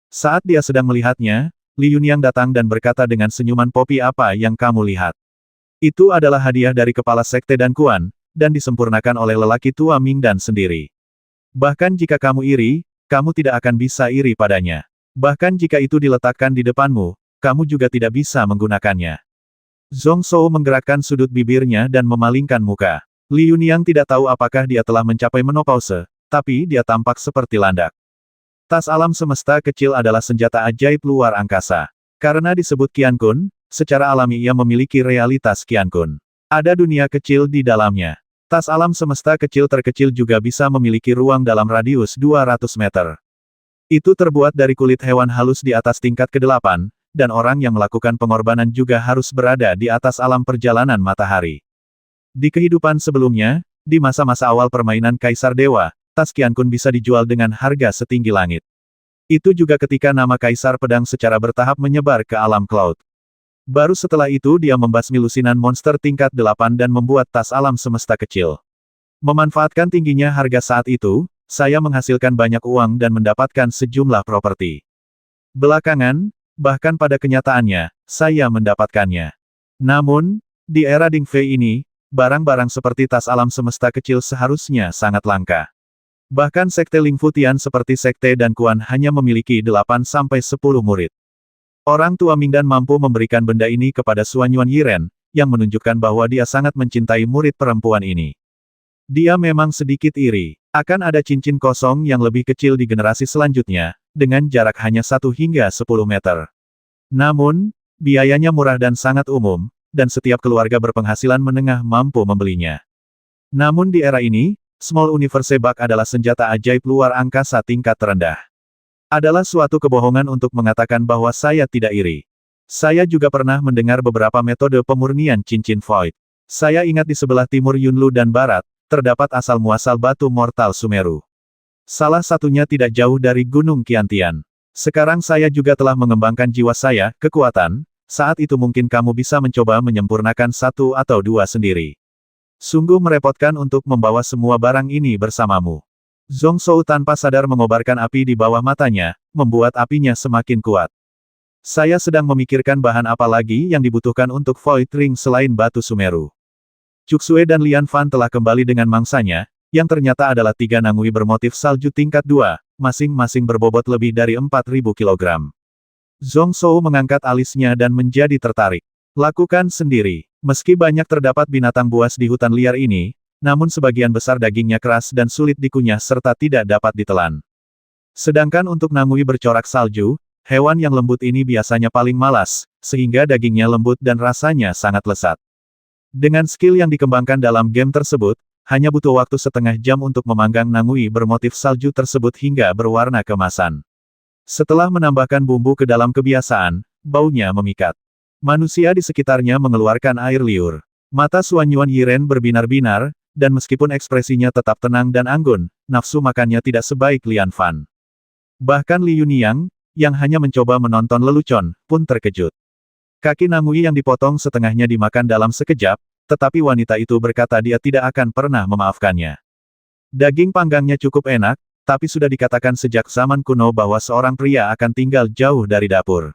Saat dia sedang melihatnya, Li Yunyang datang dan berkata dengan senyuman, "Popi, apa yang kamu lihat? Itu adalah hadiah dari kepala sekte Dan Kuan, dan disempurnakan oleh lelaki tua Mingdan sendiri. Bahkan jika kamu iri, kamu tidak akan bisa iri padanya. Bahkan jika itu diletakkan di depanmu, kamu juga tidak bisa menggunakannya." Zhong Shou menggerakkan sudut bibirnya dan memalingkan muka. Li Yunyang tidak tahu apakah dia telah mencapai menopause, tapi dia tampak seperti landak. Tas alam semesta kecil adalah senjata ajaib luar angkasa. Karena disebut Qiankun, secara alami ia memiliki realitas Qiankun. Ada dunia kecil di dalamnya. Tas alam semesta kecil terkecil juga bisa memiliki ruang dalam radius 200 meter. Itu terbuat dari kulit hewan halus di atas tingkat ke-8, dan orang yang melakukan pengorbanan juga harus berada di atas alam perjalanan matahari. Di kehidupan sebelumnya, di masa-masa awal permainan Kaisar Dewa, tas Qiankun bisa dijual dengan harga setinggi langit. Itu juga ketika nama Kaisar Pedang secara bertahap menyebar ke alam Cloud. Baru setelah itu dia membasmi lusinan monster tingkat 8 dan membuat tas alam semesta kecil. Memanfaatkan tingginya harga saat itu, saya menghasilkan banyak uang dan mendapatkan sejumlah properti. Belakangan, bahkan pada kenyataannya, saya mendapatkannya. Namun, di era Ding Fei ini, barang-barang seperti tas alam semesta kecil seharusnya sangat langka. Bahkan sekte Ling Futian seperti sekte Dan Kuan hanya memiliki 8-10 murid. Orang tua Mingdan mampu memberikan benda ini kepada Suanyuan Yiren, yang menunjukkan bahwa dia sangat mencintai murid perempuan ini. Dia memang sedikit iri. Akan ada cincin kosong yang lebih kecil di generasi selanjutnya, dengan jarak hanya 1 hingga 10 meter. Namun, biayanya murah dan sangat umum, dan setiap keluarga berpenghasilan menengah mampu membelinya. Namun di era ini, Small Universe Bug adalah senjata ajaib luar angkasa tingkat terendah. Adalah suatu kebohongan untuk mengatakan bahwa saya tidak iri. Saya juga pernah mendengar beberapa metode pemurnian cincin Void. Saya ingat di sebelah timur Yunlu dan barat, terdapat asal-muasal batu mortal Sumeru. Salah satunya tidak jauh dari Gunung Qiantian. Sekarang saya juga telah mengembangkan jiwa saya, kekuatan, saat itu mungkin kamu bisa mencoba menyempurnakan 1 atau 2 sendiri. Sungguh merepotkan untuk membawa semua barang ini bersamamu. Zhong Shou tanpa sadar mengobarkan api di bawah matanya, membuat apinya semakin kuat. Saya sedang memikirkan bahan apa lagi yang dibutuhkan untuk Void Ring selain batu Sumeru. Cuksue dan Lian Fan telah kembali dengan mangsanya, yang ternyata adalah 3 nangui bermotif salju tingkat 2, masing-masing berbobot lebih dari 4.000 kg. Zhong Shou mengangkat alisnya dan menjadi tertarik. Lakukan sendiri. Meski banyak terdapat binatang buas di hutan liar ini, namun sebagian besar dagingnya keras dan sulit dikunyah serta tidak dapat ditelan. Sedangkan untuk nangui bercorak salju, hewan yang lembut ini biasanya paling malas, sehingga dagingnya lembut dan rasanya sangat lezat. Dengan skill yang dikembangkan dalam game tersebut, hanya butuh waktu setengah jam untuk memanggang nangui bermotif salju tersebut hingga berwarna keemasan. Setelah menambahkan bumbu ke dalam kebiasaan, baunya memikat. Manusia di sekitarnya mengeluarkan air liur. Mata Suanyuan Yiren berbinar-binar, dan meskipun ekspresinya tetap tenang dan anggun, nafsu makannya tidak sebaik Lian Fan. Bahkan Li Yunyang, yang hanya mencoba menonton lelucon, pun terkejut. Kaki nangui yang dipotong setengahnya dimakan dalam sekejap, tetapi wanita itu berkata dia tidak akan pernah memaafkannya. Daging panggangnya cukup enak, tapi sudah dikatakan sejak zaman kuno bahwa seorang pria akan tinggal jauh dari dapur.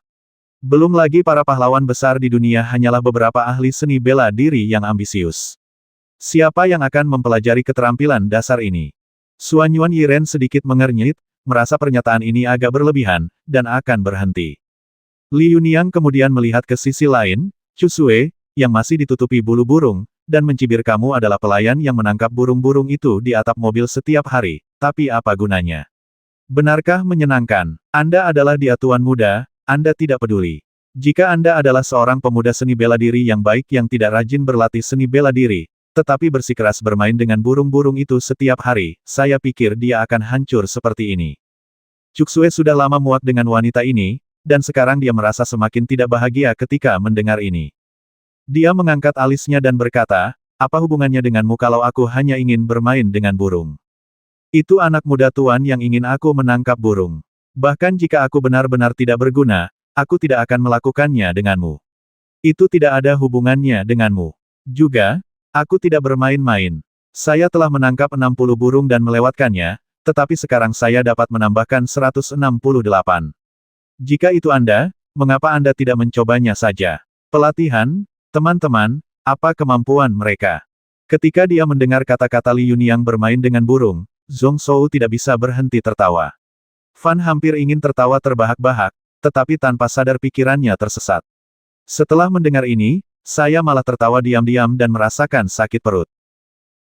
Belum lagi para pahlawan besar di dunia hanyalah beberapa ahli seni bela diri yang ambisius. Siapa yang akan mempelajari keterampilan dasar ini? Suanyuan Yiren sedikit mengernyit, merasa pernyataan ini agak berlebihan, dan akan berhenti. Li Yunyang kemudian melihat ke sisi lain, Cuksue, yang masih ditutupi bulu burung, dan mencibir, kamu adalah pelayan yang menangkap burung-burung itu di atap mobil setiap hari, tapi apa gunanya? Benarkah menyenangkan? Anda adalah dia tuan muda, Anda tidak peduli. Jika Anda adalah seorang pemuda seni bela diri yang baik yang tidak rajin berlatih seni bela diri, tetapi bersikeras bermain dengan burung-burung itu setiap hari, saya pikir dia akan hancur seperti ini. Cuksue sudah lama muak dengan wanita ini, dan sekarang dia merasa semakin tidak bahagia ketika mendengar ini. Dia mengangkat alisnya dan berkata, apa hubungannya denganmu kalau aku hanya ingin bermain dengan burung? Itu anak muda tuan yang ingin aku menangkap burung. Bahkan jika aku benar-benar tidak berguna, aku tidak akan melakukannya denganmu. Itu tidak ada hubungannya denganmu. Juga, aku tidak bermain-main. Saya telah menangkap 60 burung dan melewatkannya, tetapi sekarang saya dapat menambahkan 168. Jika itu Anda, mengapa Anda tidak mencobanya saja? Pelatihan, teman-teman, apa kemampuan mereka? Ketika dia mendengar kata-kata Li Yunyang bermain dengan burung, Zhong Shou tidak bisa berhenti tertawa. Fan hampir ingin tertawa terbahak-bahak, tetapi tanpa sadar pikirannya tersesat. Setelah mendengar ini, saya malah tertawa diam-diam dan merasakan sakit perut.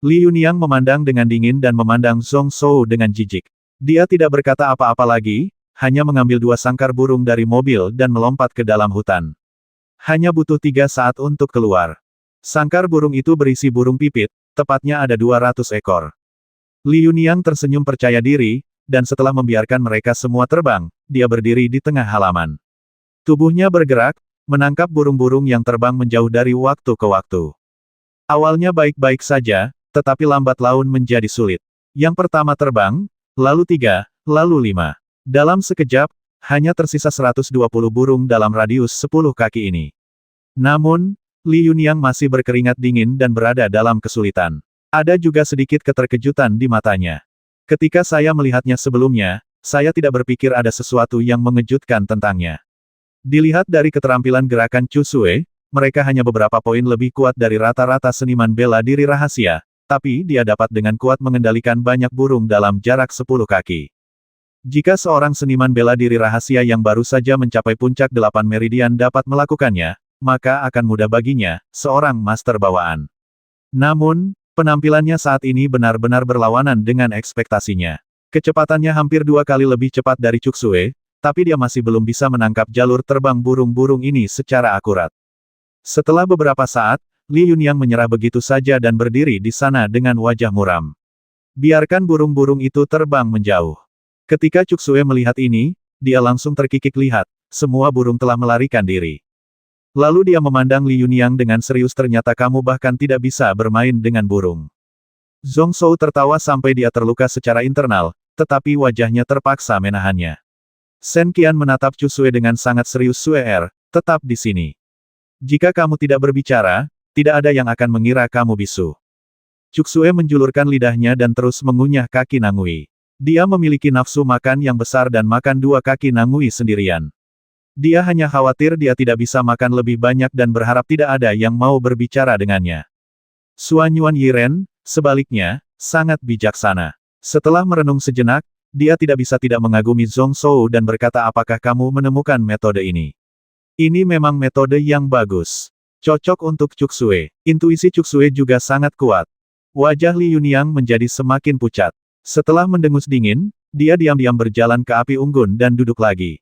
Li Yunyang memandang dengan dingin dan memandang Zhong Shou dengan jijik. Dia tidak berkata apa-apa lagi, hanya mengambil 2 sangkar burung dari mobil dan melompat ke dalam hutan. Hanya butuh 3 saat untuk keluar. Sangkar burung itu berisi burung pipit, tepatnya ada 200 ekor. Li Yunyang tersenyum percaya diri, dan setelah membiarkan mereka semua terbang, dia berdiri di tengah halaman. Tubuhnya bergerak, menangkap burung-burung yang terbang menjauh dari waktu ke waktu. Awalnya baik-baik saja, tetapi lambat laun menjadi sulit. Yang pertama terbang, lalu 3, lalu 5. Dalam sekejap, hanya tersisa 120 burung dalam radius 10 kaki ini. Namun, Li Yunyang masih berkeringat dingin dan berada dalam kesulitan. Ada juga sedikit keterkejutan di matanya. Ketika saya melihatnya sebelumnya, saya tidak berpikir ada sesuatu yang mengejutkan tentangnya. Dilihat dari keterampilan gerakan Chu Sue, mereka hanya beberapa poin lebih kuat dari rata-rata seniman bela diri rahasia, tapi dia dapat dengan kuat mengendalikan banyak burung dalam jarak 10 kaki. Jika seorang seniman bela diri rahasia yang baru saja mencapai puncak 8 meridian dapat melakukannya, maka akan mudah baginya, seorang master bawaan. Namun, penampilannya saat ini benar-benar berlawanan dengan ekspektasinya. Kecepatannya hampir 2 kali lebih cepat dari Chu Sue, tapi dia masih belum bisa menangkap jalur terbang burung-burung ini secara akurat. Setelah beberapa saat, Li Yunyang menyerah begitu saja dan berdiri di sana dengan wajah muram. Biarkan burung-burung itu terbang menjauh. Ketika Chu Sue melihat ini, dia langsung terkikik lihat, semua burung telah melarikan diri. Lalu dia memandang Li Yunyang dengan serius, ternyata kamu bahkan tidak bisa bermain dengan burung. Zhong Shou tertawa sampai dia terluka secara internal, tetapi wajahnya terpaksa menahannya. Shen Qian menatap Chu Sue dengan sangat serius. Sue, tetap di sini. Jika kamu tidak berbicara, tidak ada yang akan mengira kamu bisu. Chu Sue menjulurkan lidahnya dan terus mengunyah kaki Nangui. Dia memiliki nafsu makan yang besar dan makan 2 kaki Nangui sendirian. Dia hanya khawatir dia tidak bisa makan lebih banyak dan berharap tidak ada yang mau berbicara dengannya. Suanyuan Yiren, sebaliknya, sangat bijaksana. Setelah merenung sejenak, dia tidak bisa tidak mengagumi Zhong Shou dan berkata, apakah kamu menemukan metode ini? Ini memang metode yang bagus. Cocok untuk Chu Sue. Intuisi Chu Sue juga sangat kuat. Wajah Li Yunyang menjadi semakin pucat. Setelah mendengus dingin, dia diam-diam berjalan ke api unggun dan duduk lagi.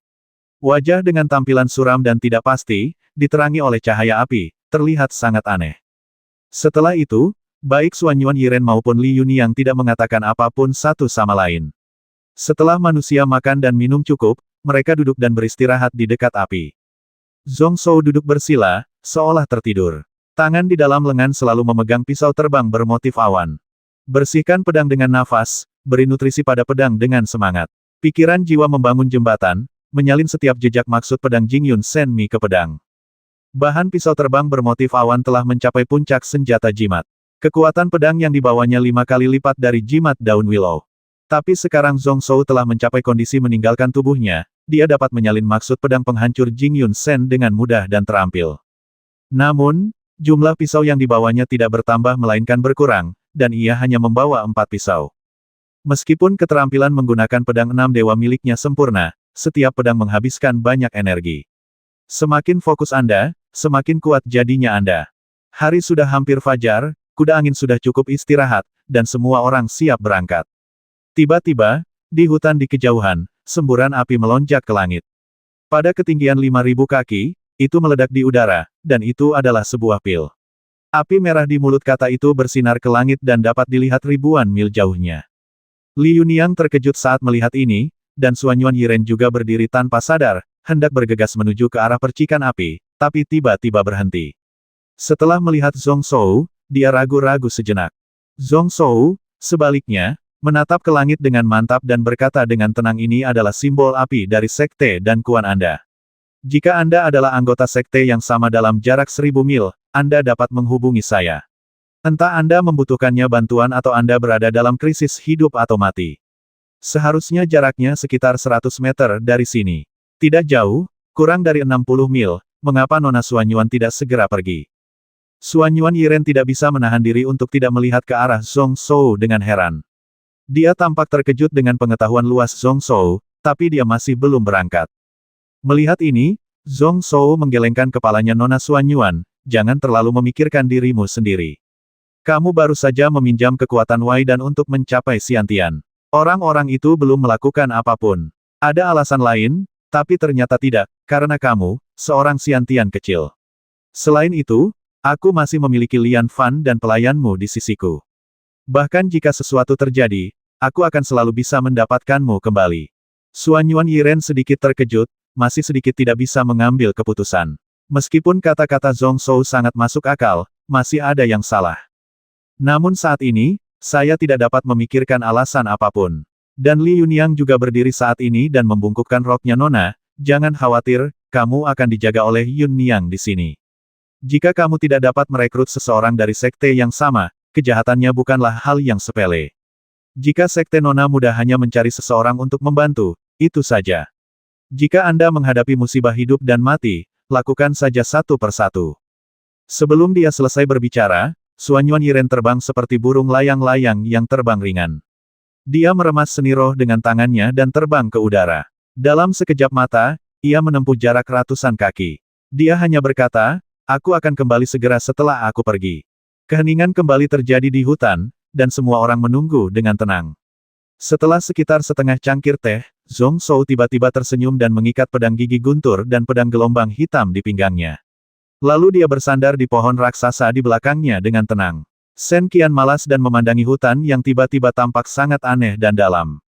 Wajah dengan tampilan suram dan tidak pasti, diterangi oleh cahaya api, terlihat sangat aneh. Setelah itu, baik Suanyuan Yiren maupun Li Yunyang tidak mengatakan apapun satu sama lain. Setelah manusia makan dan minum cukup, mereka duduk dan beristirahat di dekat api. Zhong Shou duduk bersila, seolah tertidur. Tangan di dalam lengan selalu memegang pisau terbang bermotif awan. Bersihkan pedang dengan nafas, beri nutrisi pada pedang dengan semangat. Pikiran jiwa membangun jembatan, menyalin setiap jejak maksud pedang Jingyun Senmi ke pedang. Bahan pisau terbang bermotif awan telah mencapai puncak senjata jimat. Kekuatan pedang yang dibawanya 5 kali lipat dari jimat daun willow. Tapi sekarang Zhong Shou telah mencapai kondisi meninggalkan tubuhnya, dia dapat menyalin maksud pedang penghancur Jingyun Sen dengan mudah dan terampil. Namun, jumlah pisau yang dibawanya tidak bertambah melainkan berkurang, dan ia hanya membawa 4 pisau. Meskipun keterampilan menggunakan pedang 6 dewa miliknya sempurna, setiap pedang menghabiskan banyak energi. Semakin fokus Anda, semakin kuat jadinya Anda. Hari sudah hampir fajar, kuda angin sudah cukup istirahat, dan semua orang siap berangkat. Tiba-tiba, di hutan di kejauhan, semburan api melonjak ke langit. Pada ketinggian 5.000 kaki, itu meledak di udara, dan itu adalah sebuah pil. Api merah di mulut kata itu bersinar ke langit dan dapat dilihat ribuan mil jauhnya. Li Yunyang terkejut saat melihat ini, dan Suanyuan Yiren juga berdiri tanpa sadar, hendak bergegas menuju ke arah percikan api, tapi tiba-tiba berhenti. Setelah melihat Zhong Shou, dia ragu-ragu sejenak. Zhong Shou, sebaliknya, menatap ke langit dengan mantap dan berkata dengan tenang, ini adalah simbol api dari sekte dan kuan Anda. Jika Anda adalah anggota sekte yang sama dalam jarak 1000 mil, Anda dapat menghubungi saya. Entah Anda membutuhkannya bantuan atau Anda berada dalam krisis hidup atau mati. Seharusnya jaraknya sekitar 100 meter dari sini. Tidak jauh, kurang dari 60 mil, mengapa Nona Xuanyuan tidak segera pergi? Xuanyuan Yiren tidak bisa menahan diri untuk tidak melihat ke arah Zhong Zhou dengan heran. Dia tampak terkejut dengan pengetahuan luas Zhong Zhou, tapi dia masih belum berangkat. Melihat ini, Zhong Zhou menggelengkan kepalanya. Nona Xuanyuan, jangan terlalu memikirkan dirimu sendiri. Kamu baru saja meminjam kekuatan Wei Dan untuk mencapai Xiantian. Orang-orang itu belum melakukan apapun. Ada alasan lain, tapi ternyata tidak, karena kamu, seorang Xiantian kecil. Selain itu, aku masih memiliki Lian Fan dan pelayanmu di sisiku. Bahkan jika sesuatu terjadi, aku akan selalu bisa mendapatkanmu kembali. Xuanyuan Yiren sedikit terkejut, masih sedikit tidak bisa mengambil keputusan. Meskipun kata-kata Zhong Zhou sangat masuk akal, masih ada yang salah. Namun saat ini, saya tidak dapat memikirkan alasan apapun. Dan Li Yunyang juga berdiri saat ini dan membungkukkan roknya. Nona, jangan khawatir, kamu akan dijaga oleh Yunyang di sini. Jika kamu tidak dapat merekrut seseorang dari sekte yang sama, kejahatannya bukanlah hal yang sepele. Jika sekte Nona muda hanya mencari seseorang untuk membantu, itu saja. Jika Anda menghadapi musibah hidup dan mati, lakukan saja satu persatu. Sebelum dia selesai berbicara, Xuanyuan Yiren terbang seperti burung layang-layang yang terbang ringan. Dia meremas seni roh dengan tangannya dan terbang ke udara. Dalam sekejap mata, ia menempuh jarak ratusan kaki. Dia hanya berkata, aku akan kembali segera setelah aku pergi. Keheningan kembali terjadi di hutan, dan semua orang menunggu dengan tenang. Setelah sekitar setengah cangkir teh, Zhong Zhou tiba-tiba tersenyum dan mengikat pedang gigi guntur dan pedang gelombang hitam di pinggangnya. Lalu dia bersandar di pohon raksasa di belakangnya dengan tenang. Shen Qian malas dan memandangi hutan yang tiba-tiba tampak sangat aneh dan dalam.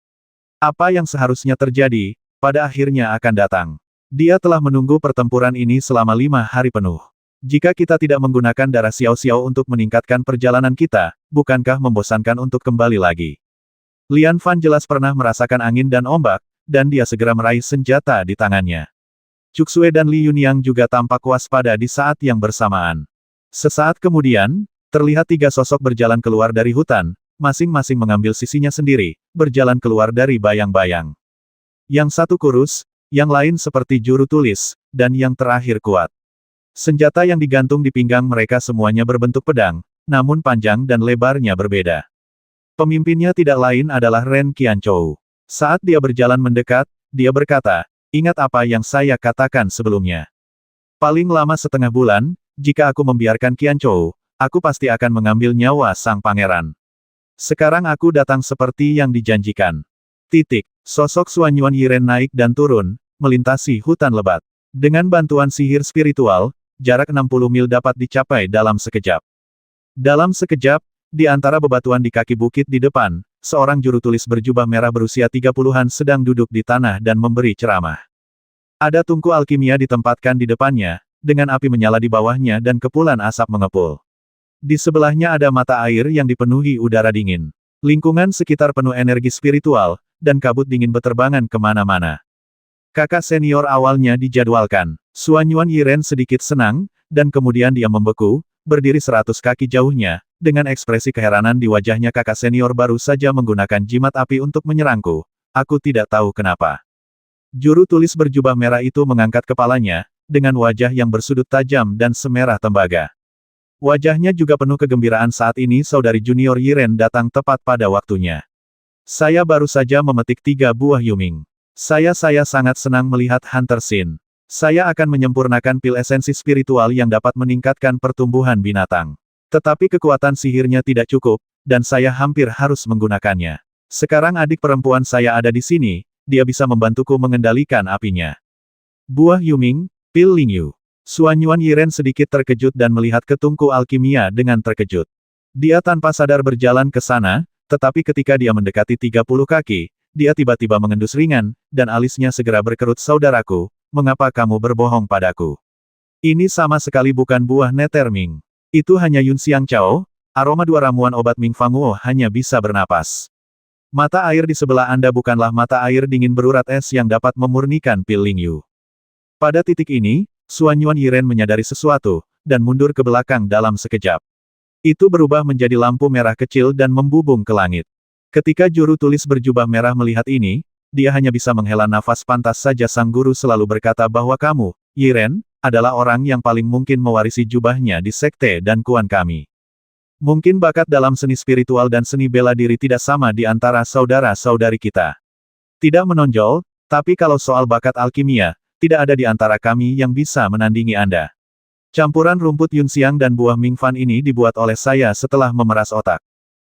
Apa yang seharusnya terjadi, pada akhirnya akan datang. Dia telah menunggu pertempuran ini selama 5 hari penuh. Jika kita tidak menggunakan darah Xiao-Xiao untuk meningkatkan perjalanan kita, bukankah membosankan untuk kembali lagi? Lian Fan jelas pernah merasakan angin dan ombak, dan dia segera meraih senjata di tangannya. Cuksue dan Li Yunyang juga tampak waspada di saat yang bersamaan. Sesaat kemudian, terlihat 3 sosok berjalan keluar dari hutan, masing-masing mengambil sisinya sendiri, berjalan keluar dari bayang-bayang. Yang satu kurus, yang lain seperti juru tulis, dan yang terakhir kuat. Senjata yang digantung di pinggang mereka semuanya berbentuk pedang, namun panjang dan lebarnya berbeda. Pemimpinnya tidak lain adalah Ren Qianzhou. Saat dia berjalan mendekat, dia berkata, ingat apa yang saya katakan sebelumnya. Paling lama setengah bulan, jika aku membiarkan Qianzhou, aku pasti akan mengambil nyawa sang pangeran. Sekarang aku datang seperti yang dijanjikan. Sosok Xuanyuan Yiren naik dan turun, melintasi hutan lebat. Dengan bantuan sihir spiritual, jarak 60 mil dapat dicapai dalam sekejap. Dalam sekejap, di antara bebatuan di kaki bukit di depan, seorang juru tulis berjubah merah berusia 30-an sedang duduk di tanah dan memberi ceramah. Ada tungku alkimia ditempatkan di depannya, dengan api menyala di bawahnya dan kepulan asap mengepul. Di sebelahnya ada mata air yang dipenuhi udara dingin. Lingkungan sekitar penuh energi spiritual, dan kabut dingin beterbangan kemana-mana. Kakak senior awalnya dijadwalkan. Xuanyuan Yiren sedikit senang, dan kemudian dia membeku, berdiri 100 kaki jauhnya, dengan ekspresi keheranan di wajahnya. Kakak senior baru saja menggunakan jimat api untuk menyerangku. Aku tidak tahu kenapa. Juru tulis berjubah merah itu mengangkat kepalanya, dengan wajah yang bersudut tajam dan semerah tembaga. Wajahnya juga penuh kegembiraan. Saat ini saudari junior Yiren datang tepat pada waktunya. Saya baru saja memetik 3 buah Yuming. Saya sangat senang melihat Hunter Xin. Saya akan menyempurnakan pil esensi spiritual yang dapat meningkatkan pertumbuhan binatang. Tetapi kekuatan sihirnya tidak cukup, dan saya hampir harus menggunakannya. Sekarang adik perempuan saya ada di sini, dia bisa membantuku mengendalikan apinya. Buah Yuming, pil Lingyu. Xuanyuan Yiren sedikit terkejut dan melihat ke tungku alkimia dengan terkejut. Dia tanpa sadar berjalan ke sana, tetapi ketika dia mendekati 30 kaki, dia tiba-tiba mengendus ringan, dan alisnya segera berkerut. Saudaraku, mengapa kamu berbohong padaku? Ini sama sekali bukan buah Netherming. Itu hanya Yun Xiang Chao, aroma 2 ramuan obat Ming Fanguo hanya bisa bernapas. Mata air di sebelah Anda bukanlah mata air dingin berurat es yang dapat memurnikan pil Lingyu. Pada titik ini, Xuanyuan Yiren menyadari sesuatu, dan mundur ke belakang dalam sekejap. Itu berubah menjadi lampu merah kecil dan membubung ke langit. Ketika juru tulis berjubah merah melihat ini, dia hanya bisa menghela nafas. Pantas saja sang guru selalu berkata bahwa kamu, Yiren, adalah orang yang paling mungkin mewarisi jubahnya di sekte dan kuan kami. Mungkin bakat dalam seni spiritual dan seni bela diri tidak sama di antara saudara-saudari kita. Tidak menonjol, tapi kalau soal bakat alkimia, tidak ada di antara kami yang bisa menandingi Anda. Campuran rumput Yunxiang dan buah Mingfan ini dibuat oleh saya setelah memeras otak.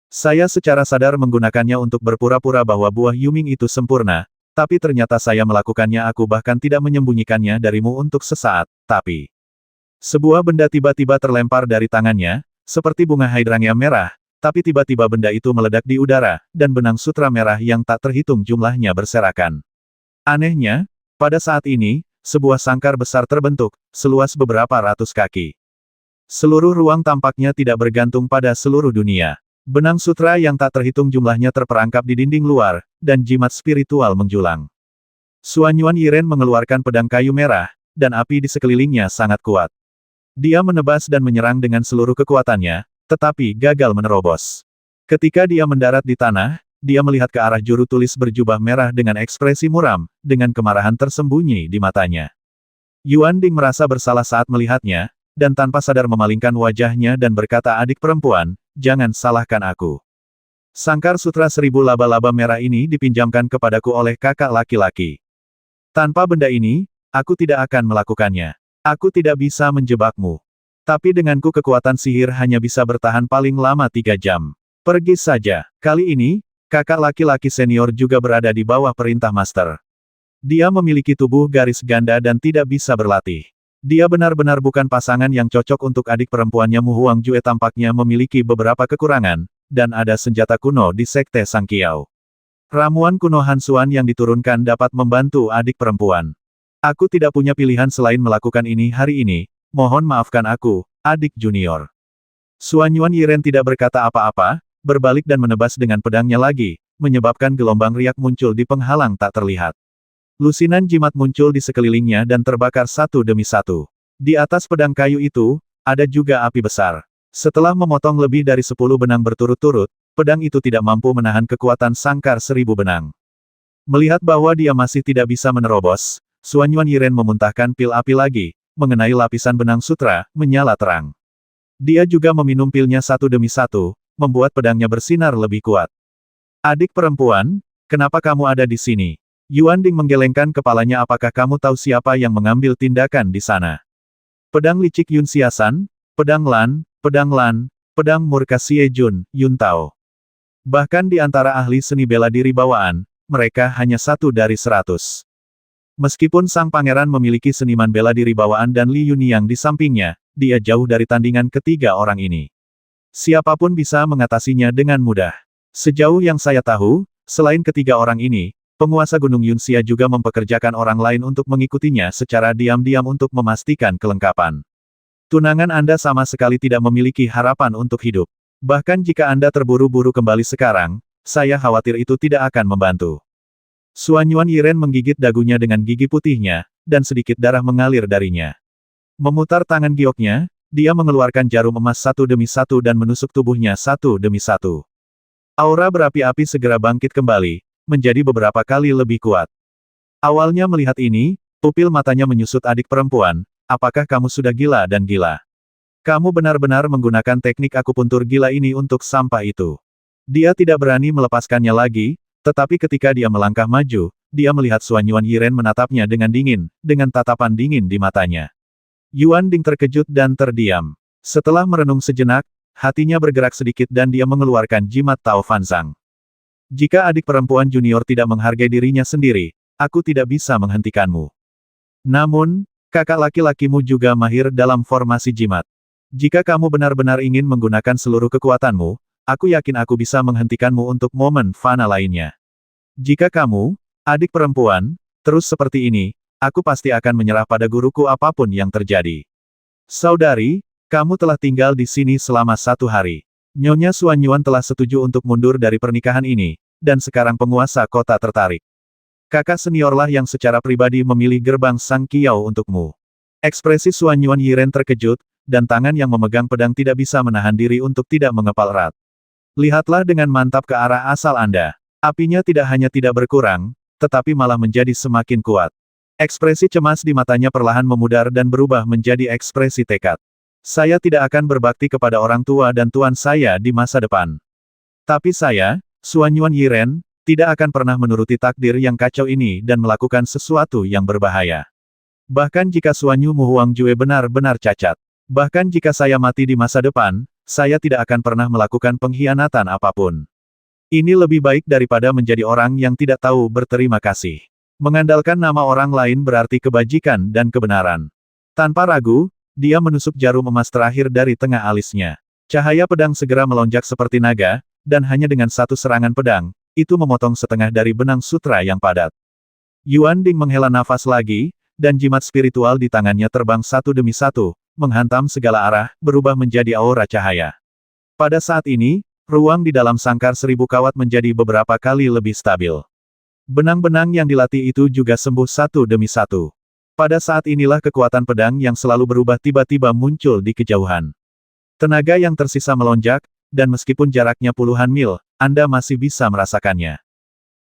Saya secara sadar menggunakannya untuk berpura-pura bahwa buah Yuming itu sempurna, tapi ternyata saya melakukannya. Aku bahkan tidak menyembunyikannya darimu untuk sesaat, tapi... Sebuah benda tiba-tiba terlempar dari tangannya, seperti bunga hydrangea merah, tapi tiba-tiba benda itu meledak di udara, dan benang sutra merah yang tak terhitung jumlahnya berserakan. Anehnya, pada saat ini, sebuah sangkar besar terbentuk, seluas beberapa ratus kaki. Seluruh ruang tampaknya tidak bergantung pada seluruh dunia. Benang sutra yang tak terhitung jumlahnya terperangkap di dinding luar, dan jimat spiritual menjulang. Suanyuan Yiren mengeluarkan pedang kayu merah, dan api di sekelilingnya sangat kuat. Dia menebas dan menyerang dengan seluruh kekuatannya, tetapi gagal menerobos. Ketika dia mendarat di tanah, dia melihat ke arah juru tulis berjubah merah dengan ekspresi muram, dengan kemarahan tersembunyi di matanya. Yuan Ding merasa bersalah saat melihatnya, dan tanpa sadar memalingkan wajahnya dan berkata, adik perempuan, jangan salahkan aku. Sangkar sutra 1000 laba-laba merah ini dipinjamkan kepadaku oleh kakak laki-laki. Tanpa benda ini, aku tidak akan melakukannya. Aku tidak bisa menjebakmu. Tapi denganku kekuatan sihir hanya bisa bertahan paling lama 3 jam. Pergi saja. Kali ini, kakak laki-laki senior juga berada di bawah perintah master. Dia memiliki tubuh garis ganda dan tidak bisa berlatih. Dia benar-benar bukan pasangan yang cocok untuk adik perempuannya. Mu Huangjue tampaknya memiliki beberapa kekurangan, dan ada senjata kuno di sekte Sang Kiao. Ramuan kuno Hansuan yang diturunkan dapat membantu adik perempuan. Aku tidak punya pilihan selain melakukan ini hari ini, mohon maafkan aku, adik junior. Suanyuan Yiren tidak berkata apa-apa, berbalik dan menebas dengan pedangnya lagi, menyebabkan gelombang riak muncul di penghalang tak terlihat. Lusinan jimat muncul di sekelilingnya dan terbakar satu demi satu. Di atas pedang kayu itu, ada juga api besar. Setelah memotong lebih dari 10 benang berturut-turut, pedang itu tidak mampu menahan kekuatan sangkar 1000 benang. Melihat bahwa dia masih tidak bisa menerobos, Suanyuan Yiren memuntahkan pil api lagi, mengenai lapisan benang sutra, menyala terang. Dia juga meminum pilnya satu demi satu, membuat pedangnya bersinar lebih kuat. Adik perempuan, kenapa kamu ada di sini? Yuan Ding menggelengkan kepalanya. Apakah kamu tahu siapa yang mengambil tindakan di sana? Pedang licik Yun Xiasan, pedang Lan, pedang murka Xie Jun, Yun Tao. Bahkan di antara ahli seni bela diri bawaan, mereka hanya 1 dari 100. Meskipun sang pangeran memiliki seniman bela diri bawaan dan Li Yunyang di sampingnya, dia jauh dari tandingan ketiga orang ini. Siapapun bisa mengatasinya dengan mudah. Sejauh yang saya tahu, selain ketiga orang ini, penguasa Gunung Yunxia juga mempekerjakan orang lain untuk mengikutinya secara diam-diam untuk memastikan kelengkapan. Tunangan Anda sama sekali tidak memiliki harapan untuk hidup. Bahkan jika Anda terburu-buru kembali sekarang, saya khawatir itu tidak akan membantu. Suanyuan Yiren menggigit dagunya dengan gigi putihnya, dan sedikit darah mengalir darinya. Memutar tangan gioknya, dia mengeluarkan jarum emas satu demi satu dan menusuk tubuhnya satu demi satu. Aura berapi-api segera bangkit kembali, menjadi beberapa kali lebih kuat. Awalnya melihat ini, pupil matanya menyusut. Adik perempuan, apakah kamu sudah gila dan gila? Kamu benar-benar menggunakan teknik akupuntur gila ini untuk sampah itu. Dia tidak berani melepaskannya lagi, tetapi ketika dia melangkah maju, dia melihat Suanyuan Yiren menatapnya dengan dingin, dengan tatapan dingin di matanya. Yuan Ding terkejut dan terdiam. Setelah merenung sejenak, hatinya bergerak sedikit dan dia mengeluarkan jimat Tao Fanzang. Jika adik perempuan junior tidak menghargai dirinya sendiri, aku tidak bisa menghentikanmu. Namun, kakak laki-lakimu juga mahir dalam formasi jimat. Jika kamu benar-benar ingin menggunakan seluruh kekuatanmu, aku yakin aku bisa menghentikanmu untuk momen fana lainnya. Jika kamu, adik perempuan, terus seperti ini, aku pasti akan menyerah pada guruku apapun yang terjadi. Saudari, kamu telah tinggal di sini selama 1 hari. Nyonya Suanyuan telah setuju untuk mundur dari pernikahan ini, dan sekarang penguasa kota tertarik. Kakak seniorlah yang secara pribadi memilih gerbang Sang Kiao untukmu. Ekspresi Suanyuan Yiren terkejut, dan tangan yang memegang pedang tidak bisa menahan diri untuk tidak mengepal erat. Lihatlah dengan mantap ke arah asal Anda. Apinya tidak hanya tidak berkurang, tetapi malah menjadi semakin kuat. Ekspresi cemas di matanya perlahan memudar dan berubah menjadi ekspresi tekad. Saya tidak akan berbakti kepada orang tua dan tuan saya di masa depan. Tapi saya, Xuanyuan Yiren, tidak akan pernah menuruti takdir yang kacau ini dan melakukan sesuatu yang berbahaya. Bahkan jika Xuanyu Muhuangjue benar-benar cacat. Bahkan jika saya mati di masa depan, saya tidak akan pernah melakukan pengkhianatan apapun. Ini lebih baik daripada menjadi orang yang tidak tahu berterima kasih. Mengandalkan nama orang lain berarti kebajikan dan kebenaran. Tanpa ragu, dia menusuk jarum emas terakhir dari tengah alisnya. Cahaya pedang segera melonjak seperti naga, dan hanya dengan satu serangan pedang, itu memotong setengah dari benang sutra yang padat. Yuan Ding menghela nafas lagi, dan jimat spiritual di tangannya terbang satu demi satu, menghantam segala arah, berubah menjadi aura cahaya. Pada saat ini, ruang di dalam sangkar seribu kawat menjadi beberapa kali lebih stabil. Benang-benang yang dilatih itu juga sembuh satu demi satu. Pada saat inilah kekuatan pedang yang selalu berubah tiba-tiba muncul di kejauhan. Tenaga yang tersisa melonjak, dan meskipun jaraknya puluhan mil, Anda masih bisa merasakannya.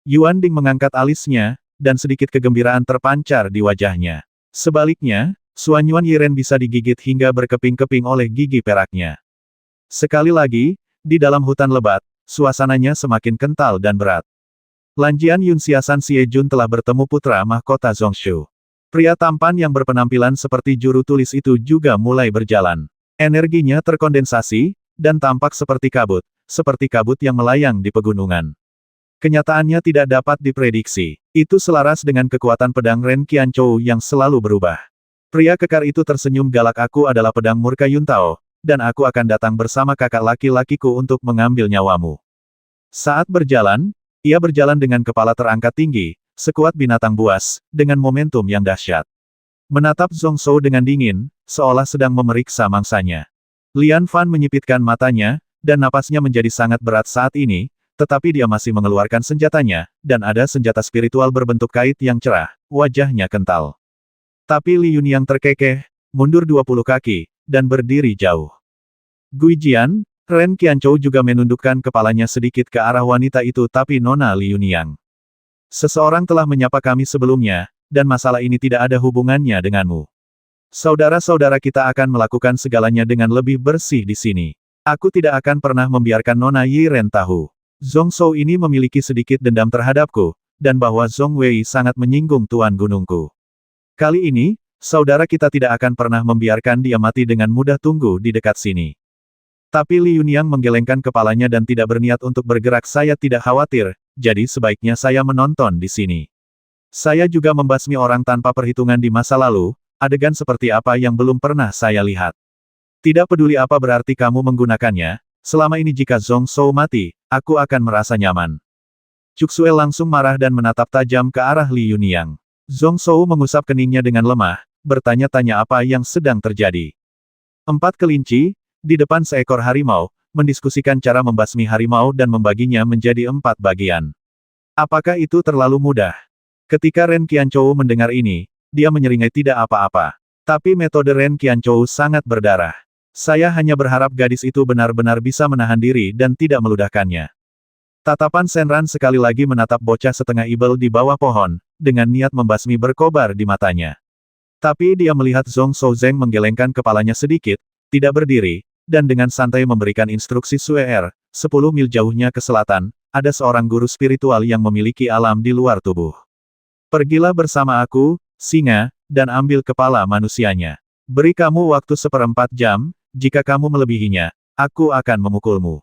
Yuan Ding mengangkat alisnya, dan sedikit kegembiraan terpancar di wajahnya. Sebaliknya, Xuanyuan Yiren bisa digigit hingga berkeping-keping oleh gigi peraknya. Sekali lagi, di dalam hutan lebat, suasananya semakin kental dan berat. Lanjian Yunxiasan Xiejun telah bertemu putra mahkota Zongshu. Pria tampan yang berpenampilan seperti juru tulis itu juga mulai berjalan. Energinya terkondensasi, dan tampak seperti kabut yang melayang di pegunungan. Kenyataannya tidak dapat diprediksi. Itu selaras dengan kekuatan pedang Ren Qianchou yang selalu berubah. Pria kekar itu tersenyum galak. Aku adalah pedang murka Yuntao, dan aku akan datang bersama kakak laki-lakiku untuk mengambil nyawamu. Saat berjalan, ia berjalan dengan kepala terangkat tinggi, sekuat binatang buas, dengan momentum yang dahsyat. Menatap Zhong Zhou dengan dingin, seolah sedang memeriksa mangsanya. Lian Fan menyipitkan matanya, dan napasnya menjadi sangat berat saat ini, tetapi dia masih mengeluarkan senjatanya, dan ada senjata spiritual berbentuk kait yang cerah, wajahnya kental. Tapi Li Yunyang terkekeh, mundur 20 kaki, dan berdiri jauh. Guijian, Ren Qianchou juga menundukkan kepalanya sedikit ke arah wanita itu tapi Nona Li Yunyang. Seseorang telah menyapa kami sebelumnya, dan masalah ini tidak ada hubungannya denganmu. Saudara-saudara kita akan melakukan segalanya dengan lebih bersih di sini. Aku tidak akan pernah membiarkan Nona Yiren tahu. Zhong Zhou ini memiliki sedikit dendam terhadapku, dan bahwa Zhong Wei sangat menyinggung Tuan Gunungku. Kali ini, saudara kita tidak akan pernah membiarkan dia mati dengan mudah. Tunggu di dekat sini. Tapi Li Yunyang menggelengkan kepalanya dan tidak berniat untuk bergerak. Saya tidak khawatir, jadi sebaiknya saya menonton di sini. Saya juga membasmi orang tanpa perhitungan di masa lalu, adegan seperti apa yang belum pernah saya lihat. Tidak peduli apa berarti kamu menggunakannya, selama ini jika Zhong Zhou mati, aku akan merasa nyaman. Cuksue langsung marah dan menatap tajam ke arah Li Yunyang. Zhong Zhou mengusap keningnya dengan lemah, bertanya-tanya apa yang sedang terjadi. 4 kelinci, di depan seekor harimau, mendiskusikan cara membasmi harimau dan membaginya menjadi 4 bagian. Apakah itu terlalu mudah? Ketika Ren Qianchou mendengar ini, dia menyeringai tidak apa-apa. Tapi metode Ren Qianchou sangat berdarah. Saya hanya berharap gadis itu benar-benar bisa menahan diri dan tidak meludahkannya. Tatapan Senran sekali lagi menatap bocah setengah ibel di bawah pohon, dengan niat membasmi berkobar di matanya. Tapi dia melihat Zhong Shouzeng menggelengkan kepalanya sedikit, tidak berdiri, dan dengan santai memberikan instruksi Suer, 10 mil jauhnya ke selatan, ada seorang guru spiritual yang memiliki alam di luar tubuh. Pergilah bersama aku, singa, dan ambil kepala manusianya. Beri kamu waktu 1/4 jam, jika kamu melebihinya, aku akan memukulmu.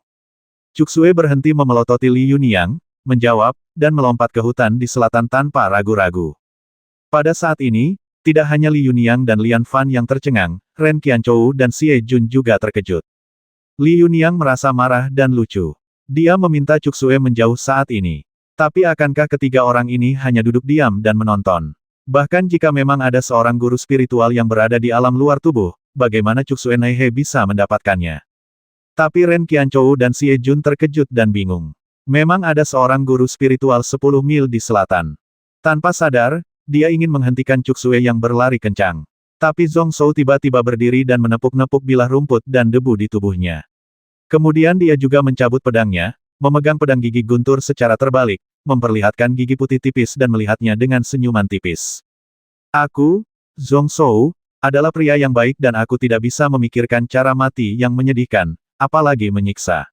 Cuksue berhenti memelototi Li Yunyang, menjawab, dan melompat ke hutan di selatan tanpa ragu-ragu. Pada saat ini, tidak hanya Li Yunyang dan Lian Fan yang tercengang, Ren Qianchou dan Xie Jun juga terkejut. Li Yunyang merasa marah dan lucu. Dia meminta Cuksue menjauh saat ini. Tapi akankah ketiga orang ini hanya duduk diam dan menonton? Bahkan jika memang ada seorang guru spiritual yang berada di alam luar tubuh, bagaimana Cuksue Naihe bisa mendapatkannya? Tapi Ren Qianchou dan Xie Jun terkejut dan bingung. Memang ada seorang guru spiritual 10 mil di selatan. Tanpa sadar, dia ingin menghentikan Cuksue yang berlari kencang. Tapi Zhong Zhou tiba-tiba berdiri dan menepuk-nepuk bilah rumput dan debu di tubuhnya. Kemudian dia juga mencabut pedangnya, memegang pedang gigi guntur secara terbalik, memperlihatkan gigi putih tipis dan melihatnya dengan senyuman tipis. Aku, Zhong Shou, adalah pria yang baik dan aku tidak bisa memikirkan cara mati yang menyedihkan, apalagi menyiksa.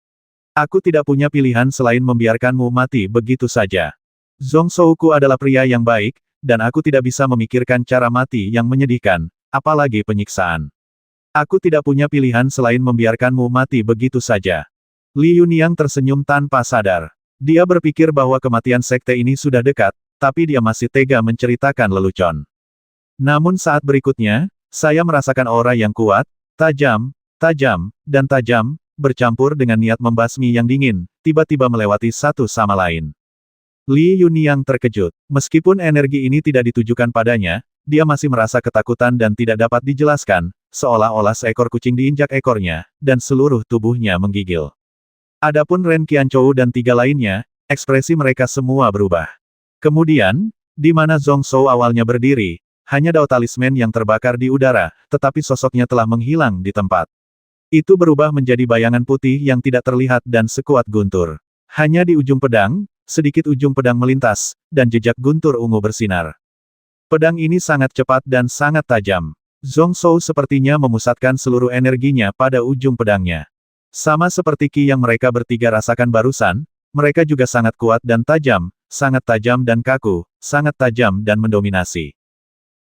Aku tidak punya pilihan selain membiarkanmu mati begitu saja. Zhong Shouku adalah pria yang baik, dan aku tidak bisa memikirkan cara mati yang menyedihkan, apalagi penyiksaan. Aku tidak punya pilihan selain membiarkanmu mati begitu saja. Li Yunyang tersenyum tanpa sadar. Dia berpikir bahwa kematian sekte ini sudah dekat, tapi dia masih tega menceritakan lelucon. Namun saat berikutnya, saya merasakan aura yang kuat, tajam, dan tajam, bercampur dengan niat membasmi yang dingin, tiba-tiba melewati satu sama lain. Li Yunyang terkejut. Meskipun energi ini tidak ditujukan padanya, dia masih merasa ketakutan dan tidak dapat dijelaskan, seolah-olah seekor kucing diinjak ekornya, dan seluruh tubuhnya menggigil. Adapun Ren Qianchou dan tiga lainnya, ekspresi mereka semua berubah. Kemudian, di mana Zhong Shou awalnya berdiri, hanya dao talisman yang terbakar di udara, tetapi sosoknya telah menghilang di tempat. Itu berubah menjadi bayangan putih yang tidak terlihat dan sekuat guntur. Hanya di ujung pedang, sedikit ujung pedang melintas, dan jejak guntur ungu bersinar. Pedang ini sangat cepat dan sangat tajam. Zhong Shou sepertinya memusatkan seluruh energinya pada ujung pedangnya. Sama seperti ki yang mereka bertiga rasakan barusan, mereka juga sangat kuat dan tajam dan kaku, sangat tajam dan mendominasi.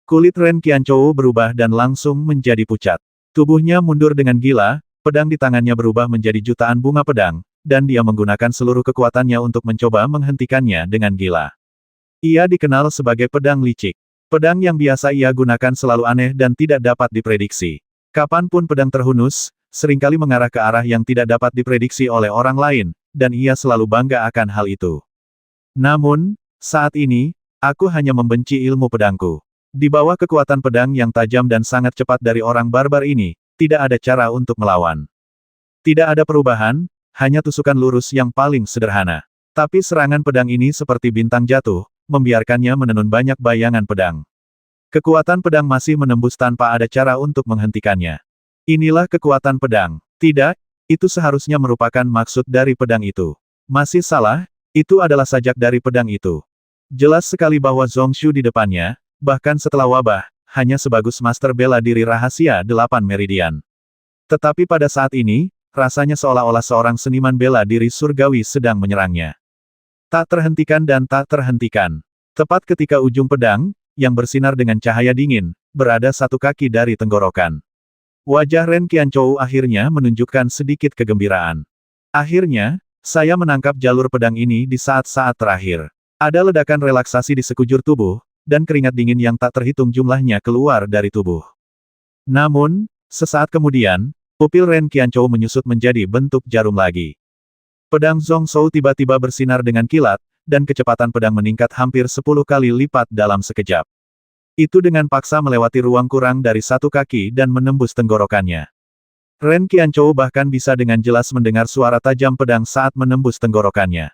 Kulit Ren Qianchou berubah dan langsung menjadi pucat. Tubuhnya mundur dengan gila, pedang di tangannya berubah menjadi jutaan bunga pedang, dan dia menggunakan seluruh kekuatannya untuk mencoba menghentikannya dengan gila. Ia dikenal sebagai pedang licik. Pedang yang biasa ia gunakan selalu aneh dan tidak dapat diprediksi. Kapanpun pedang terhunus, seringkali mengarah ke arah yang tidak dapat diprediksi oleh orang lain, dan ia selalu bangga akan hal itu. Namun, saat ini, aku hanya membenci ilmu pedangku. Di bawah kekuatan pedang yang tajam dan sangat cepat dari orang barbar ini, tidak ada cara untuk melawan. Tidak ada perubahan, hanya tusukan lurus yang paling sederhana. Tapi serangan pedang ini seperti bintang jatuh, membiarkannya menenun banyak bayangan pedang. Kekuatan pedang masih menembus tanpa ada cara untuk menghentikannya. Inilah kekuatan pedang. Tidak, itu seharusnya merupakan maksud dari pedang itu. Masih salah, itu adalah sajak dari pedang itu. Jelas sekali bahwa Zhong Shu di depannya, bahkan setelah wabah, hanya sebagus master bela diri rahasia 8 meridian. Tetapi pada saat ini, rasanya seolah-olah seorang seniman bela diri surgawi sedang menyerangnya. Tak terhentikan dan tak terhentikan. Tepat ketika ujung pedang, yang bersinar dengan cahaya dingin, berada satu kaki dari tenggorokan. Wajah Ren Qianchou akhirnya menunjukkan sedikit kegembiraan. Akhirnya, saya menangkap jalur pedang ini di saat-saat terakhir. Ada ledakan relaksasi di sekujur tubuh, dan keringat dingin yang tak terhitung jumlahnya keluar dari tubuh. Namun, sesaat kemudian, pupil Ren Qianchou menyusut menjadi bentuk jarum lagi. Pedang Zhong Shou tiba-tiba bersinar dengan kilat, dan kecepatan pedang meningkat hampir 10 kali lipat dalam sekejap. Itu dengan paksa melewati ruang kurang dari satu kaki dan menembus tenggorokannya. Ren Qianchou bahkan bisa dengan jelas mendengar suara tajam pedang saat menembus tenggorokannya.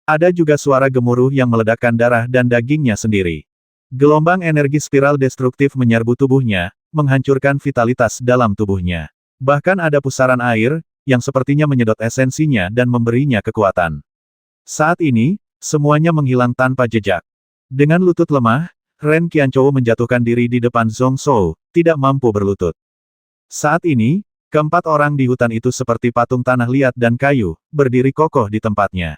Ada juga suara gemuruh yang meledakkan darah dan dagingnya sendiri. Gelombang energi spiral destruktif menyerbu tubuhnya, menghancurkan vitalitas dalam tubuhnya. Bahkan ada pusaran air, yang sepertinya menyedot esensinya dan memberinya kekuatan. Saat ini, semuanya menghilang tanpa jejak. Dengan lutut lemah, Ren Qianchou menjatuhkan diri di depan Zhong Shou, tidak mampu berlutut. Saat ini, keempat orang di hutan itu seperti patung tanah liat dan kayu, berdiri kokoh di tempatnya.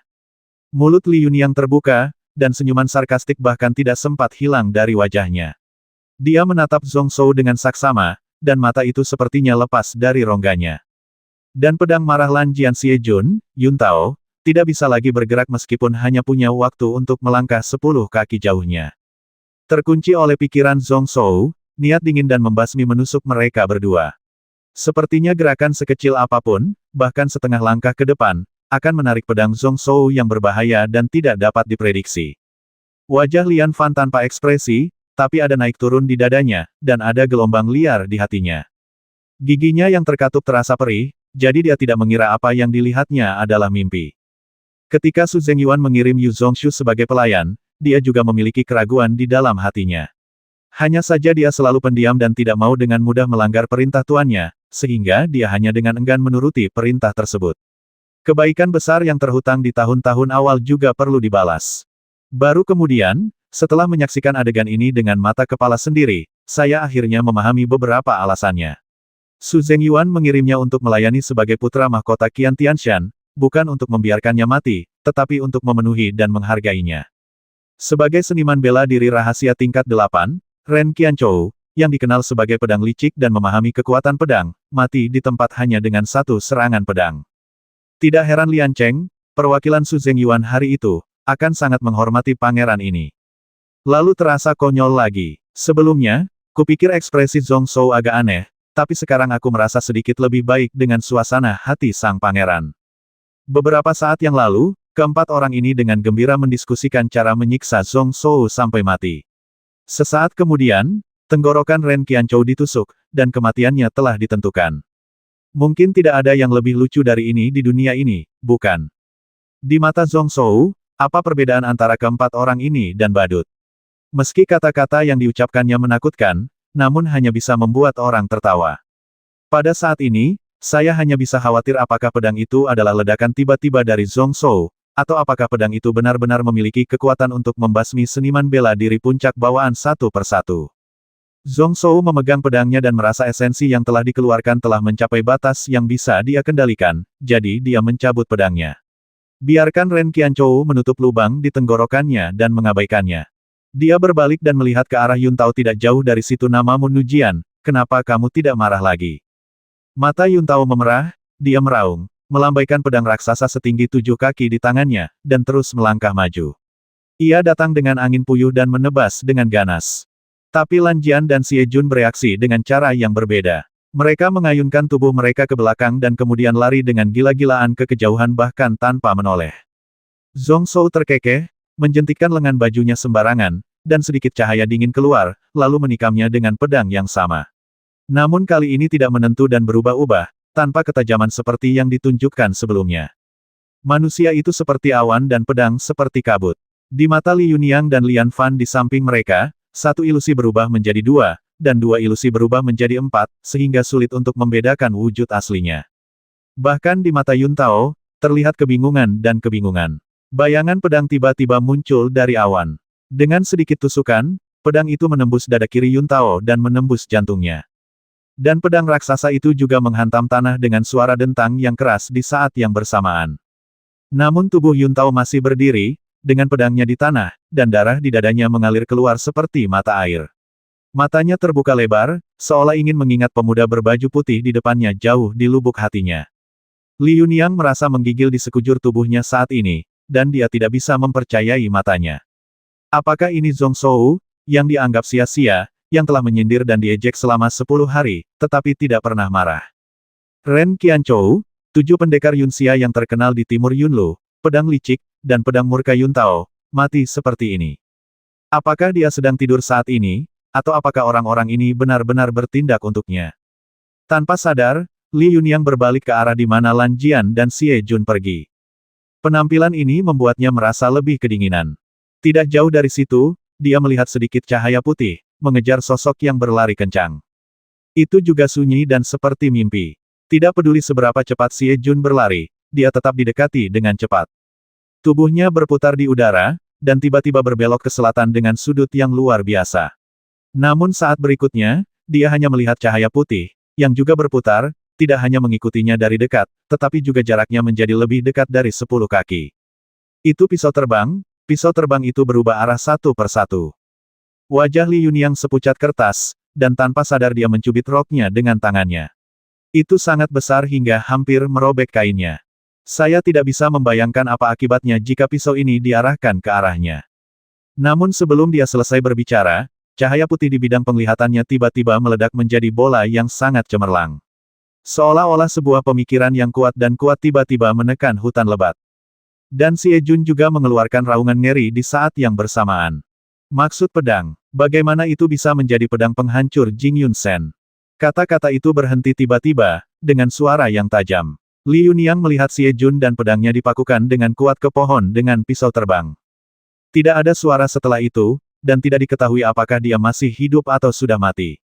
Mulut Li Yunyang terbuka, dan senyuman sarkastik bahkan tidak sempat hilang dari wajahnya. Dia menatap Zhong Shou dengan saksama, dan mata itu sepertinya lepas dari rongganya. Dan pedang marah Lan Jianxie Jun, Yun Tao, tidak bisa lagi bergerak meskipun hanya punya waktu untuk melangkah 10 kaki jauhnya. Terkunci oleh pikiran Zhong Shou, niat dingin dan membasmi menusuk mereka berdua. Sepertinya gerakan sekecil apapun, bahkan setengah langkah ke depan, akan menarik pedang Zhong Shou yang berbahaya dan tidak dapat diprediksi. Wajah Lian Fan tanpa ekspresi, tapi ada naik turun di dadanya, dan ada gelombang liar di hatinya. Giginya yang terkatup terasa perih, jadi dia tidak mengira apa yang dilihatnya adalah mimpi. Ketika Su Zhengyuan mengirim Yu Zhongshu sebagai pelayan, dia juga memiliki keraguan di dalam hatinya. Hanya saja dia selalu pendiam dan tidak mau dengan mudah melanggar perintah tuannya, sehingga dia hanya dengan enggan menuruti perintah tersebut. Kebaikan besar yang terhutang di tahun-tahun awal juga perlu dibalas. Baru kemudian, setelah menyaksikan adegan ini dengan mata kepala sendiri, saya akhirnya memahami beberapa alasannya. Su Zhengyuan mengirimnya untuk melayani sebagai putra mahkota Qian Tianshan, bukan untuk membiarkannya mati, tetapi untuk memenuhi dan menghargainya. Sebagai seniman bela diri rahasia tingkat 8, Ren Qianchou, yang dikenal sebagai pedang licik dan memahami kekuatan pedang, mati di tempat hanya dengan satu serangan pedang. Tidak heran Lian Cheng, perwakilan Su Zhengyuan hari itu, akan sangat menghormati pangeran ini. Lalu terasa konyol lagi. Sebelumnya, kupikir ekspresi Zhong Shou agak aneh, tapi sekarang aku merasa sedikit lebih baik dengan suasana hati sang pangeran. Beberapa saat yang lalu, keempat orang ini dengan gembira mendiskusikan cara menyiksa Zhong Shou sampai mati. Sesaat kemudian, tenggorokan Ren Qianchou ditusuk, dan kematiannya telah ditentukan. Mungkin tidak ada yang lebih lucu dari ini di dunia ini, bukan? Di mata Zhong Shou, apa perbedaan antara keempat orang ini dan badut? Meski kata-kata yang diucapkannya menakutkan, namun hanya bisa membuat orang tertawa. Pada saat ini, saya hanya bisa khawatir apakah pedang itu adalah ledakan tiba-tiba dari Zhong Shou, atau apakah pedang itu benar-benar memiliki kekuatan untuk membasmi seniman bela diri puncak bawaan satu persatu. Zhong Shou memegang pedangnya dan merasa esensi yang telah dikeluarkan telah mencapai batas yang bisa dia kendalikan, jadi dia mencabut pedangnya. Biarkan Ren Qianchou menutup lubang di tenggorokannya dan mengabaikannya. Dia berbalik dan melihat ke arah Yuntao tidak jauh dari situ. Namamu Nujian, kenapa kamu tidak marah lagi? Mata Yuntao memerah, dia meraung, melambaikan pedang raksasa setinggi 7 kaki di tangannya, dan terus melangkah maju. Ia datang dengan angin puyuh dan menebas dengan ganas. Tapi Lan Jian dan Xie Jun bereaksi dengan cara yang berbeda. Mereka mengayunkan tubuh mereka ke belakang dan kemudian lari dengan gila-gilaan ke kejauhan bahkan tanpa menoleh. Zhong Shou terkekeh, menjentikkan lengan bajunya sembarangan, dan sedikit cahaya dingin keluar, lalu menikamnya dengan pedang yang sama. Namun kali ini tidak menentu dan berubah-ubah, tanpa ketajaman seperti yang ditunjukkan sebelumnya. Manusia itu seperti awan dan pedang seperti kabut. Di mata Li Yunyang dan Lian Fan di samping mereka, satu ilusi berubah menjadi 2, dan 2 ilusi berubah menjadi 4, sehingga sulit untuk membedakan wujud aslinya. Bahkan di mata Yuntao, terlihat kebingungan dan kebingungan. Bayangan pedang tiba-tiba muncul dari awan. Dengan sedikit tusukan, pedang itu menembus dada kiri Yuntao dan menembus jantungnya. Dan pedang raksasa itu juga menghantam tanah dengan suara dentang yang keras di saat yang bersamaan. Namun tubuh Yuntao masih berdiri, dengan pedangnya di tanah, dan darah di dadanya mengalir keluar seperti mata air. Matanya terbuka lebar, seolah ingin mengingat pemuda berbaju putih di depannya jauh di lubuk hatinya. Li Yunyang merasa menggigil di sekujur tubuhnya saat ini, dan dia tidak bisa mempercayai matanya. Apakah ini Zhong Shou, yang dianggap sia-sia, yang telah menyindir dan diejek selama 10 hari, tetapi tidak pernah marah? Ren Qianchou, 7 pendekar Yunxia yang terkenal di timur Yunlu, pedang licik, dan pedang murka Yuntao, mati seperti ini. Apakah dia sedang tidur saat ini, atau apakah orang-orang ini benar-benar bertindak untuknya? Tanpa sadar, Li Yunyang berbalik ke arah di mana Lan Jian dan Xie Jun pergi. Penampilan ini membuatnya merasa lebih kedinginan. Tidak jauh dari situ, dia melihat sedikit cahaya putih, mengejar sosok yang berlari kencang. Itu juga sunyi dan seperti mimpi. Tidak peduli seberapa cepat Xie Jun berlari, dia tetap didekati dengan cepat. Tubuhnya berputar di udara, dan tiba-tiba berbelok ke selatan dengan sudut yang luar biasa. Namun saat berikutnya, dia hanya melihat cahaya putih, yang juga berputar, tidak hanya mengikutinya dari dekat, tetapi juga jaraknya menjadi lebih dekat dari 10 kaki. Itu pisau terbang itu berubah arah satu persatu. Wajah Li Yunyang sepucat kertas, dan tanpa sadar dia mencubit roknya dengan tangannya. Itu sangat besar hingga hampir merobek kainnya. Saya tidak bisa membayangkan apa akibatnya jika pisau ini diarahkan ke arahnya. Namun sebelum dia selesai berbicara, cahaya putih di bidang penglihatannya tiba-tiba meledak menjadi bola yang sangat cemerlang. Seolah-olah sebuah pemikiran yang kuat dan kuat tiba-tiba menekan hutan lebat. Dan Xie Jun juga mengeluarkan raungan ngeri di saat yang bersamaan. Maksud pedang, bagaimana itu bisa menjadi pedang penghancur Jing Yun Sen? Kata-kata itu berhenti tiba-tiba, dengan suara yang tajam. Li Yunyang melihat Xie Jun dan pedangnya dipakukan dengan kuat ke pohon dengan pisau terbang. Tidak ada suara setelah itu, dan tidak diketahui apakah dia masih hidup atau sudah mati.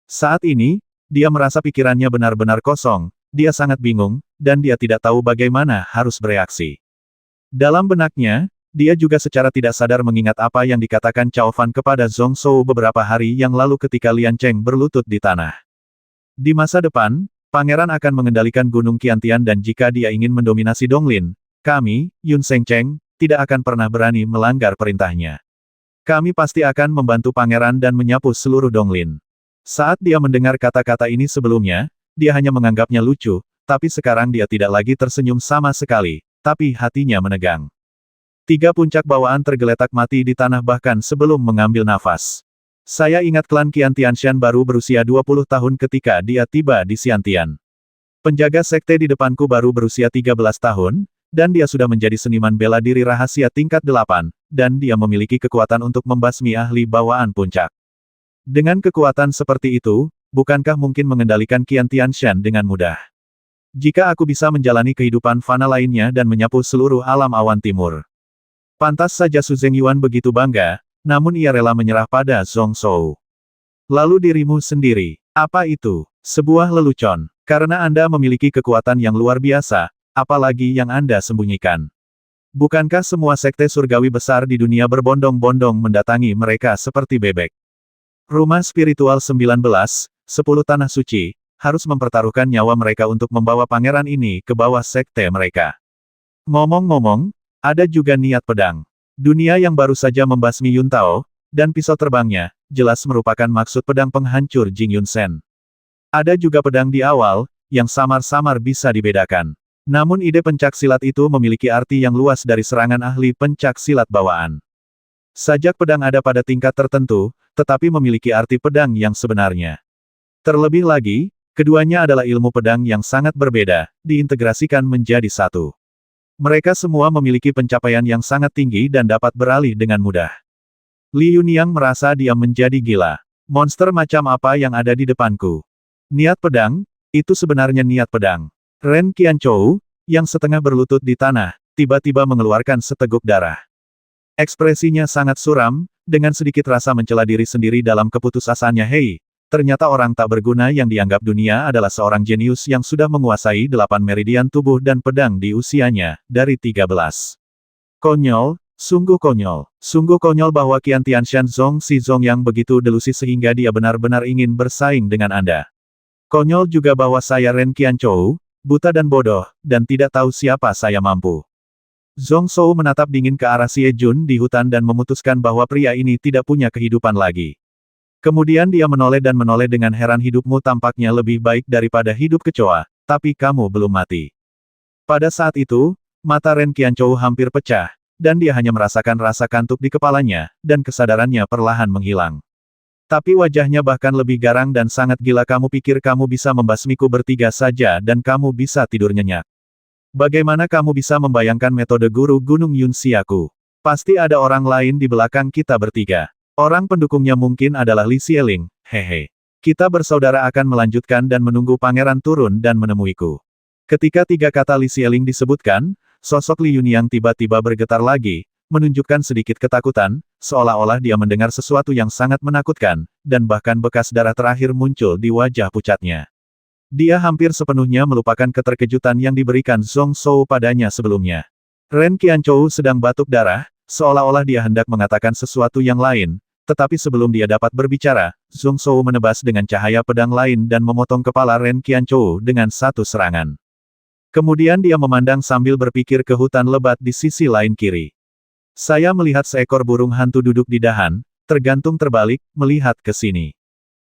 Saat ini, dia merasa pikirannya benar-benar kosong, dia sangat bingung, dan dia tidak tahu bagaimana harus bereaksi. Dalam benaknya, dia juga secara tidak sadar mengingat apa yang dikatakan Cao Fan kepada Zhong Zhou beberapa hari yang lalu ketika Lian Cheng berlutut di tanah. Di masa depan, pangeran akan mengendalikan Gunung Qiantian dan jika dia ingin mendominasi Donglin, kami, Yun Shengcheng, tidak akan pernah berani melanggar perintahnya. Kami pasti akan membantu pangeran dan menyapu seluruh Donglin. Saat dia mendengar kata-kata ini sebelumnya, dia hanya menganggapnya lucu, tapi sekarang dia tidak lagi tersenyum sama sekali, tapi hatinya menegang. 3 puncak bawaan tergeletak mati di tanah bahkan sebelum mengambil nafas. Saya ingat klan Qian Tianshan baru berusia 20 tahun ketika dia tiba di Xiantian. Penjaga sekte di depanku baru berusia 13 tahun, dan dia sudah menjadi seniman bela diri rahasia tingkat 8, dan dia memiliki kekuatan untuk membasmi ahli bawaan puncak. Dengan kekuatan seperti itu, bukankah mungkin mengendalikan Qian Tianshan dengan mudah? Jika aku bisa menjalani kehidupan fana lainnya dan menyapu seluruh alam awan timur. Pantas saja Su Zhengyuan begitu bangga, namun ia rela menyerah pada Zhong Zhou. Lalu dirimu sendiri, apa itu? Sebuah lelucon. Karena Anda memiliki kekuatan yang luar biasa, apalagi yang Anda sembunyikan. Bukankah semua sekte surgawi besar di dunia berbondong-bondong mendatangi mereka seperti bebek? Rumah spiritual 19, 10 tanah suci, harus mempertaruhkan nyawa mereka untuk membawa pangeran ini ke bawah sekte mereka. Ngomong-ngomong, ada juga niat pedang. Dunia yang baru saja membasmi Yun Tao, dan pisau terbangnya, jelas merupakan maksud pedang penghancur Jing Yun Sen. Ada juga pedang di awal, yang samar-samar bisa dibedakan. Namun ide pencak silat itu memiliki arti yang luas dari serangan ahli pencak silat bawaan. Sajak pedang ada pada tingkat tertentu, tetapi memiliki arti pedang yang sebenarnya. Terlebih lagi, keduanya adalah ilmu pedang yang sangat berbeda, diintegrasikan menjadi satu. Mereka semua memiliki pencapaian yang sangat tinggi dan dapat beralih dengan mudah. Li Yunyang merasa dia menjadi gila. Monster macam apa yang ada di depanku? Niat pedang? Itu sebenarnya niat pedang. Ren Qianchou, yang setengah berlutut di tanah, tiba-tiba mengeluarkan seteguk darah. Ekspresinya sangat suram, dengan sedikit rasa mencela diri sendiri dalam keputusasaannya. Hei, ternyata orang tak berguna yang dianggap dunia adalah seorang jenius yang sudah menguasai 8 meridian tubuh dan pedang di usianya, dari 13. Konyol, sungguh konyol. Sungguh konyol bahwa Qian Tianshan Zhong Xizong yang begitu delusi sehingga dia benar-benar ingin bersaing dengan Anda. Konyol juga bahwa saya Ren Qianchou, buta dan bodoh, dan tidak tahu siapa saya mampu. Zhong Zhou menatap dingin ke arah Xie Jun di hutan dan memutuskan bahwa pria ini tidak punya kehidupan lagi. Kemudian dia menoleh dan menoleh dengan heran. Hidupmu tampaknya lebih baik daripada hidup kecoa, tapi kamu belum mati. Pada saat itu, mata Ren Qianchou hampir pecah, dan dia hanya merasakan rasa kantuk di kepalanya, dan kesadarannya perlahan menghilang. Tapi wajahnya bahkan lebih garang dan sangat gila. Kamu pikir kamu bisa membasmiku bertiga saja dan kamu bisa tidur nyenyak. Bagaimana kamu bisa membayangkan metode guru Gunung Yunxiaku? Pasti ada orang lain di belakang kita bertiga. Orang pendukungnya mungkin adalah Li Xieling, hehe. Kita bersaudara akan melanjutkan dan menunggu pangeran turun dan menemuiku. Ketika 3 kata Li Xieling disebutkan, sosok Li Yunyang tiba-tiba bergetar lagi, menunjukkan sedikit ketakutan, seolah-olah dia mendengar sesuatu yang sangat menakutkan, dan bahkan bekas darah terakhir muncul di wajah pucatnya. Dia hampir sepenuhnya melupakan keterkejutan yang diberikan Zhong Zhou padanya sebelumnya. Ren Qianchou sedang batuk darah, seolah-olah dia hendak mengatakan sesuatu yang lain, tetapi sebelum dia dapat berbicara, Zhong Zhou menebas dengan cahaya pedang lain dan memotong kepala Ren Qianchou dengan satu serangan. Kemudian dia memandang sambil berpikir ke hutan lebat di sisi lain kiri. Saya melihat seekor burung hantu duduk di dahan, tergantung terbalik, melihat ke sini.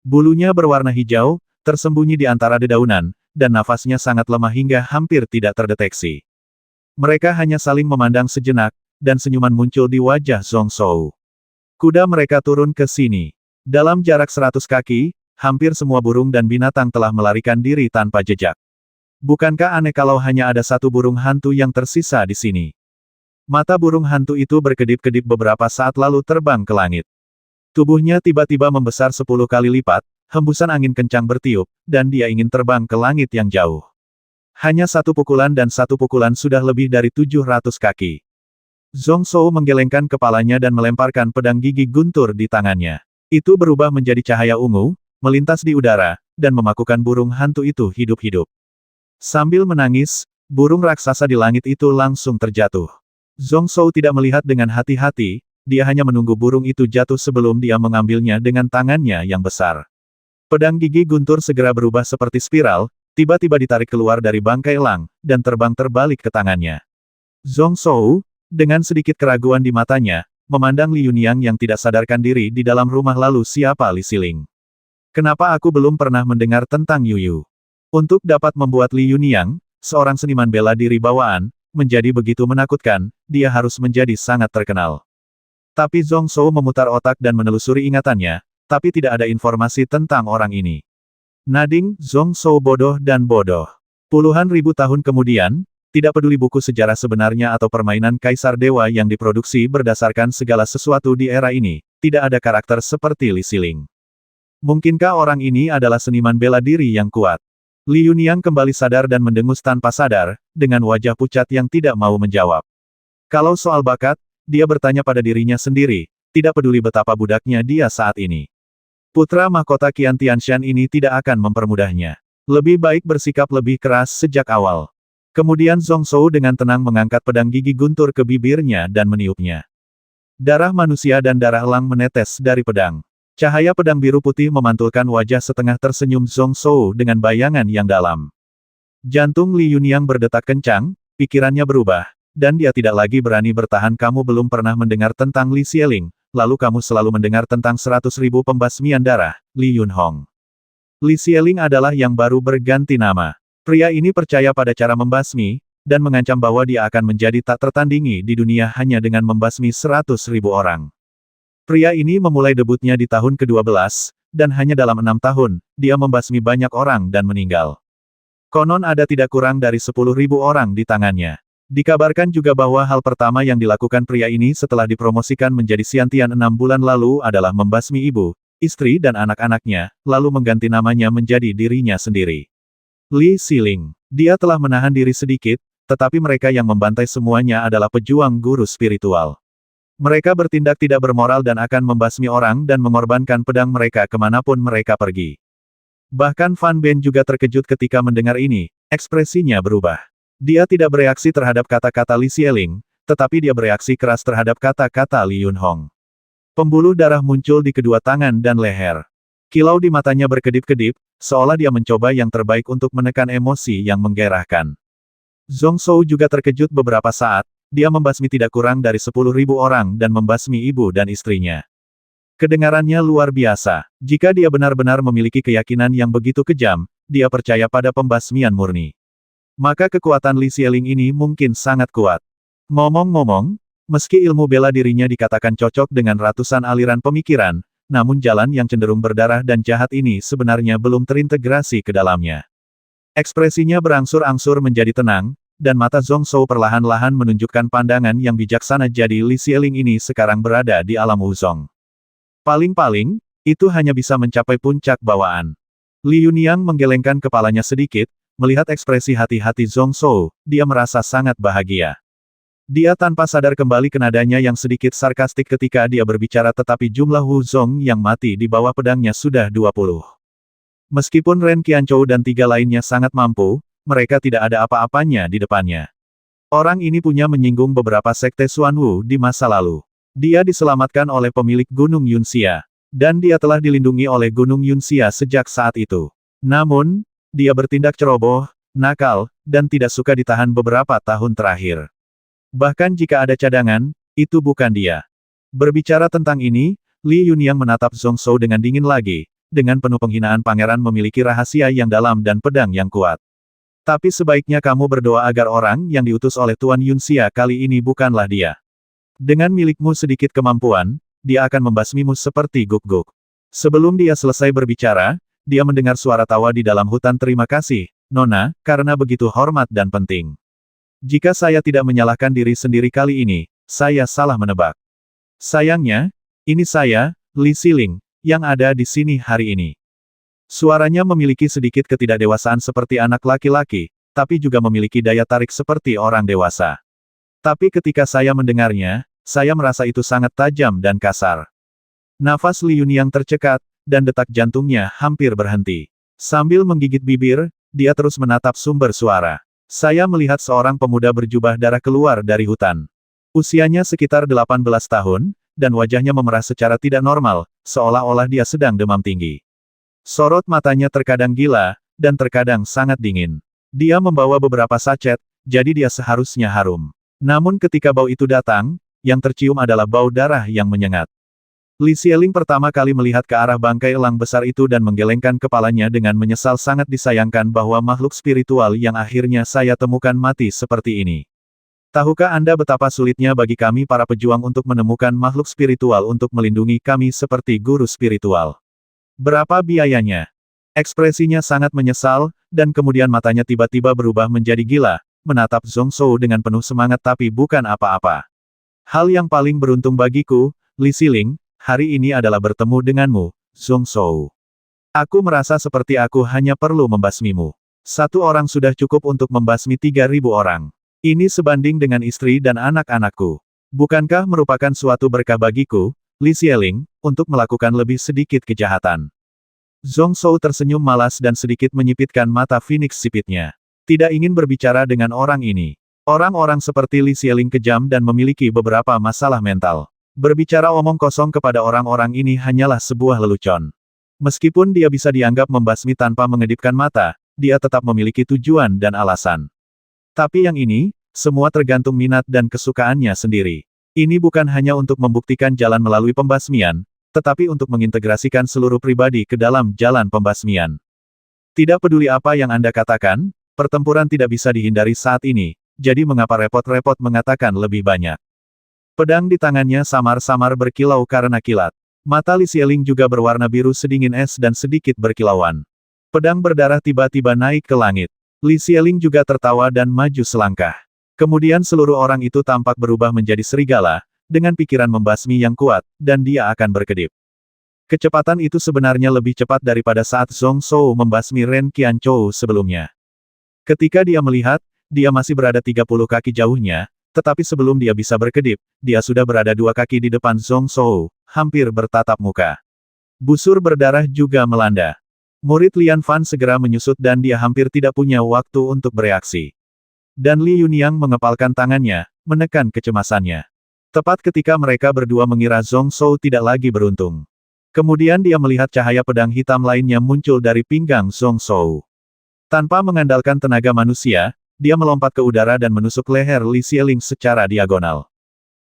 Bulunya berwarna hijau, tersembunyi di antara dedaunan, dan nafasnya sangat lemah hingga hampir tidak terdeteksi. Mereka hanya saling memandang sejenak, dan senyuman muncul di wajah Zhong Zhou. Kuda mereka turun ke sini. Dalam jarak 100 kaki, hampir semua burung dan binatang telah melarikan diri tanpa jejak. Bukankah aneh kalau hanya ada satu burung hantu yang tersisa di sini? Mata burung hantu itu berkedip-kedip beberapa saat lalu terbang ke langit. Tubuhnya tiba-tiba membesar 10 kali lipat, hembusan angin kencang bertiup, dan dia ingin terbang ke langit yang jauh. Hanya satu pukulan dan satu pukulan sudah lebih dari 700 kaki. Zhong Zhou menggelengkan kepalanya dan melemparkan pedang gigi guntur di tangannya. Itu berubah menjadi cahaya ungu, melintas di udara, dan memakukan burung hantu itu hidup-hidup. Sambil menangis, burung raksasa di langit itu langsung terjatuh. Zhong Shou tidak melihat dengan hati-hati, dia hanya menunggu burung itu jatuh sebelum dia mengambilnya dengan tangannya yang besar. Pedang gigi guntur segera berubah seperti spiral, tiba-tiba ditarik keluar dari bangkai elang, dan terbang terbalik ke tangannya. Zhong Shou, dengan sedikit keraguan di matanya, memandang Li Yunyang yang tidak sadarkan diri di dalam rumah lalu siapa Li Xiling. Kenapa aku belum pernah mendengar tentang Yuyu? Untuk dapat membuat Li Yunyang, seorang seniman bela diri bawaan, menjadi begitu menakutkan, dia harus menjadi sangat terkenal. Tapi Zhong Shou memutar otak dan menelusuri ingatannya, tapi tidak ada informasi tentang orang ini. Nading, Zhong Shou bodoh dan bodoh. Puluhan ribu tahun kemudian, tidak peduli buku sejarah sebenarnya atau permainan Kaisar Dewa yang diproduksi berdasarkan segala sesuatu di era ini, tidak ada karakter seperti Li Xiling. Mungkinkah orang ini adalah seniman bela diri yang kuat? Li Yunyang kembali sadar dan mendengus tanpa sadar, dengan wajah pucat yang tidak mau menjawab. Kalau soal bakat, dia bertanya pada dirinya sendiri, tidak peduli betapa budaknya dia saat ini. Putra mahkota Qian Tianshan ini tidak akan mempermudahnya. Lebih baik bersikap lebih keras sejak awal. Kemudian Zhong Shou dengan tenang mengangkat pedang gigi guntur ke bibirnya dan meniupnya. Darah manusia dan darah elang menetes dari pedang. Cahaya pedang biru putih memantulkan wajah setengah tersenyum Zhong Shou dengan bayangan yang dalam. Jantung Li Yunyang berdetak kencang, pikirannya berubah, dan dia tidak lagi berani bertahan. Kamu belum pernah mendengar tentang Li Xiling, lalu kamu selalu mendengar tentang 100.000 pembasmian darah, Li Yunhong. Li Xiling adalah yang baru berganti nama. Pria ini percaya pada cara membasmi, dan mengancam bahwa dia akan menjadi tak tertandingi di dunia hanya dengan membasmi 100.000 orang. Pria ini memulai debutnya di tahun ke-12, dan hanya dalam 6 tahun, dia membasmi banyak orang dan meninggal. Konon ada tidak kurang dari 10.000 orang di tangannya. Dikabarkan juga bahwa hal pertama yang dilakukan pria ini setelah dipromosikan menjadi Xiantian 6 bulan lalu adalah membasmi ibu, istri dan anak-anaknya, lalu mengganti namanya menjadi dirinya sendiri. Li Xiling. Dia telah menahan diri sedikit, tetapi mereka yang membantai semuanya adalah pejuang guru spiritual. Mereka bertindak tidak bermoral dan akan membasmi orang dan mengorbankan pedang mereka kemanapun mereka pergi. Bahkan Fan Ben juga terkejut ketika mendengar ini, ekspresinya berubah. Dia tidak bereaksi terhadap kata-kata Li Xiling, tetapi dia bereaksi keras terhadap kata-kata Li Yunhong. Pembuluh darah muncul di kedua tangan dan leher. Kilau di matanya berkedip-kedip, seolah dia mencoba yang terbaik untuk menekan emosi yang menggairahkan. Zhong Shou juga terkejut beberapa saat, dia membasmi tidak kurang dari 10.000 orang dan membasmi ibu dan istrinya. Kedengarannya luar biasa. Jika dia benar-benar memiliki keyakinan yang begitu kejam, dia percaya pada pembasmian murni. Maka kekuatan Li Xiling ini mungkin sangat kuat. Ngomong-ngomong, meski ilmu bela dirinya dikatakan cocok dengan ratusan aliran pemikiran, namun jalan yang cenderung berdarah dan jahat ini sebenarnya belum terintegrasi ke dalamnya. Ekspresinya berangsur-angsur menjadi tenang, dan mata Zhong Shou perlahan-lahan menunjukkan pandangan yang bijaksana. Jadi Li Xiling ini sekarang berada di alam Wuzong. Paling-paling, itu hanya bisa mencapai puncak bawaan. Li Yunyang menggelengkan kepalanya sedikit, melihat ekspresi hati-hati Zhong Shou, dia merasa sangat bahagia. Dia tanpa sadar kembali ke nadanya yang sedikit sarkastik ketika dia berbicara, tetapi jumlah Wuzong yang mati di bawah pedangnya sudah 20. Meskipun Ren Qianzhou dan 3 lainnya sangat mampu, mereka tidak ada apa-apanya di depannya. Orang ini punya menyinggung beberapa sekte Xuanwu di masa lalu. Dia diselamatkan oleh pemilik Gunung Yunxia, dan dia telah dilindungi oleh Gunung Yunxia sejak saat itu. Namun, dia bertindak ceroboh, nakal, dan tidak suka ditahan beberapa tahun terakhir. Bahkan jika ada cadangan, itu bukan dia. Berbicara tentang ini, Li Yunyang menatap Zhong Shou dengan dingin lagi, dengan penuh penghinaan. Pangeran memiliki rahasia yang dalam dan pedang yang kuat. Tapi sebaiknya kamu berdoa agar orang yang diutus oleh Tuan Yunxia kali ini bukanlah dia. Dengan milikmu sedikit kemampuan, dia akan membasmimu seperti guk-guk. Sebelum dia selesai berbicara, dia mendengar suara tawa di dalam hutan. Terima kasih, Nona, karena begitu hormat dan penting. Jika saya tidak menyalahkan diri sendiri kali ini, saya salah menebak. Sayangnya, ini saya, Li Xiling, yang ada di sini hari ini. Suaranya memiliki sedikit ketidakdewasaan seperti anak laki-laki, tapi juga memiliki daya tarik seperti orang dewasa. Tapi ketika saya mendengarnya, saya merasa itu sangat tajam dan kasar. Nafas Li Yunyang tercekat, dan detak jantungnya hampir berhenti. Sambil menggigit bibir, dia terus menatap sumber suara. Saya melihat seorang pemuda berjubah darah keluar dari hutan. Usianya sekitar 18 tahun, dan wajahnya memerah secara tidak normal, seolah-olah dia sedang demam tinggi. Sorot matanya terkadang gila, dan terkadang sangat dingin. Dia membawa beberapa sachet, jadi dia seharusnya harum. Namun ketika bau itu datang, yang tercium adalah bau darah yang menyengat. Li Xieling pertama kali melihat ke arah bangkai elang besar itu dan menggelengkan kepalanya dengan menyesal, sangat disayangkan bahwa makhluk spiritual yang akhirnya saya temukan mati seperti ini. Tahukah Anda betapa sulitnya bagi kami para pejuang untuk menemukan makhluk spiritual untuk melindungi kami seperti guru spiritual? Berapa biayanya? Ekspresinya sangat menyesal, dan kemudian matanya tiba-tiba berubah menjadi gila, menatap Zhong Shou dengan penuh semangat, tapi bukan apa-apa. Hal yang paling beruntung bagiku, Li Xieling, hari ini adalah bertemu denganmu, Zhong Shou. Aku merasa seperti aku hanya perlu membasmimu. Satu orang sudah cukup untuk membasmi 3.000 orang. Ini sebanding dengan istri dan anak-anakku. Bukankah merupakan suatu berkah bagiku, Li Xieling, untuk melakukan lebih sedikit kejahatan? Zhong Shou tersenyum malas dan sedikit menyipitkan mata Phoenix sipitnya. Tidak ingin berbicara dengan orang ini. Orang-orang seperti Li Xieling kejam dan memiliki beberapa masalah mental. Berbicara omong kosong kepada orang-orang ini hanyalah sebuah lelucon. Meskipun dia bisa dianggap membasmi tanpa mengedipkan mata, dia tetap memiliki tujuan dan alasan. Tapi yang ini, semua tergantung minat dan kesukaannya sendiri. Ini bukan hanya untuk membuktikan jalan melalui pembasmian, tetapi untuk mengintegrasikan seluruh pribadi ke dalam jalan pembasmian. Tidak peduli apa yang Anda katakan, pertempuran tidak bisa dihindari saat ini, jadi mengapa repot-repot mengatakan lebih banyak? Pedang di tangannya samar-samar berkilau karena kilat. Mata Li Xieling juga berwarna biru sedingin es dan sedikit berkilauan. Pedang berdarah tiba-tiba naik ke langit. Li Xieling juga tertawa dan maju selangkah. Kemudian seluruh orang itu tampak berubah menjadi serigala, dengan pikiran membasmi yang kuat, dan dia akan berkedip. Kecepatan itu sebenarnya lebih cepat daripada saat Zhong Shou membasmi Ren Qianzhou sebelumnya. Ketika dia melihat, dia masih berada 30 kaki jauhnya, tetapi sebelum dia bisa berkedip, dia sudah berada 2 kaki di depan Zhong Shou, hampir bertatap muka. Busur berdarah juga melanda. Murid Lian Fan segera menyusut dan dia hampir tidak punya waktu untuk bereaksi. Dan Li Yunyang mengepalkan tangannya, menekan kecemasannya. Tepat ketika mereka berdua mengira Zhong Shou tidak lagi beruntung. Kemudian dia melihat cahaya pedang hitam lainnya muncul dari pinggang Zhong Shou. Tanpa mengandalkan tenaga manusia, dia melompat ke udara dan menusuk leher Li Xieling secara diagonal.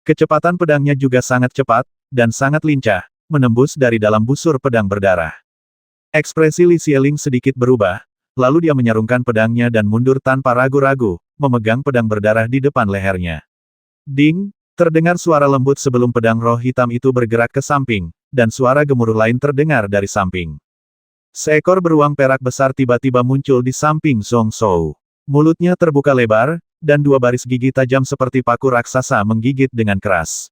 Kecepatan pedangnya juga sangat cepat, dan sangat lincah, menembus dari dalam busur pedang berdarah. Ekspresi Li Xieling sedikit berubah, lalu dia menyarungkan pedangnya dan mundur tanpa ragu-ragu, memegang pedang berdarah di depan lehernya. Ding! Terdengar suara lembut sebelum pedang roh hitam itu bergerak ke samping, dan suara gemuruh lain terdengar dari samping. Seekor beruang perak besar tiba-tiba muncul di samping Zhong Shou. Mulutnya terbuka lebar, dan 2 baris gigi tajam seperti paku raksasa menggigit dengan keras.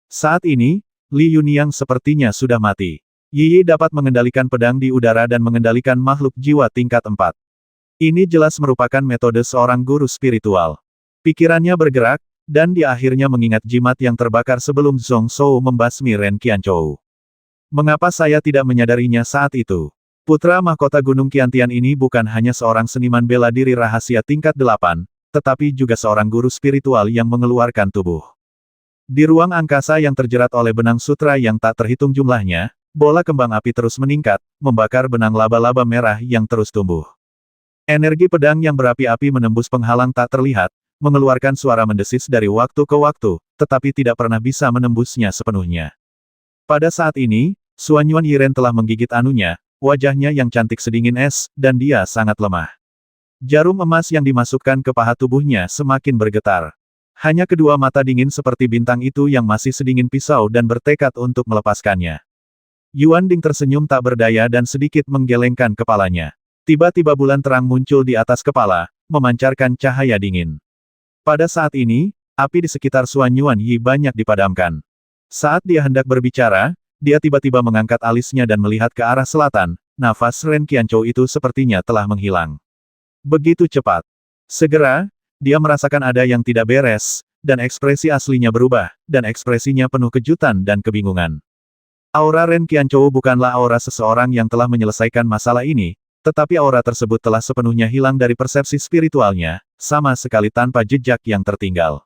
Saat ini, Li Yunyang sepertinya sudah mati. Yi dapat mengendalikan pedang di udara dan mengendalikan makhluk jiwa tingkat 4. Ini jelas merupakan metode seorang guru spiritual. Pikirannya bergerak, dan dia akhirnya mengingat jimat yang terbakar sebelum Zhong Shou membasmi Ren Qianzhou. Mengapa saya tidak menyadarinya saat itu? Putra mahkota Gunung Qiantian ini bukan hanya seorang seniman bela diri rahasia tingkat 8, tetapi juga seorang guru spiritual yang mengeluarkan tubuh. Di ruang angkasa yang terjerat oleh benang sutra yang tak terhitung jumlahnya, bola kembang api terus meningkat, membakar benang laba-laba merah yang terus tumbuh. Energi pedang yang berapi-api menembus penghalang tak terlihat, mengeluarkan suara mendesis dari waktu ke waktu, tetapi tidak pernah bisa menembusnya sepenuhnya. Pada saat ini, Xuan Yuan Yiren telah menggigit anunya, wajahnya yang cantik sedingin es, dan dia sangat lemah. Jarum emas yang dimasukkan ke paha tubuhnya semakin bergetar. Hanya kedua mata dingin seperti bintang itu yang masih sedingin pisau dan bertekad untuk melepaskannya. Yuan Ding tersenyum tak berdaya dan sedikit menggelengkan kepalanya. Tiba-tiba bulan terang muncul di atas kepala, memancarkan cahaya dingin. Pada saat ini, api di sekitar Xuan Yuan Yi banyak dipadamkan. Saat dia hendak berbicara, dia tiba-tiba mengangkat alisnya dan melihat ke arah selatan, nafas Ren Qianzhou itu sepertinya telah menghilang. Begitu cepat. Segera, dia merasakan ada yang tidak beres, dan ekspresi aslinya berubah, dan ekspresinya penuh kejutan dan kebingungan. Aura Ren Qianzhou bukanlah aura seseorang yang telah menyelesaikan masalah ini, tetapi aura tersebut telah sepenuhnya hilang dari persepsi spiritualnya, sama sekali tanpa jejak yang tertinggal.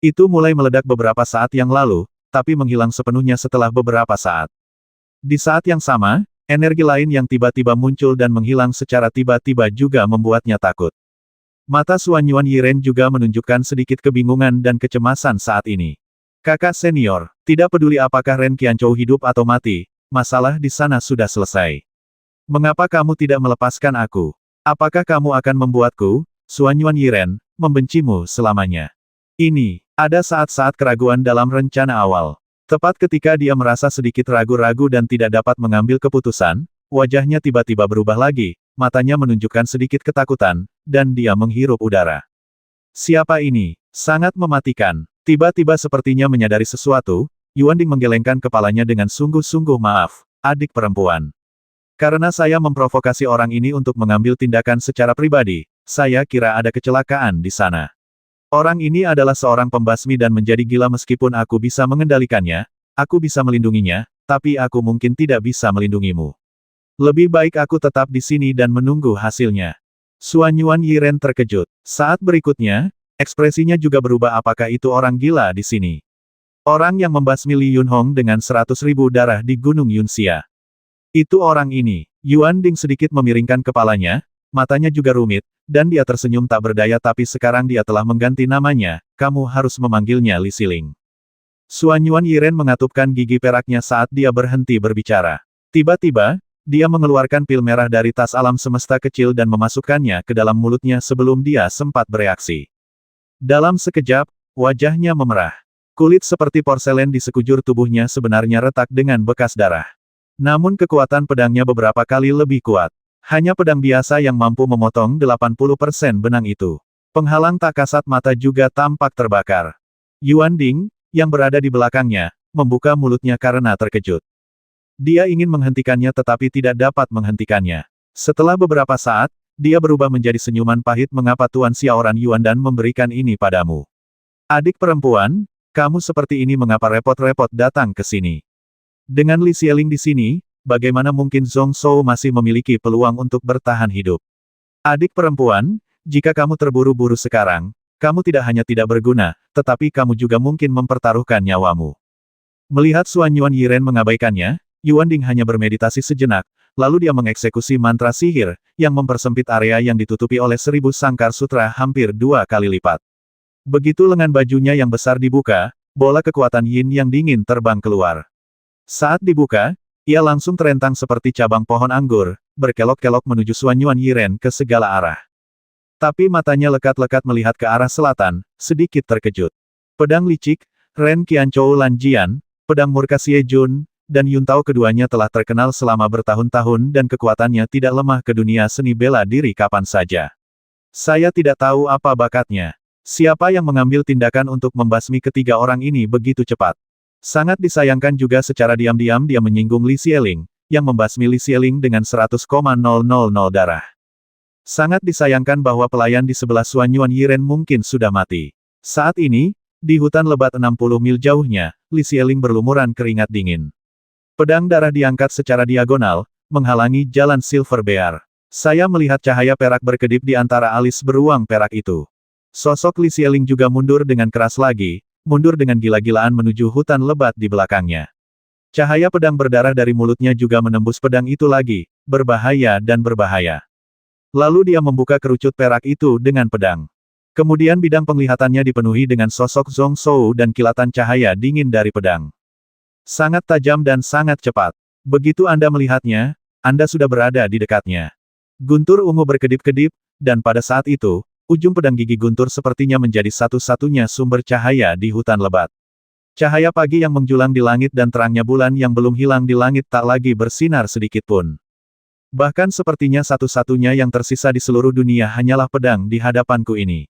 Itu mulai meledak beberapa saat yang lalu, tapi menghilang sepenuhnya setelah beberapa saat. Di saat yang sama, energi lain yang tiba-tiba muncul dan menghilang secara tiba-tiba juga membuatnya takut. Mata Suanyuan Yiren juga menunjukkan sedikit kebingungan dan kecemasan saat ini. Kakak senior, tidak peduli apakah Ren Qianzhou hidup atau mati, masalah di sana sudah selesai. Mengapa kamu tidak melepaskan aku? Apakah kamu akan membuatku, Suanyuan Yiren, membencimu selamanya? Ini, ada saat-saat keraguan dalam rencana awal. Tepat ketika dia merasa sedikit ragu-ragu dan tidak dapat mengambil keputusan, wajahnya tiba-tiba berubah lagi, matanya menunjukkan sedikit ketakutan, dan dia menghirup udara. Siapa ini? Sangat mematikan. Tiba-tiba sepertinya menyadari sesuatu, Yuanding menggelengkan kepalanya dengan sungguh-sungguh maaf, adik perempuan. Karena saya memprovokasi orang ini untuk mengambil tindakan secara pribadi, saya kira ada kecelakaan di sana. Orang ini adalah seorang pembasmi dan menjadi gila meskipun aku bisa mengendalikannya, aku bisa melindunginya, tapi aku mungkin tidak bisa melindungimu. Lebih baik aku tetap di sini dan menunggu hasilnya. Suanyuan Yiren terkejut. Saat berikutnya, ekspresinya juga berubah. Apakah itu orang gila di sini? Orang yang membasmi Li Yunhong dengan 100.000 darah di Gunung Yunxia. Itu orang ini. Yuanding sedikit memiringkan kepalanya, matanya juga rumit, dan dia tersenyum tak berdaya tapi sekarang dia telah mengganti namanya, kamu harus memanggilnya Li Xiling. Suanyuan Yiren mengatupkan gigi peraknya saat dia berhenti berbicara. Tiba-tiba, dia mengeluarkan pil merah dari tas alam semesta kecil dan memasukkannya ke dalam mulutnya sebelum dia sempat bereaksi. Dalam sekejap, wajahnya memerah. Kulit seperti porselen di sekujur tubuhnya sebenarnya retak dengan bekas darah. Namun kekuatan pedangnya beberapa kali lebih kuat. Hanya pedang biasa yang mampu memotong 80% benang itu. Penghalang tak kasat mata juga tampak terbakar. Yuanding, yang berada di belakangnya, membuka mulutnya karena terkejut. Dia ingin menghentikannya tetapi tidak dapat menghentikannya. Setelah beberapa saat, dia berubah menjadi senyuman pahit. Mengapa Tuan Xiaoran Yuandan memberikan ini padamu? Adik perempuan, kamu seperti ini mengapa repot-repot datang ke sini? Dengan Li Xiling di sini, bagaimana mungkin Zhong Zhou masih memiliki peluang untuk bertahan hidup? Adik perempuan, jika kamu terburu-buru sekarang, kamu tidak hanya tidak berguna, tetapi kamu juga mungkin mempertaruhkan nyawamu. Melihat Suanyuan Yiren mengabaikannya, Yuanding hanya bermeditasi sejenak, lalu dia mengeksekusi mantra sihir, yang mempersempit area yang ditutupi oleh 1000 sangkar sutra hampir 2 kali lipat. Begitu lengan bajunya yang besar dibuka, bola kekuatan yin yang dingin terbang keluar. Saat dibuka, ia langsung terentang seperti cabang pohon anggur, berkelok-kelok menuju Suanyuan Yiren ke segala arah. Tapi matanya lekat-lekat melihat ke arah selatan, sedikit terkejut. Pedang licik, Ren Qianzhou Lanjian, pedang murka Xie Jun, dan Yuntao keduanya telah terkenal selama bertahun-tahun dan kekuatannya tidak lemah ke dunia seni bela diri kapan saja. Saya tidak tahu apa bakatnya. Siapa yang mengambil tindakan untuk membasmi ketiga orang ini begitu cepat? Sangat disayangkan juga secara diam-diam dia menyinggung Li Xiling, yang membasmi Li Xiling dengan 100,000 darah. Sangat disayangkan bahwa pelayan di sebelah Suanyuan Yiren mungkin sudah mati. Saat ini, di hutan lebat 60 mil jauhnya, Li Xiling berlumuran keringat dingin. Pedang darah diangkat secara diagonal, menghalangi jalan Silver Bear. Saya melihat cahaya perak berkedip di antara alis beruang perak itu. Sosok Li Xiling juga mundur dengan keras lagi, mundur dengan gila-gilaan menuju hutan lebat di belakangnya. Cahaya pedang berdarah dari mulutnya juga menembus pedang itu lagi, berbahaya dan berbahaya. Lalu dia membuka kerucut perak itu dengan pedang. Kemudian bidang penglihatannya dipenuhi dengan sosok Zhong Zhou dan kilatan cahaya dingin dari pedang. Sangat tajam dan sangat cepat. Begitu Anda melihatnya, Anda sudah berada di dekatnya. Guntur ungu berkedip-kedip, dan pada saat itu, ujung pedang gigi guntur sepertinya menjadi satu-satunya sumber cahaya di hutan lebat. Cahaya pagi yang menjulang di langit dan terangnya bulan yang belum hilang di langit tak lagi bersinar sedikit pun. Bahkan sepertinya satu-satunya yang tersisa di seluruh dunia hanyalah pedang di hadapanku ini.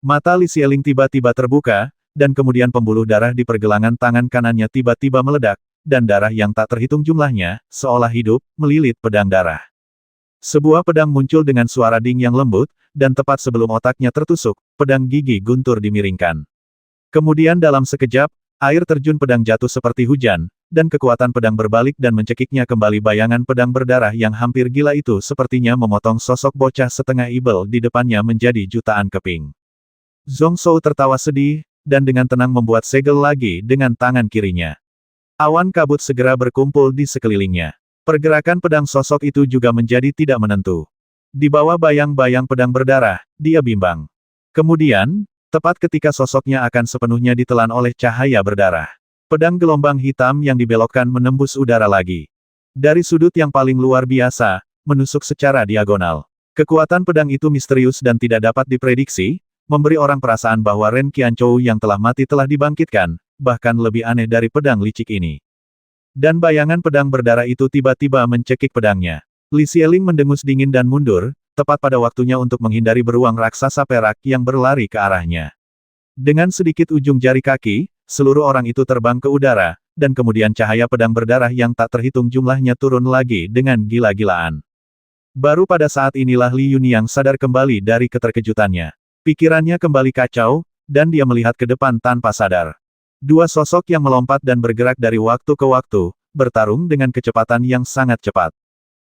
Mata Li Xiling tiba-tiba terbuka, dan kemudian pembuluh darah di pergelangan tangan kanannya tiba-tiba meledak, dan darah yang tak terhitung jumlahnya, seolah hidup, melilit pedang darah. Sebuah pedang muncul dengan suara ding yang lembut, dan tepat sebelum otaknya tertusuk, pedang gigi guntur dimiringkan. Kemudian dalam sekejap, air terjun pedang jatuh seperti hujan, dan kekuatan pedang berbalik dan mencekiknya kembali. Bayangan pedang berdarah yang hampir gila itu sepertinya memotong sosok bocah setengah ibel di depannya menjadi jutaan keping. Zhong Zhou tertawa sedih, dan dengan tenang membuat segel lagi dengan tangan kirinya. Awan kabut segera berkumpul di sekelilingnya. Pergerakan pedang sosok itu juga menjadi tidak menentu. Di bawah bayang-bayang pedang berdarah, dia bimbang. Kemudian, tepat ketika sosoknya akan sepenuhnya ditelan oleh cahaya berdarah, pedang gelombang hitam yang dibelokkan menembus udara lagi. Dari sudut yang paling luar biasa, menusuk secara diagonal. Kekuatan pedang itu misterius dan tidak dapat diprediksi, memberi orang perasaan bahwa Ren Qianchou yang telah mati telah dibangkitkan, bahkan lebih aneh dari pedang licik ini. Dan bayangan pedang berdarah itu tiba-tiba mencekik pedangnya. Li Xieling mendengus dingin dan mundur, tepat pada waktunya untuk menghindari beruang raksasa perak yang berlari ke arahnya. Dengan sedikit ujung jari kaki, seluruh orang itu terbang ke udara, dan kemudian cahaya pedang berdarah yang tak terhitung jumlahnya turun lagi dengan gila-gilaan. Baru pada saat inilah Li Yunyang sadar kembali dari keterkejutannya. Pikirannya kembali kacau, dan dia melihat ke depan tanpa sadar. Dua sosok yang melompat dan bergerak dari waktu ke waktu, bertarung dengan kecepatan yang sangat cepat.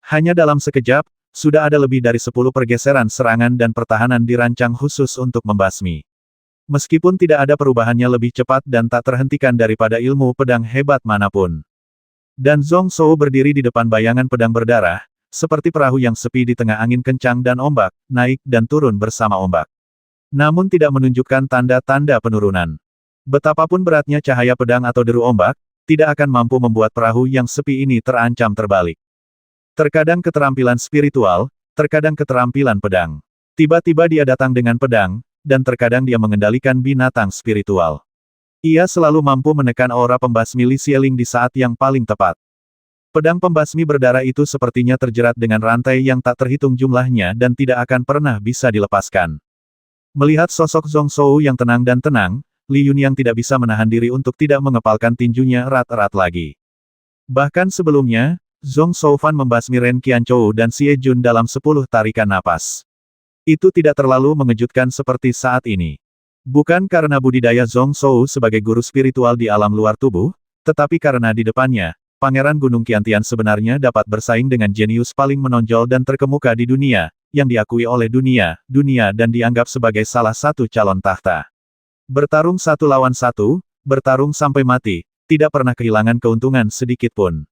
Hanya dalam sekejap, sudah ada lebih dari 10 pergeseran serangan dan pertahanan dirancang khusus untuk membasmi. Meskipun tidak ada perubahannya lebih cepat dan tak terhentikan daripada ilmu pedang hebat manapun. Dan Zhong Shou berdiri di depan bayangan pedang berdarah, seperti perahu yang sepi di tengah angin kencang dan ombak, naik dan turun bersama ombak. Namun tidak menunjukkan tanda-tanda penurunan. Betapapun beratnya cahaya pedang atau deru ombak, tidak akan mampu membuat perahu yang sepi ini terancam terbalik. Terkadang keterampilan spiritual, terkadang keterampilan pedang. Tiba-tiba dia datang dengan pedang, dan terkadang dia mengendalikan binatang spiritual. Ia selalu mampu menekan aura pembasmi Li Xieling di saat yang paling tepat. Pedang pembasmi berdarah itu sepertinya terjerat dengan rantai yang tak terhitung jumlahnya dan tidak akan pernah bisa dilepaskan. Melihat sosok Zhong Shou yang tenang dan tenang, Li Yunyang tidak bisa menahan diri untuk tidak mengepalkan tinjunya erat-erat lagi. Bahkan sebelumnya, Zhong Shoufan membasmi Ren Qianchou dan Xie Jun dalam 10 tarikan napas. Itu tidak terlalu mengejutkan seperti saat ini. Bukan karena budidaya Zhong Shou sebagai guru spiritual di alam luar tubuh, tetapi karena di depannya, Pangeran Gunung Qiantian sebenarnya dapat bersaing dengan jenius paling menonjol dan terkemuka di dunia, yang diakui oleh dunia dan dianggap sebagai salah satu calon tahta. Bertarung satu lawan satu, bertarung sampai mati, tidak pernah kehilangan keuntungan sedikit pun.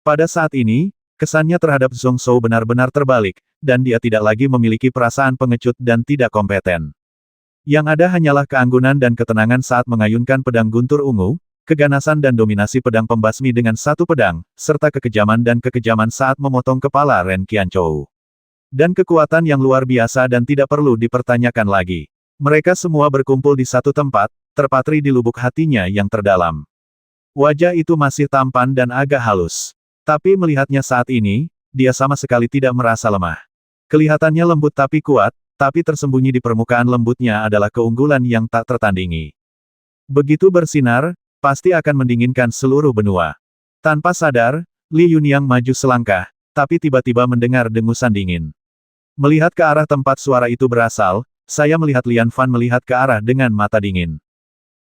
Pada saat ini, kesannya terhadap Zhong Shou benar-benar terbalik, dan dia tidak lagi memiliki perasaan pengecut dan tidak kompeten. Yang ada hanyalah keanggunan dan ketenangan saat mengayunkan pedang guntur ungu, keganasan dan dominasi pedang pembasmi dengan satu pedang, serta kekejaman dan kekejaman saat memotong kepala Ren Qianchou. Dan kekuatan yang luar biasa dan tidak perlu dipertanyakan lagi. Mereka semua berkumpul di satu tempat, terpatri di lubuk hatinya yang terdalam. Wajah itu masih tampan dan agak halus. Tapi melihatnya saat ini, dia sama sekali tidak merasa lemah. Kelihatannya lembut tapi kuat, tapi tersembunyi di permukaan lembutnya adalah keunggulan yang tak tertandingi. Begitu bersinar, pasti akan mendinginkan seluruh benua. Tanpa sadar, Li Yunyang maju selangkah, tapi tiba-tiba mendengar dengusan dingin. Melihat ke arah tempat suara itu berasal, saya melihat Lian Fan melihat ke arah dengan mata dingin.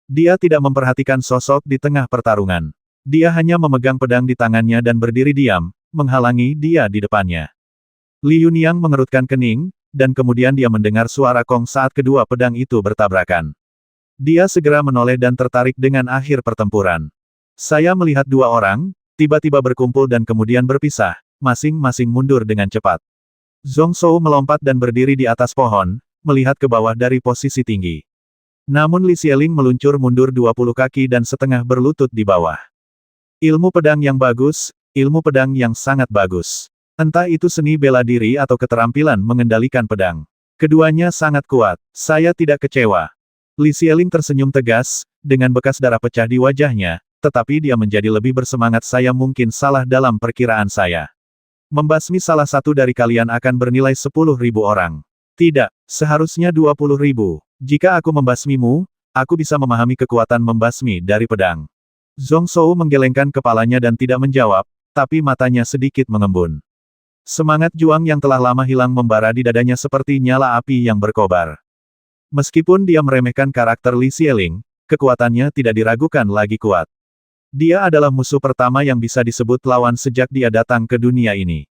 Dia tidak memperhatikan sosok di tengah pertarungan. Dia hanya memegang pedang di tangannya dan berdiri diam, menghalangi dia di depannya. Li Yunyang mengerutkan kening, dan kemudian dia mendengar suara kong saat kedua pedang itu bertabrakan. Dia segera menoleh dan tertarik dengan akhir pertempuran. Saya melihat dua orang, tiba-tiba berkumpul dan kemudian berpisah, masing-masing mundur dengan cepat. Zhong Shou melompat dan berdiri di atas pohon, melihat ke bawah dari posisi tinggi. Namun Li Xieling meluncur mundur 20 kaki dan setengah berlutut di bawah. Ilmu pedang yang bagus, ilmu pedang yang sangat bagus. Entah itu seni bela diri atau keterampilan mengendalikan pedang. Keduanya sangat kuat, saya tidak kecewa. Li Xieling tersenyum tegas, dengan bekas darah pecah di wajahnya, tetapi dia menjadi lebih bersemangat. Saya mungkin salah dalam perkiraan saya. Membasmi salah satu dari kalian akan bernilai 10.000 orang. Tidak, seharusnya 20.000. Jika aku membasmimu, aku bisa memahami kekuatan membasmi dari pedang. Zhong Shou menggelengkan kepalanya dan tidak menjawab, tapi matanya sedikit mengembun. Semangat juang yang telah lama hilang membara di dadanya seperti nyala api yang berkobar. Meskipun dia meremehkan karakter Li Xieling, kekuatannya tidak diragukan lagi kuat. Dia adalah musuh pertama yang bisa disebut lawan sejak dia datang ke dunia ini.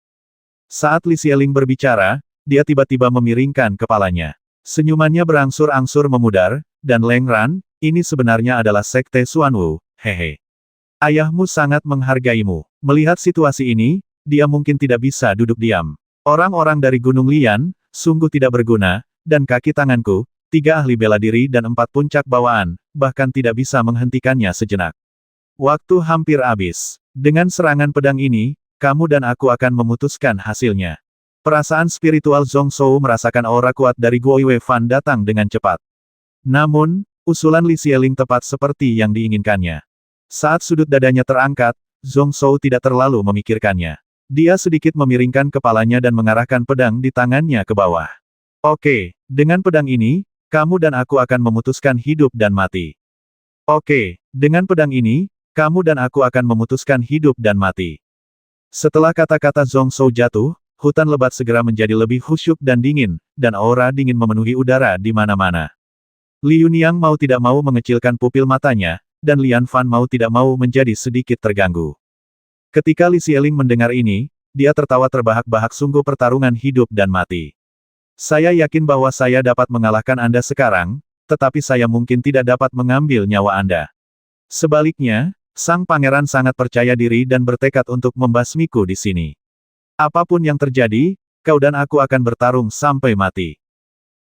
Saat Li Xieling berbicara, dia tiba-tiba memiringkan kepalanya. Senyumannya berangsur-angsur memudar, dan Leng Ran, Ini sebenarnya adalah Sekte Xuanwu, hehe. Ayahmu sangat menghargaimu. Melihat situasi ini, dia mungkin tidak bisa duduk diam. Orang-orang dari Gunung Lian, sungguh tidak berguna, dan kaki tanganku, 3 ahli bela diri dan 4 puncak bawaan, bahkan tidak bisa menghentikannya sejenak. Waktu hampir habis. Dengan serangan pedang ini, kamu dan aku akan memutuskan hasilnya. Perasaan spiritual Zhong Shou merasakan aura kuat dari Guo Yue Fan datang dengan cepat. Namun, usulan Li Xieling tepat seperti yang diinginkannya. Saat sudut dadanya terangkat, Zhong Shou tidak terlalu memikirkannya. Dia sedikit memiringkan kepalanya dan mengarahkan pedang di tangannya ke bawah. Oke, dengan pedang ini, kamu dan aku akan memutuskan hidup dan mati. Oke, dengan pedang ini, kamu dan aku akan memutuskan hidup dan mati. Setelah kata-kata Zhong Shou jatuh, hutan lebat segera menjadi lebih khusyuk dan dingin, dan aura dingin memenuhi udara di mana-mana. Li Yunyang mau tidak mau mengecilkan pupil matanya, dan Lian Fan mau tidak mau menjadi sedikit terganggu. Ketika Li Xieling mendengar ini, dia tertawa terbahak-bahak, sungguh pertarungan hidup dan mati. Saya yakin bahwa saya dapat mengalahkan Anda sekarang, tetapi saya mungkin tidak dapat mengambil nyawa Anda. Sebaliknya, sang pangeran sangat percaya diri dan bertekad untuk membasmiku di sini. Apapun yang terjadi, kau dan aku akan bertarung sampai mati.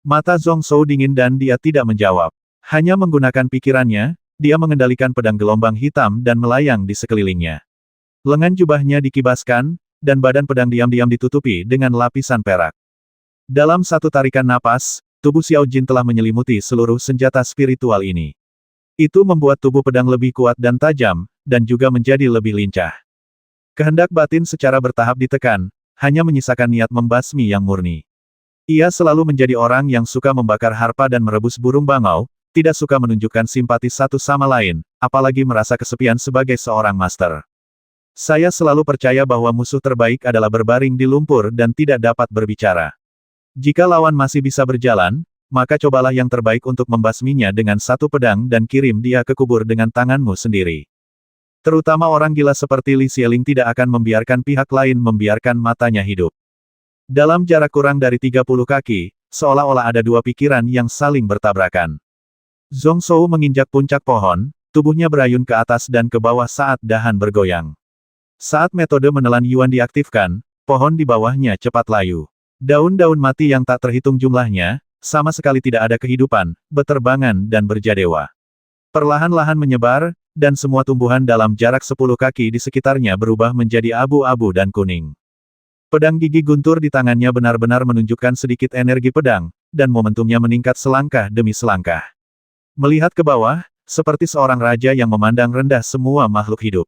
Mata Zhong Shou dingin dan dia tidak menjawab. Hanya menggunakan pikirannya, dia mengendalikan pedang gelombang hitam dan melayang di sekelilingnya. Lengan jubahnya dikibaskan, dan badan pedang diam-diam ditutupi dengan lapisan perak. Dalam satu tarikan napas, tubuh Xiao Jin telah menyelimuti seluruh senjata spiritual ini. Itu membuat tubuh pedang lebih kuat dan tajam, dan juga menjadi lebih lincah. Kehendak batin secara bertahap ditekan, hanya menyisakan niat membasmi yang murni. Ia selalu menjadi orang yang suka membakar harpa dan merebus burung bangau, tidak suka menunjukkan simpati satu sama lain, apalagi merasa kesepian sebagai seorang master. Saya selalu percaya bahwa musuh terbaik adalah berbaring di lumpur dan tidak dapat berbicara. Jika lawan masih bisa berjalan, maka cobalah yang terbaik untuk membasminya dengan satu pedang dan kirim dia ke kubur dengan tanganmu sendiri. Terutama orang gila seperti Li Xieling tidak akan membiarkan pihak lain membiarkan matanya hidup. Dalam jarak kurang dari 30 kaki, seolah-olah ada dua pikiran yang saling bertabrakan. Zhong Shou menginjak puncak pohon, tubuhnya berayun ke atas dan ke bawah saat dahan bergoyang. Saat metode menelan Yuan diaktifkan, pohon di bawahnya cepat layu. Daun-daun mati yang tak terhitung jumlahnya, sama sekali tidak ada kehidupan, beterbangan dan berjadewa. Perlahan-lahan menyebar, dan semua tumbuhan dalam jarak 10 kaki di sekitarnya berubah menjadi abu-abu dan kuning. Pedang gigi guntur di tangannya benar-benar menunjukkan sedikit energi pedang, dan momentumnya meningkat selangkah demi selangkah. Melihat ke bawah, seperti seorang raja yang memandang rendah semua makhluk hidup.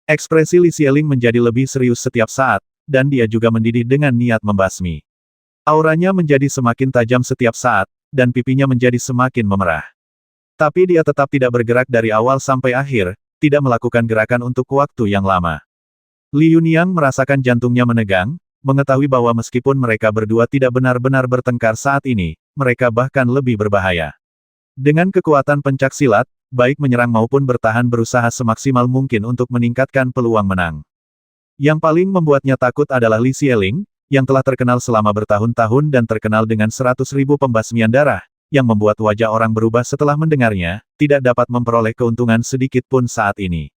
Ekspresi Li Xieling menjadi lebih serius setiap saat, dan dia juga mendidih dengan niat membasmi. Auranya menjadi semakin tajam setiap saat, dan pipinya menjadi semakin memerah. Tapi dia tetap tidak bergerak dari awal sampai akhir, tidak melakukan gerakan untuk waktu yang lama. Li Yunyang merasakan jantungnya menegang, mengetahui bahwa meskipun mereka berdua tidak benar-benar bertengkar saat ini, mereka bahkan lebih berbahaya. Dengan kekuatan pencak silat, baik menyerang maupun bertahan berusaha semaksimal mungkin untuk meningkatkan peluang menang. Yang paling membuatnya takut adalah Li Xieling, yang telah terkenal selama bertahun-tahun dan terkenal dengan 100.000 pembasmian darah, yang membuat wajah orang berubah setelah mendengarnya, tidak dapat memperoleh keuntungan sedikit pun saat ini.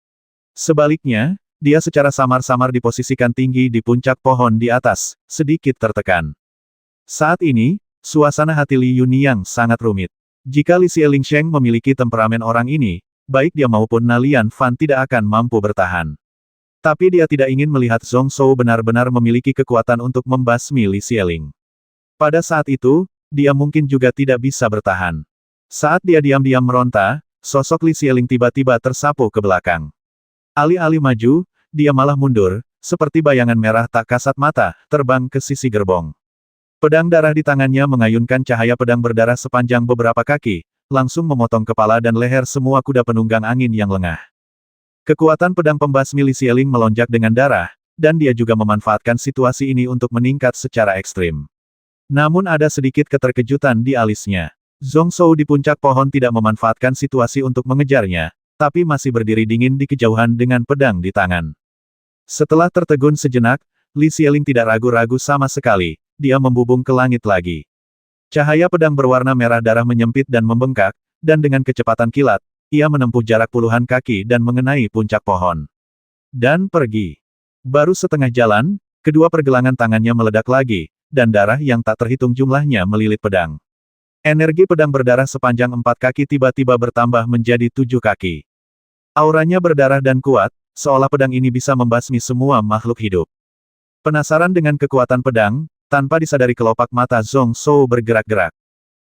Sebaliknya, dia secara samar-samar diposisikan tinggi di puncak pohon di atas, sedikit tertekan. Saat ini, suasana hati Li Yunyang sangat rumit. Jika Li Xielingsheng memiliki temperamen orang ini, baik dia maupun Lian Fan tidak akan mampu bertahan. Tapi dia tidak ingin melihat Zhong Shou benar-benar memiliki kekuatan untuk membasmi Li Xieling. Pada saat itu, dia mungkin juga tidak bisa bertahan. Saat dia diam-diam meronta, sosok Li Xieling tiba-tiba tersapu ke belakang. Alih-alih maju, dia malah mundur, seperti bayangan merah tak kasat mata, terbang ke sisi gerbong. Pedang darah di tangannya mengayunkan cahaya pedang berdarah sepanjang beberapa kaki, langsung memotong kepala dan leher semua kuda penunggang angin yang lengah. Kekuatan pedang pembasmi Li Xieling melonjak dengan darah, dan dia juga memanfaatkan situasi ini untuk meningkat secara ekstrim. Namun ada sedikit keterkejutan di alisnya. Zhong Shou di puncak pohon tidak memanfaatkan situasi untuk mengejarnya, tapi masih berdiri dingin di kejauhan dengan pedang di tangan. Setelah tertegun sejenak, Li Xieling tidak ragu-ragu sama sekali. Dia membubung ke langit lagi. Cahaya pedang berwarna merah darah menyempit dan membengkak, dan dengan kecepatan kilat, ia menempuh jarak puluhan kaki dan mengenai puncak pohon. Dan pergi. Baru setengah jalan, kedua pergelangan tangannya meledak lagi, dan darah yang tak terhitung jumlahnya melilit pedang. Energi pedang berdarah sepanjang 4 kaki tiba-tiba bertambah menjadi 7 kaki. Auranya berdarah dan kuat, seolah pedang ini bisa membasmi semua makhluk hidup. Penasaran dengan kekuatan pedang, tanpa disadari kelopak mata Zhong Zhou bergerak-gerak.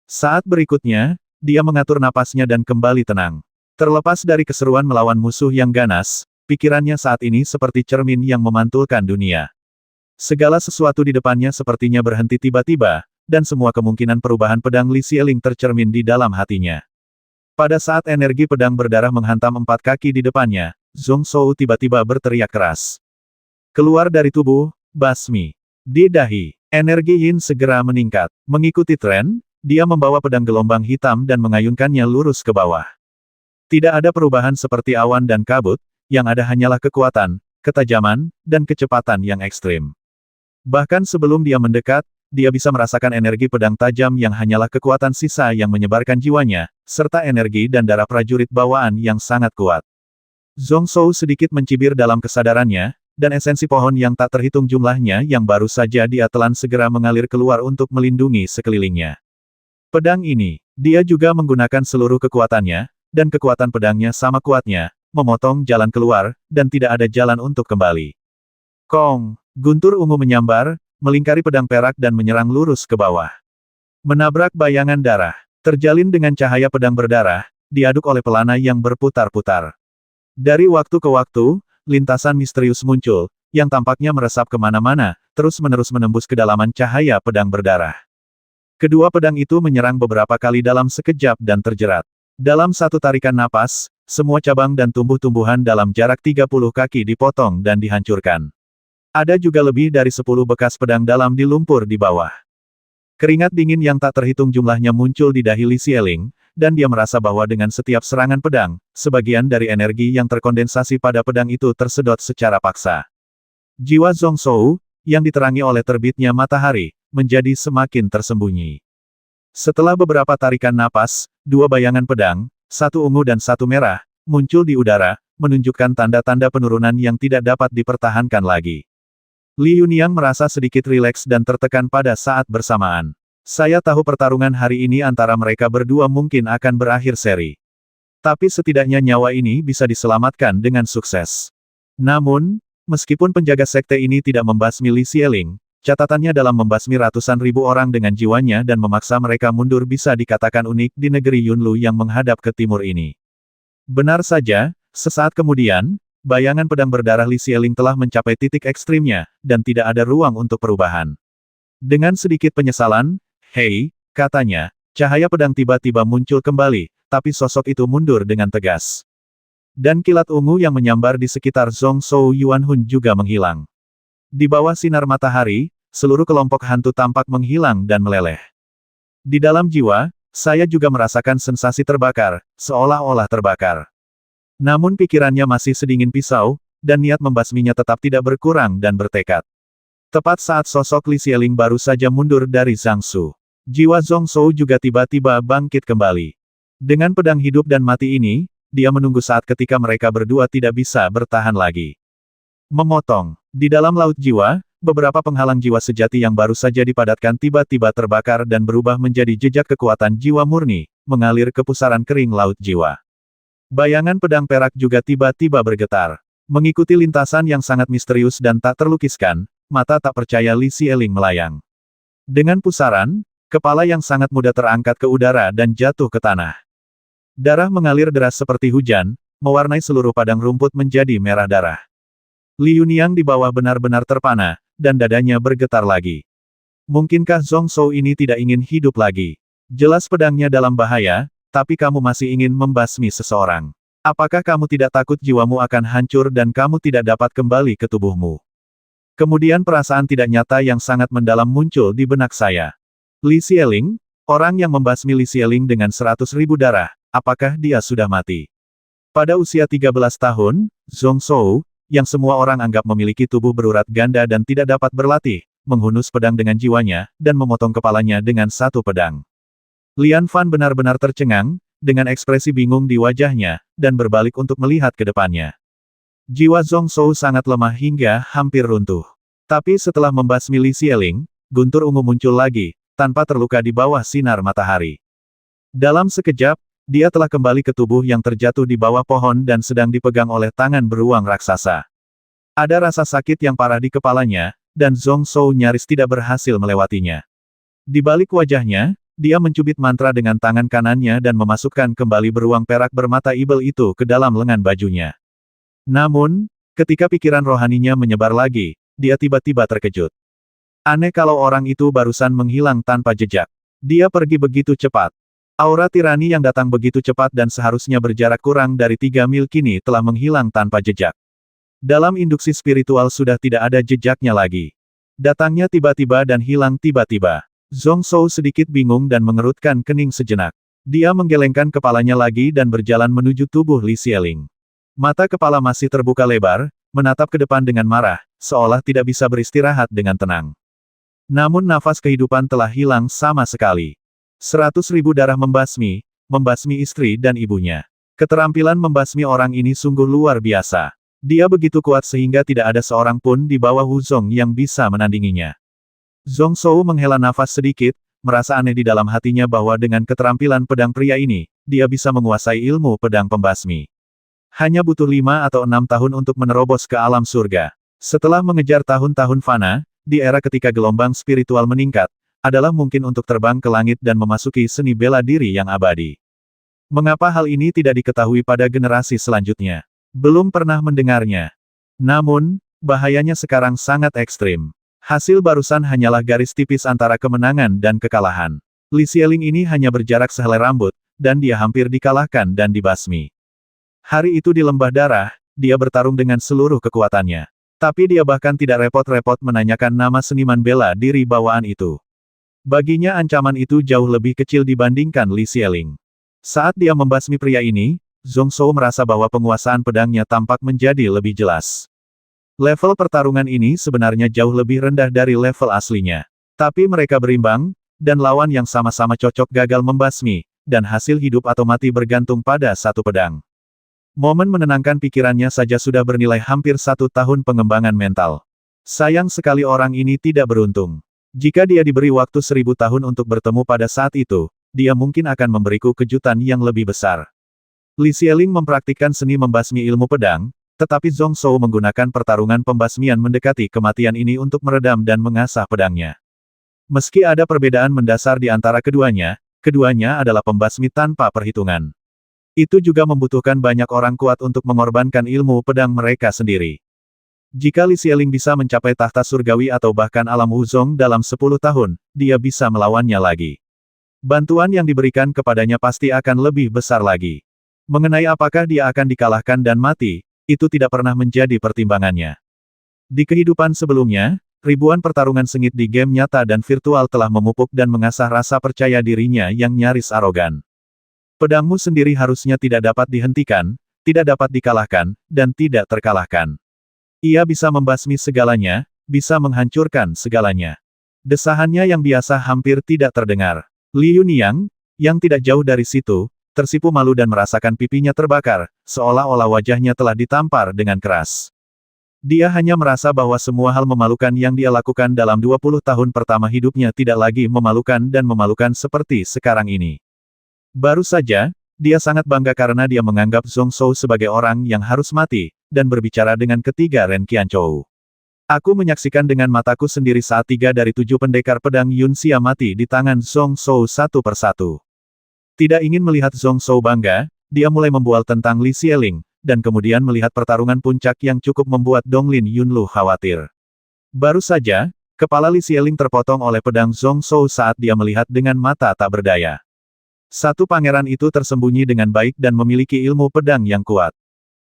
Saat berikutnya, dia mengatur napasnya dan kembali tenang. Terlepas dari keseruan melawan musuh yang ganas, pikirannya saat ini seperti cermin yang memantulkan dunia. Segala sesuatu di depannya sepertinya berhenti tiba-tiba, dan semua kemungkinan perubahan pedang Li Xieling tercermin di dalam hatinya. Pada saat energi pedang berdarah menghantam 4 kaki di depannya, Zhong Zhou tiba-tiba berteriak keras. Keluar dari tubuh, basmi. Di dahi, energi yin segera meningkat. Mengikuti tren, dia membawa pedang gelombang hitam dan mengayunkannya lurus ke bawah. Tidak ada perubahan seperti awan dan kabut, yang ada hanyalah kekuatan, ketajaman, dan kecepatan yang ekstrim. Bahkan sebelum dia mendekat, dia bisa merasakan energi pedang tajam yang hanyalah kekuatan sisa yang menyebarkan jiwanya, serta energi dan darah prajurit bawaan yang sangat kuat. Zhong Zhou sedikit mencibir dalam kesadarannya, dan esensi pohon yang tak terhitung jumlahnya yang baru saja dia telan segera mengalir keluar untuk melindungi sekelilingnya. Pedang ini, dia juga menggunakan seluruh kekuatannya, dan kekuatan pedangnya sama kuatnya, memotong jalan keluar, dan tidak ada jalan untuk kembali. Kong, guntur ungu menyambar, melingkari pedang perak dan menyerang lurus ke bawah. Menabrak bayangan darah, terjalin dengan cahaya pedang berdarah, diaduk oleh pelana yang berputar-putar. Dari waktu ke waktu, lintasan misterius muncul, yang tampaknya meresap kemana-mana, terus-menerus menembus kedalaman cahaya pedang berdarah. Kedua pedang itu menyerang beberapa kali dalam sekejap dan terjerat. Dalam satu tarikan napas, semua cabang dan tumbuh-tumbuhan dalam jarak 30 kaki dipotong dan dihancurkan. Ada juga lebih dari 10 bekas pedang dalam di lumpur di bawah. Keringat dingin yang tak terhitung jumlahnya muncul di dahi Li Xieling, dan dia merasa bahwa dengan setiap serangan pedang, sebagian dari energi yang terkondensasi pada pedang itu tersedot secara paksa. Jiwa Zhong Zhou, yang diterangi oleh terbitnya matahari, menjadi semakin tersembunyi. Setelah beberapa tarikan napas, 2 bayangan pedang, satu ungu dan satu merah, muncul di udara, menunjukkan tanda-tanda penurunan yang tidak dapat dipertahankan lagi. Li Yunyang merasa sedikit rileks dan tertekan pada saat bersamaan. Saya tahu pertarungan hari ini antara mereka berdua mungkin akan berakhir seri. Tapi setidaknya nyawa ini bisa diselamatkan dengan sukses. Namun, meskipun penjaga sekte ini tidak membasmi Li Xieling, catatannya dalam membasmi ratusan ribu orang dengan jiwanya dan memaksa mereka mundur bisa dikatakan unik di negeri Yunlu yang menghadap ke timur ini. Benar saja, sesaat kemudian, bayangan pedang berdarah Li Xieling telah mencapai titik ekstrimnya, dan tidak ada ruang untuk perubahan. Dengan sedikit penyesalan, "Hei," katanya, cahaya pedang tiba-tiba muncul kembali, tapi sosok itu mundur dengan tegas. Dan kilat ungu yang menyambar di sekitar Zhong Zhou Yuanhun juga menghilang. Di bawah sinar matahari, seluruh kelompok hantu tampak menghilang dan meleleh. Di dalam jiwa, saya juga merasakan sensasi terbakar, seolah-olah terbakar. Namun pikirannya masih sedingin pisau, dan niat membasminya tetap tidak berkurang dan bertekad. Tepat saat sosok Li Xieling baru saja mundur dari Zhangsu, jiwa Zhong Zhou juga tiba-tiba bangkit kembali. Dengan pedang hidup dan mati ini, dia menunggu saat ketika mereka berdua tidak bisa bertahan lagi. Memotong. Di dalam laut jiwa, beberapa penghalang jiwa sejati yang baru saja dipadatkan tiba-tiba terbakar dan berubah menjadi jejak kekuatan jiwa murni, mengalir ke pusaran kering laut jiwa. Bayangan pedang perak juga tiba-tiba bergetar. Mengikuti lintasan yang sangat misterius dan tak terlukiskan, mata tak percaya Li Xieling melayang. Dengan pusaran, kepala yang sangat mudah terangkat ke udara dan jatuh ke tanah. Darah mengalir deras seperti hujan, mewarnai seluruh padang rumput menjadi merah darah. Li Yunyang di bawah benar-benar terpana, dan dadanya bergetar lagi. Mungkinkah Zhong Zhou ini tidak ingin hidup lagi? Jelas pedangnya dalam bahaya, tapi kamu masih ingin membasmi seseorang. Apakah kamu tidak takut jiwamu akan hancur dan kamu tidak dapat kembali ke tubuhmu? Kemudian perasaan tidak nyata yang sangat mendalam muncul di benak saya. Li Xieling, orang yang membasmi Li Xieling dengan 100.000 darah, apakah dia sudah mati? Pada usia 13 tahun, Zhong Zhou, yang semua orang anggap memiliki tubuh berurat ganda dan tidak dapat berlatih, menghunus pedang dengan jiwanya, dan memotong kepalanya dengan satu pedang. Lian Fan benar-benar tercengang, dengan ekspresi bingung di wajahnya, dan berbalik untuk melihat ke depannya. Jiwa Zhong Zhou sangat lemah hingga hampir runtuh. Tapi setelah membasmi Li Xieling, guntur ungu muncul lagi, tanpa terluka di bawah sinar matahari. Dalam sekejap, dia telah kembali ke tubuh yang terjatuh di bawah pohon dan sedang dipegang oleh tangan beruang raksasa. Ada rasa sakit yang parah di kepalanya, dan Zhong Zhou nyaris tidak berhasil melewatinya. Di balik wajahnya, dia mencubit mantra dengan tangan kanannya dan memasukkan kembali beruang perak bermata ibel itu ke dalam lengan bajunya. Namun, ketika pikiran rohaninya menyebar lagi, dia tiba-tiba terkejut. Aneh kalau orang itu barusan menghilang tanpa jejak. Dia pergi begitu cepat. Aura tirani yang datang begitu cepat dan seharusnya berjarak kurang dari 3 mil kini telah menghilang tanpa jejak. Dalam induksi spiritual sudah tidak ada jejaknya lagi. Datangnya tiba-tiba dan hilang tiba-tiba. Zhong Zhou sedikit bingung dan mengerutkan kening sejenak. Dia menggelengkan kepalanya lagi dan berjalan menuju tubuh Li Xieling. Mata kepala masih terbuka lebar, menatap ke depan dengan marah, seolah tidak bisa beristirahat dengan tenang. Namun nafas kehidupan telah hilang sama sekali. 100.000 darah membasmi istri dan ibunya. Keterampilan membasmi orang ini sungguh luar biasa. Dia begitu kuat sehingga tidak ada seorang pun di bawah Wu Zong yang bisa menandinginya. Zhong Zhou menghela nafas sedikit, merasa aneh di dalam hatinya bahwa dengan keterampilan pedang pria ini, dia bisa menguasai ilmu pedang pembasmi. Hanya butuh 5 atau 6 tahun untuk menerobos ke alam surga. Setelah mengejar tahun-tahun fana, di era ketika gelombang spiritual meningkat, adalah mungkin untuk terbang ke langit dan memasuki seni bela diri yang abadi. Mengapa hal ini tidak diketahui pada generasi selanjutnya? Belum pernah mendengarnya. Namun, bahayanya sekarang sangat ekstrim. Hasil barusan hanyalah garis tipis antara kemenangan dan kekalahan. Li Xieling ini hanya berjarak sehelai rambut, dan dia hampir dikalahkan dan dibasmi. Hari itu di lembah darah, dia bertarung dengan seluruh kekuatannya. Tapi dia bahkan tidak repot-repot menanyakan nama seniman bela diri bawaan itu. Baginya ancaman itu jauh lebih kecil dibandingkan Li Xieling. Saat dia membasmi pria ini, Zhong Zhou merasa bahwa penguasaan pedangnya tampak menjadi lebih jelas. Level pertarungan ini sebenarnya jauh lebih rendah dari level aslinya. Tapi mereka berimbang, dan lawan yang sama-sama cocok gagal membasmi, dan hasil hidup atau mati bergantung pada satu pedang. Momen menenangkan pikirannya saja sudah bernilai hampir 1 tahun pengembangan mental. Sayang sekali orang ini tidak beruntung. Jika dia diberi waktu 1000 tahun untuk bertemu pada saat itu, dia mungkin akan memberiku kejutan yang lebih besar. Li Xieling mempraktikkan seni membasmi ilmu pedang, tetapi Zhong Zhou menggunakan pertarungan pembasmian mendekati kematian ini untuk meredam dan mengasah pedangnya. Meski ada perbedaan mendasar di antara keduanya adalah pembasmi tanpa perhitungan. Itu juga membutuhkan banyak orang kuat untuk mengorbankan ilmu pedang mereka sendiri. Jika Li Xieling bisa mencapai tahta surgawi atau bahkan alam Wu Zong dalam 10 tahun, dia bisa melawannya lagi. Bantuan yang diberikan kepadanya pasti akan lebih besar lagi. Mengenai apakah dia akan dikalahkan dan mati, itu tidak pernah menjadi pertimbangannya. Di kehidupan sebelumnya, ribuan pertarungan sengit di game nyata dan virtual telah memupuk dan mengasah rasa percaya dirinya yang nyaris arogan. Pedangmu sendiri harusnya tidak dapat dihentikan, tidak dapat dikalahkan, dan tidak terkalahkan. Ia bisa membasmi segalanya, bisa menghancurkan segalanya. Desahannya yang biasa hampir tidak terdengar. Li Yunyang, yang tidak jauh dari situ, tersipu malu dan merasakan pipinya terbakar, seolah-olah wajahnya telah ditampar dengan keras. Dia hanya merasa bahwa semua hal memalukan yang dia lakukan dalam 20 tahun pertama hidupnya tidak lagi memalukan dan memalukan seperti sekarang ini. Baru saja, dia sangat bangga karena dia menganggap Zhong Zhou sebagai orang yang harus mati, dan berbicara dengan ketiga Ren Qianzhou. Aku menyaksikan dengan mataku sendiri saat 3 dari 7 pendekar pedang Yun Xia mati di tangan Zhong Zhou satu persatu. Tidak ingin melihat Zhong Zhou bangga, dia mulai membual tentang Li Xieling, dan kemudian melihat pertarungan puncak yang cukup membuat Donglin Yunlu khawatir. Baru saja, kepala Li Xieling terpotong oleh pedang Zhong Zhou saat dia melihat dengan mata tak berdaya. Satu pangeran itu tersembunyi dengan baik dan memiliki ilmu pedang yang kuat.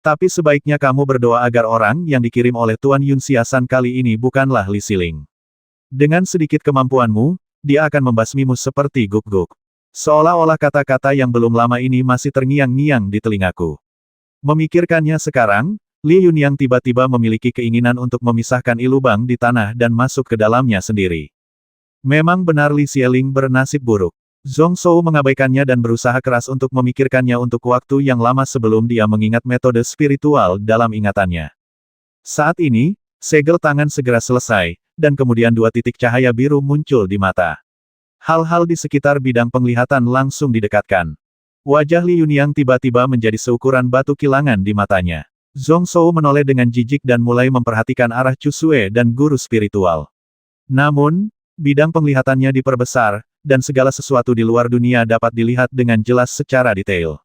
Tapi sebaiknya kamu berdoa agar orang yang dikirim oleh Tuan Yun Xiasan kali ini bukanlah Li Xieling. Dengan sedikit kemampuanmu, dia akan membasmimu seperti guk-guk. Seolah-olah kata-kata yang belum lama ini masih terngiang-ngiang di telingaku. Memikirkannya sekarang, Li Yunyang tiba-tiba memiliki keinginan untuk memisahkan ilubang di tanah dan masuk ke dalamnya sendiri. Memang benar Li Xieling bernasib buruk. Zhong Shou mengabaikannya dan berusaha keras untuk memikirkannya untuk waktu yang lama sebelum dia mengingat metode spiritual dalam ingatannya. Saat ini, segel tangan segera selesai, dan kemudian dua titik cahaya biru muncul di mata. Hal-hal di sekitar bidang penglihatan langsung didekatkan. Wajah Li Yunyang tiba-tiba menjadi seukuran batu kilangan di matanya. Zhong Shou menoleh dengan jijik dan mulai memperhatikan arah Chu Xue dan guru spiritual. Namun, bidang penglihatannya diperbesar, dan segala sesuatu di luar dunia dapat dilihat dengan jelas secara detail.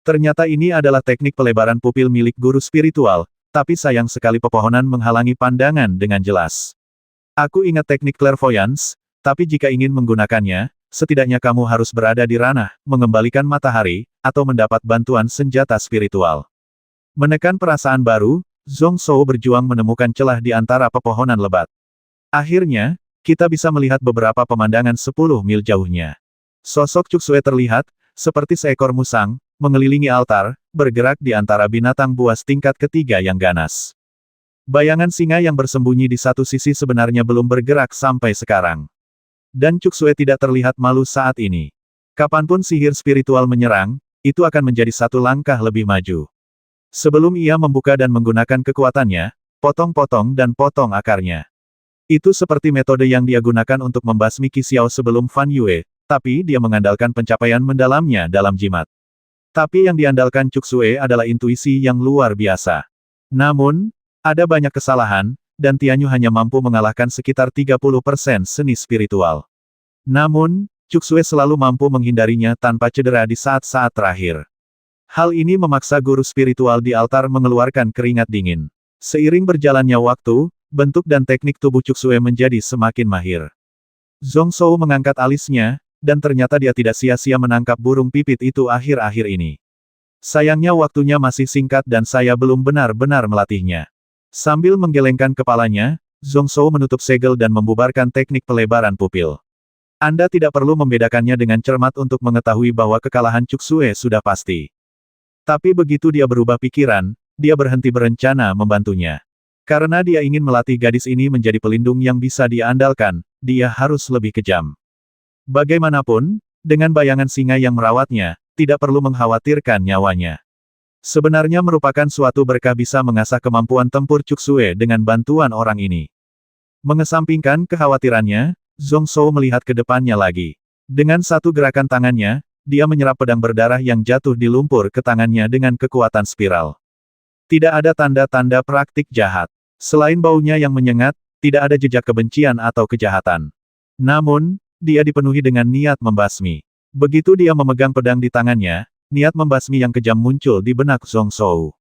Ternyata ini adalah teknik pelebaran pupil milik guru spiritual, tapi sayang sekali pepohonan menghalangi pandangan dengan jelas. Aku ingat teknik clairvoyance, tapi jika ingin menggunakannya, setidaknya kamu harus berada di ranah, mengembalikan matahari, atau mendapat bantuan senjata spiritual. Menekan perasaan baru, Zhong Shou berjuang menemukan celah di antara pepohonan lebat. Akhirnya, kita bisa melihat beberapa pemandangan 10 mil jauhnya. Sosok Chu Xue terlihat, seperti seekor musang, mengelilingi altar, bergerak di antara binatang buas tingkat ketiga yang ganas. Bayangan singa yang bersembunyi di satu sisi sebenarnya belum bergerak sampai sekarang. Dan Chu Xue tidak terlihat malu saat ini. Kapanpun sihir spiritual menyerang, itu akan menjadi satu langkah lebih maju. Sebelum ia membuka dan menggunakan kekuatannya, potong-potong dan potong akarnya. Itu seperti metode yang dia gunakan untuk membasmi Qi Xiao sebelum Fan Yue, tapi dia mengandalkan pencapaian mendalamnya dalam jimat. Tapi yang diandalkan Chu Xue adalah intuisi yang luar biasa. Namun, ada banyak kesalahan, dan Tianyu hanya mampu mengalahkan sekitar 30% seni spiritual. Namun, Chu Xue selalu mampu menghindarinya tanpa cedera di saat-saat terakhir. Hal ini memaksa guru spiritual di altar mengeluarkan keringat dingin. Seiring berjalannya waktu, bentuk dan teknik tubuh Chu Xue menjadi semakin mahir. Zhong Shou mengangkat alisnya, dan ternyata dia tidak sia-sia menangkap burung pipit itu akhir-akhir ini. Sayangnya waktunya masih singkat dan saya belum benar-benar melatihnya. Sambil menggelengkan kepalanya, Zhong Shou menutup segel dan membubarkan teknik pelebaran pupil. Anda tidak perlu membedakannya dengan cermat untuk mengetahui bahwa kekalahan Chu Xue sudah pasti. Tapi begitu dia berubah pikiran, dia berhenti berencana membantunya. Karena dia ingin melatih gadis ini menjadi pelindung yang bisa dia andalkan, dia harus lebih kejam. Bagaimanapun, dengan bayangan singa yang merawatnya, tidak perlu mengkhawatirkan nyawanya. Sebenarnya merupakan suatu berkah bisa mengasah kemampuan tempur Chu Xue dengan bantuan orang ini. Mengesampingkan kekhawatirannya, Zhong Shou melihat ke depannya lagi. Dengan satu gerakan tangannya, dia menyerap pedang berdarah yang jatuh di lumpur ke tangannya dengan kekuatan spiral. Tidak ada tanda-tanda praktik jahat. Selain baunya yang menyengat, tidak ada jejak kebencian atau kejahatan. Namun, dia dipenuhi dengan niat membasmi. Begitu dia memegang pedang di tangannya, niat membasmi yang kejam muncul di benak Zhong Shou.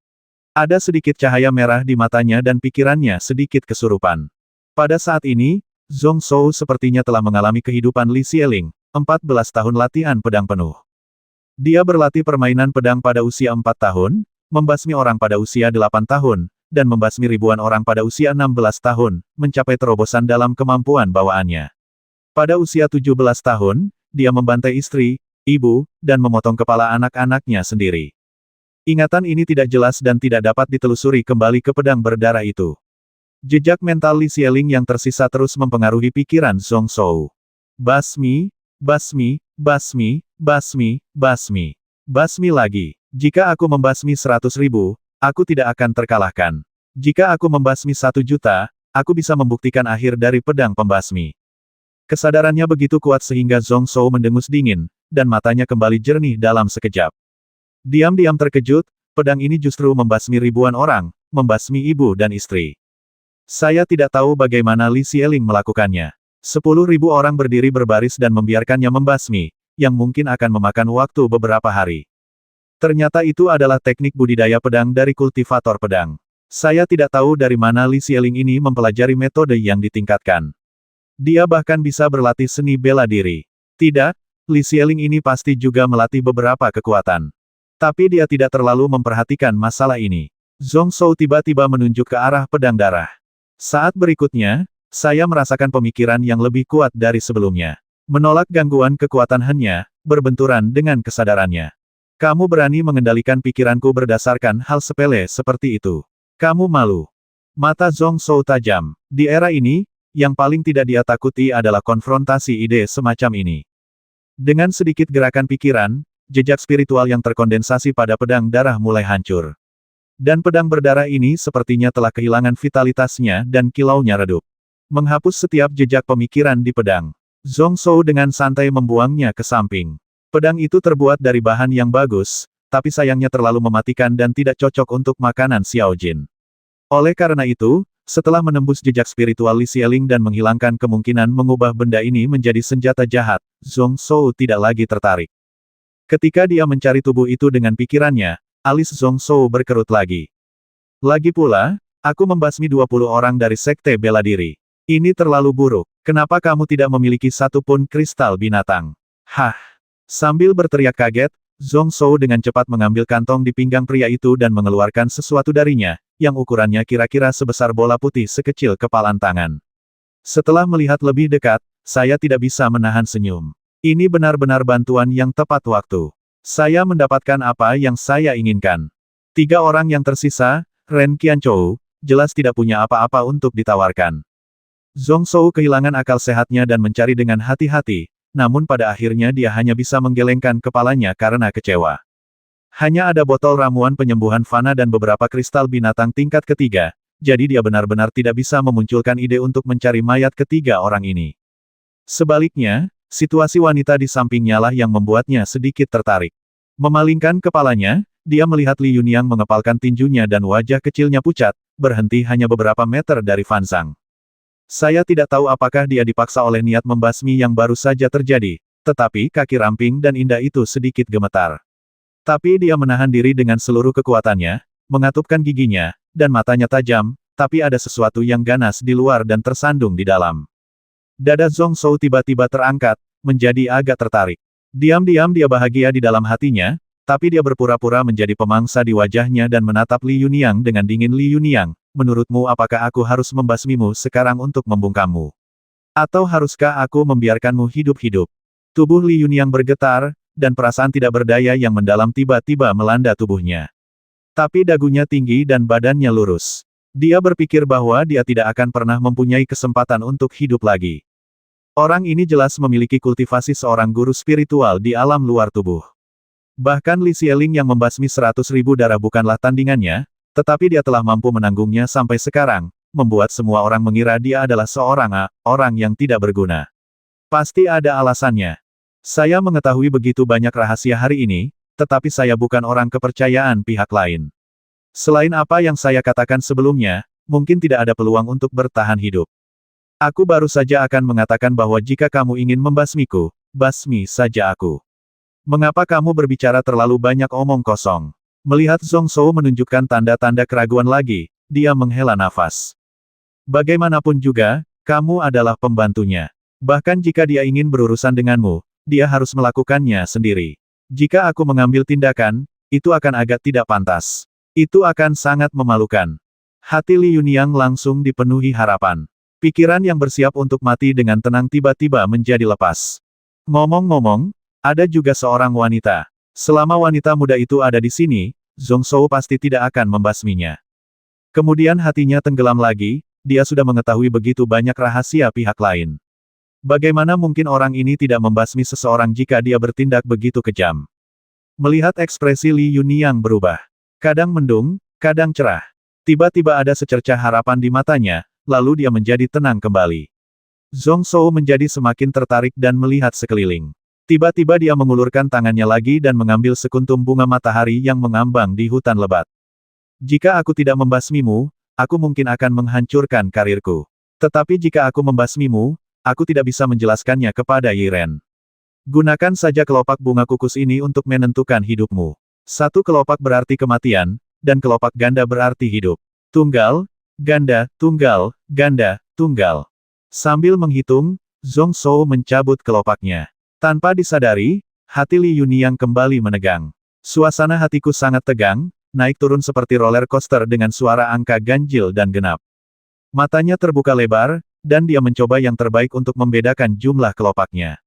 Ada sedikit cahaya merah di matanya dan pikirannya sedikit kesurupan. Pada saat ini, Zhong Shou sepertinya telah mengalami kehidupan Li Xieling, 14 tahun latihan pedang penuh. Dia berlatih permainan pedang pada usia 4 tahun, membasmi orang pada usia 8 tahun, dan membasmi ribuan orang pada usia 16 tahun, mencapai terobosan dalam kemampuan bawaannya. Pada usia 17 tahun, dia membantai istri, ibu, dan memotong kepala anak-anaknya sendiri. Ingatan ini tidak jelas dan tidak dapat ditelusuri kembali ke pedang berdarah itu. Jejak mental Li Xieling yang tersisa terus mempengaruhi pikiran Zhong Shou. Basmi, basmi, basmi, basmi, basmi. Basmi lagi. Jika aku membasmi 100.000, aku tidak akan terkalahkan. Jika aku membasmi 1 juta, aku bisa membuktikan akhir dari pedang pembasmi. Kesadarannya begitu kuat sehingga Zhong Shou mendengus dingin, dan matanya kembali jernih dalam sekejap. Diam-diam terkejut, pedang ini justru membasmi ribuan orang, membasmi ibu dan istri. Saya tidak tahu bagaimana Li Xieling melakukannya. 10.000 orang berdiri berbaris dan membiarkannya membasmi, yang mungkin akan memakan waktu beberapa hari. Ternyata itu adalah teknik budidaya pedang dari kultivator pedang. Saya tidak tahu dari mana Li Xieling ini mempelajari metode yang ditingkatkan. Dia bahkan bisa berlatih seni bela diri. Tidak, Li Xieling ini pasti juga melatih beberapa kekuatan. Tapi dia tidak terlalu memperhatikan masalah ini. Zhong Shou tiba-tiba menunjuk ke arah pedang darah. Saat berikutnya, saya merasakan pemikiran yang lebih kuat dari sebelumnya. Menolak gangguan kekuatan Henya, berbenturan dengan kesadarannya. Kamu berani mengendalikan pikiranku berdasarkan hal sepele seperti itu. Kamu malu. Mata Zhong Shou tajam. Di era ini, yang paling tidak dia takuti adalah konfrontasi ide semacam ini. Dengan sedikit gerakan pikiran, jejak spiritual yang terkondensasi pada pedang darah mulai hancur. Dan pedang berdarah ini sepertinya telah kehilangan vitalitasnya dan kilaunya redup. Menghapus setiap jejak pemikiran di pedang. Zhong Zhou dengan santai membuangnya ke samping. Pedang itu terbuat dari bahan yang bagus, tapi sayangnya terlalu mematikan dan tidak cocok untuk makanan Xiao Jin. Oleh karena itu, setelah menembus jejak spiritual Li Xieling dan menghilangkan kemungkinan mengubah benda ini menjadi senjata jahat, Zhong Zhou tidak lagi tertarik. Ketika dia mencari tubuh itu dengan pikirannya, alis Zhong Zhou berkerut lagi. Lagi pula, aku membasmi 20 orang dari Sekte Bela Diri. Ini terlalu buruk. Kenapa kamu tidak memiliki satu pun kristal binatang? Hah! Sambil berteriak kaget, Zhong Zhou dengan cepat mengambil kantong di pinggang pria itu dan mengeluarkan sesuatu darinya, yang ukurannya kira-kira sebesar bola putih sekecil kepalan tangan. Setelah melihat lebih dekat, saya tidak bisa menahan senyum. Ini benar-benar bantuan yang tepat waktu. Saya mendapatkan apa yang saya inginkan. 3 orang yang tersisa, Ren Qianzhou, jelas tidak punya apa-apa untuk ditawarkan. Zhong Zhou kehilangan akal sehatnya dan mencari dengan hati-hati, namun pada akhirnya dia hanya bisa menggelengkan kepalanya karena kecewa. Hanya ada botol ramuan penyembuhan fana dan beberapa kristal binatang tingkat ketiga, jadi dia benar-benar tidak bisa memunculkan ide untuk mencari mayat ketiga orang ini. Sebaliknya, situasi wanita di sampingnya lah yang membuatnya sedikit tertarik. Memalingkan kepalanya, dia melihat Li Yunyang mengepalkan tinjunya dan wajah kecilnya pucat, berhenti hanya beberapa meter dari Fan Zhang. Saya tidak tahu apakah dia dipaksa oleh niat membasmi yang baru saja terjadi, tetapi kaki ramping dan indah itu sedikit gemetar. Tapi dia menahan diri dengan seluruh kekuatannya, mengatupkan giginya, dan matanya tajam, tapi ada sesuatu yang ganas di luar dan tersandung di dalam. Dada Zhong Zhou tiba-tiba terangkat, menjadi agak tertarik. Diam-diam dia bahagia di dalam hatinya, tapi dia berpura-pura menjadi pemangsa di wajahnya dan menatap Li Yunyang dengan dingin. Li Yunyang, menurutmu apakah aku harus membasmimu sekarang untuk membungkammu? Atau haruskah aku membiarkanmu hidup-hidup? Tubuh Li Yunyang bergetar, dan perasaan tidak berdaya yang mendalam tiba-tiba melanda tubuhnya. Tapi dagunya tinggi dan badannya lurus. Dia berpikir bahwa dia tidak akan pernah mempunyai kesempatan untuk hidup lagi. Orang ini jelas memiliki kultivasi seorang guru spiritual di alam luar tubuh. Bahkan Li Xieling yang membasmi 100.000 darah bukanlah tandingannya, tetapi dia telah mampu menanggungnya sampai sekarang, membuat semua orang mengira dia adalah seorang orang yang tidak berguna. Pasti ada alasannya. Saya mengetahui begitu banyak rahasia hari ini, tetapi saya bukan orang kepercayaan pihak lain. Selain apa yang saya katakan sebelumnya, mungkin tidak ada peluang untuk bertahan hidup. Aku baru saja akan mengatakan bahwa jika kamu ingin membasmiku, basmi saja aku. Mengapa kamu berbicara terlalu banyak omong kosong? Melihat Zhong Zhou menunjukkan tanda-tanda keraguan lagi, dia menghela nafas. Bagaimanapun juga, kamu adalah pembantunya. Bahkan jika dia ingin berurusan denganmu, dia harus melakukannya sendiri. Jika aku mengambil tindakan, itu akan agak tidak pantas. Itu akan sangat memalukan. Hati Li Yunyang langsung dipenuhi harapan. Pikiran yang bersiap untuk mati dengan tenang tiba-tiba menjadi lepas. Ngomong-ngomong, ada juga seorang wanita. Selama wanita muda itu ada di sini, Zhong Zhou pasti tidak akan membasminya. Kemudian hatinya tenggelam lagi, dia sudah mengetahui begitu banyak rahasia pihak lain. Bagaimana mungkin orang ini tidak membasmi seseorang jika dia bertindak begitu kejam? Melihat ekspresi Li Yunyang berubah. Kadang mendung, kadang cerah. Tiba-tiba ada secercah harapan di matanya, lalu dia menjadi tenang kembali. Zhong Zhou menjadi semakin tertarik dan melihat sekeliling. Tiba-tiba dia mengulurkan tangannya lagi dan mengambil sekuntum bunga matahari yang mengambang di hutan lebat. Jika aku tidak membasmimu, aku mungkin akan menghancurkan karirku. Tetapi jika aku membasmimu, aku tidak bisa menjelaskannya kepada Yi Ren. Gunakan saja kelopak bunga kukus ini untuk menentukan hidupmu. Satu kelopak berarti kematian, dan kelopak ganda berarti hidup. Tunggal, ganda, tunggal, ganda, tunggal. Sambil menghitung, Zhong Zhou mencabut kelopaknya. Tanpa disadari, hati Li Yunyang kembali menegang. Suasana hatiku sangat tegang, naik turun seperti roller coaster dengan suara angka ganjil dan genap. Matanya terbuka lebar, dan dia mencoba yang terbaik untuk membedakan jumlah kelopaknya.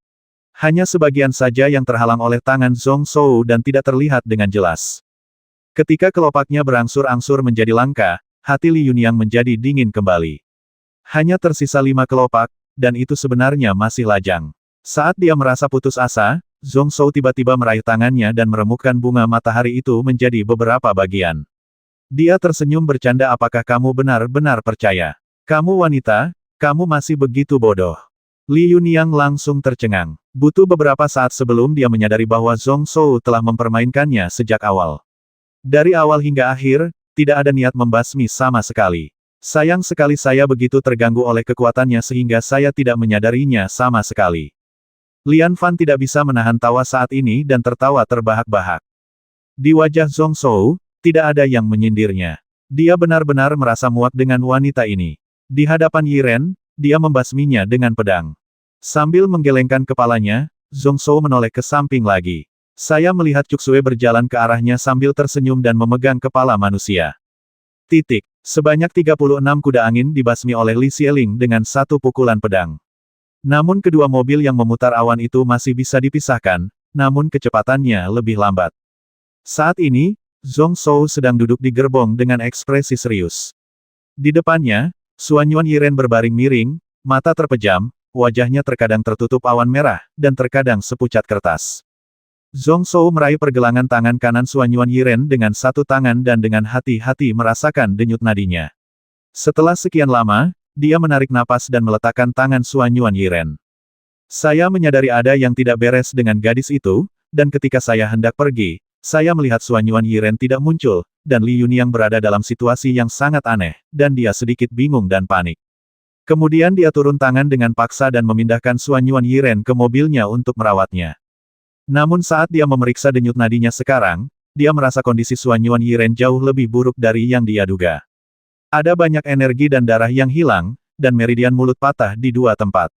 Hanya sebagian saja yang terhalang oleh tangan Zhong Zhou dan tidak terlihat dengan jelas. Ketika kelopaknya berangsur-angsur menjadi langka, hati Li Yunyang menjadi dingin kembali. Hanya tersisa 5 kelopak, dan itu sebenarnya masih lajang. Saat dia merasa putus asa, Zhong Shou tiba-tiba meraih tangannya dan meremukkan bunga matahari itu menjadi beberapa bagian. Dia tersenyum bercanda, apakah kamu benar-benar percaya? Kamu wanita, kamu masih begitu bodoh. Li Yunyang langsung tercengang. Butuh beberapa saat sebelum dia menyadari bahwa Zhong Shou telah mempermainkannya sejak awal. Dari awal hingga akhir, tidak ada niat membasmi sama sekali. Sayang sekali saya begitu terganggu oleh kekuatannya sehingga saya tidak menyadarinya sama sekali. Lian Fan tidak bisa menahan tawa saat ini dan tertawa terbahak-bahak. Di wajah Zhong Shou, tidak ada yang menyindirnya. Dia benar-benar merasa muak dengan wanita ini. Di hadapan Yi Ren, dia membasminya dengan pedang. Sambil menggelengkan kepalanya, Zhong Shou menoleh ke samping lagi. Saya melihat Cuksue berjalan ke arahnya sambil tersenyum dan memegang kepala manusia. Sebanyak 36 kuda angin dibasmi oleh Li Xieling dengan satu pukulan pedang. Namun kedua mobil yang memutar awan itu masih bisa dipisahkan, namun kecepatannya lebih lambat. Saat ini, Zhong Shou sedang duduk di gerbong dengan ekspresi serius. Di depannya, Xuanyuan Yiren berbaring miring, mata terpejam, wajahnya terkadang tertutup awan merah, dan terkadang sepucat kertas. Zhong Shou meraih pergelangan tangan kanan Xuanyuan Yiren dengan satu tangan dan dengan hati-hati merasakan denyut nadinya. Setelah sekian lama, dia menarik napas dan meletakkan tangan Xuanyuan Yiren. Saya menyadari ada yang tidak beres dengan gadis itu, dan ketika saya hendak pergi, saya melihat Xuanyuan Yiren tidak muncul, dan Li Yunyang berada dalam situasi yang sangat aneh, dan dia sedikit bingung dan panik. Kemudian dia turun tangan dengan paksa dan memindahkan Xuanyuan Yiren ke mobilnya untuk merawatnya. Namun saat dia memeriksa denyut nadinya sekarang, dia merasa kondisi Xuanyuan Yiren jauh lebih buruk dari yang dia duga. Ada banyak energi dan darah yang hilang, dan meridian mulut patah di dua tempat.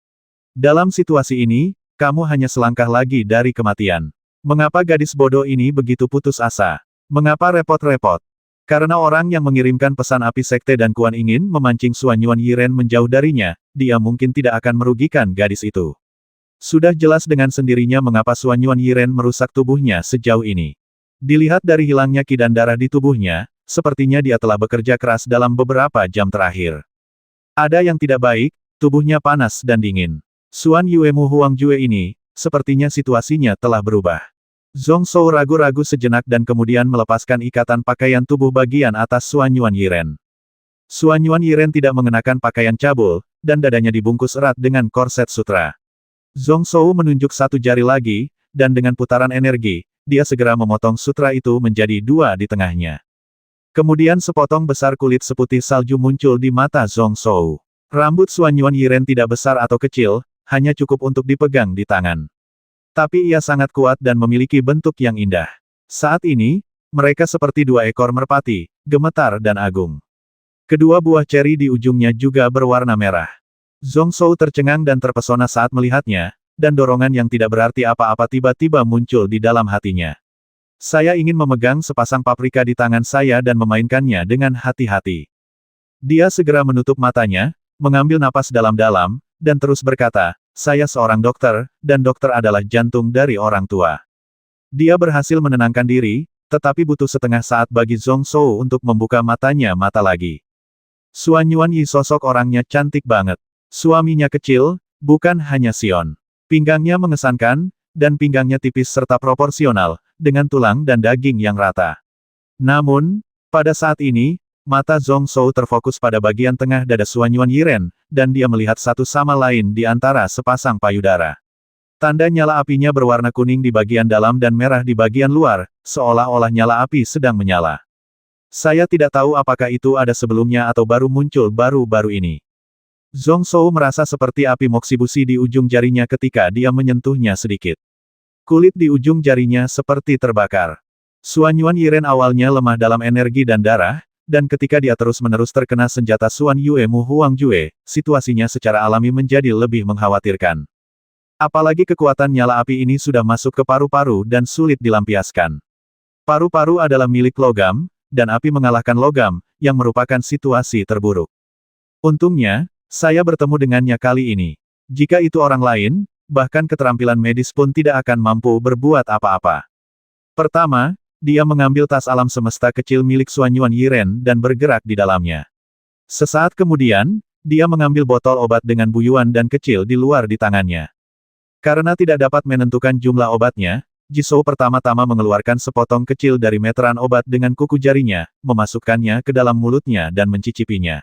Dalam situasi ini, kamu hanya selangkah lagi dari kematian. Mengapa gadis bodoh ini begitu putus asa? Mengapa repot-repot? Karena orang yang mengirimkan pesan api sekte dan Kuan ingin memancing Xuanyuan Yiren menjauh darinya, dia mungkin tidak akan merugikan gadis itu. Sudah jelas dengan sendirinya mengapa Xuanyuan Yiren merusak tubuhnya sejauh ini. Dilihat dari hilangnya ki dan darah di tubuhnya, sepertinya dia telah bekerja keras dalam beberapa jam terakhir. Ada yang tidak baik, tubuhnya panas dan dingin. Xuan Yuemu Huangjue ini, sepertinya situasinya telah berubah. Zhong Shou ragu-ragu sejenak dan kemudian melepaskan ikatan pakaian tubuh bagian atas Xuanyuan Yiren. Xuanyuan Yiren tidak mengenakan pakaian cabul, dan dadanya dibungkus erat dengan korset sutra. Zhong Shou menunjuk satu jari lagi, dan dengan putaran energi, dia segera memotong sutra itu menjadi dua di tengahnya. Kemudian sepotong besar kulit seputih salju muncul di mata Zhong Shou. Rambut Xuanyuan Yiren tidak besar atau kecil, hanya cukup untuk dipegang di tangan. Tapi ia sangat kuat dan memiliki bentuk yang indah. Saat ini, mereka seperti dua ekor merpati, gemetar dan agung. Kedua buah ceri di ujungnya juga berwarna merah. Zhong Shou tercengang dan terpesona saat melihatnya, dan dorongan yang tidak berarti apa-apa tiba-tiba muncul di dalam hatinya. Saya ingin memegang sepasang paprika di tangan saya dan memainkannya dengan hati-hati. Dia segera menutup matanya, mengambil napas dalam-dalam, dan terus berkata, saya seorang dokter, dan dokter adalah jantung dari orang tua. Dia berhasil menenangkan diri, tetapi butuh setengah saat bagi Zhong Shou untuk membuka matanya mata lagi. Xuanyuan Yi sosok orangnya cantik banget. Suaminya kecil, bukan hanya Sion. Pinggangnya mengesankan, dan pinggangnya tipis serta proporsional, dengan tulang dan daging yang rata. Namun, pada saat ini, mata Zhong Shou terfokus pada bagian tengah dada Xuanyuan Yiren, dan dia melihat satu sama lain di antara sepasang payudara. Tanda nyala apinya berwarna kuning di bagian dalam dan merah di bagian luar, seolah-olah nyala api sedang menyala. Saya tidak tahu apakah itu ada sebelumnya atau baru muncul baru-baru ini. Zhong Shou merasa seperti api moksibusi di ujung jarinya ketika dia menyentuhnya sedikit. Kulit di ujung jarinya seperti terbakar. Xuanyuan Yiren awalnya lemah dalam energi dan darah, dan ketika dia terus-menerus terkena senjata Xuan Yuemu Huangjue, situasinya secara alami menjadi lebih mengkhawatirkan. Apalagi kekuatan nyala api ini sudah masuk ke paru-paru dan sulit dilampiaskan. Paru-paru adalah milik logam, dan api mengalahkan logam, yang merupakan situasi terburuk. Untungnya, saya bertemu dengannya kali ini. Jika itu orang lain, bahkan keterampilan medis pun tidak akan mampu berbuat apa-apa. Pertama, dia mengambil tas alam semesta kecil milik Xuanyuan Yiren dan bergerak di dalamnya. Sesaat kemudian, dia mengambil botol obat dengan buyuan dan kecil di luar di tangannya. Karena tidak dapat menentukan jumlah obatnya, Jisoo pertama-tama mengeluarkan sepotong kecil dari meteran obat dengan kuku jarinya, memasukkannya ke dalam mulutnya dan mencicipinya.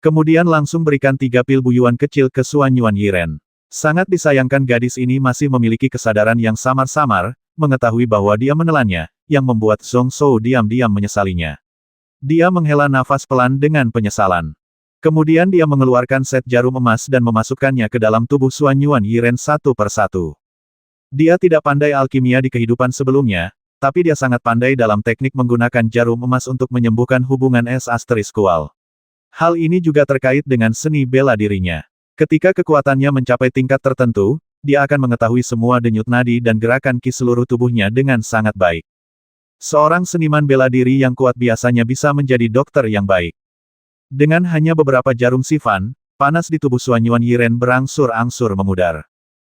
Kemudian langsung berikan 3 pil buyuan kecil ke Xuan Yuan Yiren. Sangat disayangkan gadis ini masih memiliki kesadaran yang samar-samar, mengetahui bahwa dia menelannya, yang membuat Zhong Zhou diam-diam menyesalinya. Dia menghela nafas pelan dengan penyesalan. Kemudian dia mengeluarkan set jarum emas dan memasukkannya ke dalam tubuh Xuan Yuan Yiren satu persatu. Dia tidak pandai alkimia di kehidupan sebelumnya, tapi dia sangat pandai dalam teknik menggunakan jarum emas untuk menyembuhkan hubungan es asteriskual. Hal ini juga terkait dengan seni bela dirinya. Ketika kekuatannya mencapai tingkat tertentu, dia akan mengetahui semua denyut nadi dan gerakan ki seluruh tubuhnya dengan sangat baik. Seorang seniman bela diri yang kuat biasanya bisa menjadi dokter yang baik. Dengan hanya beberapa jarum sifan, panas di tubuh Xuan Yuan Yiren berangsur-angsur memudar.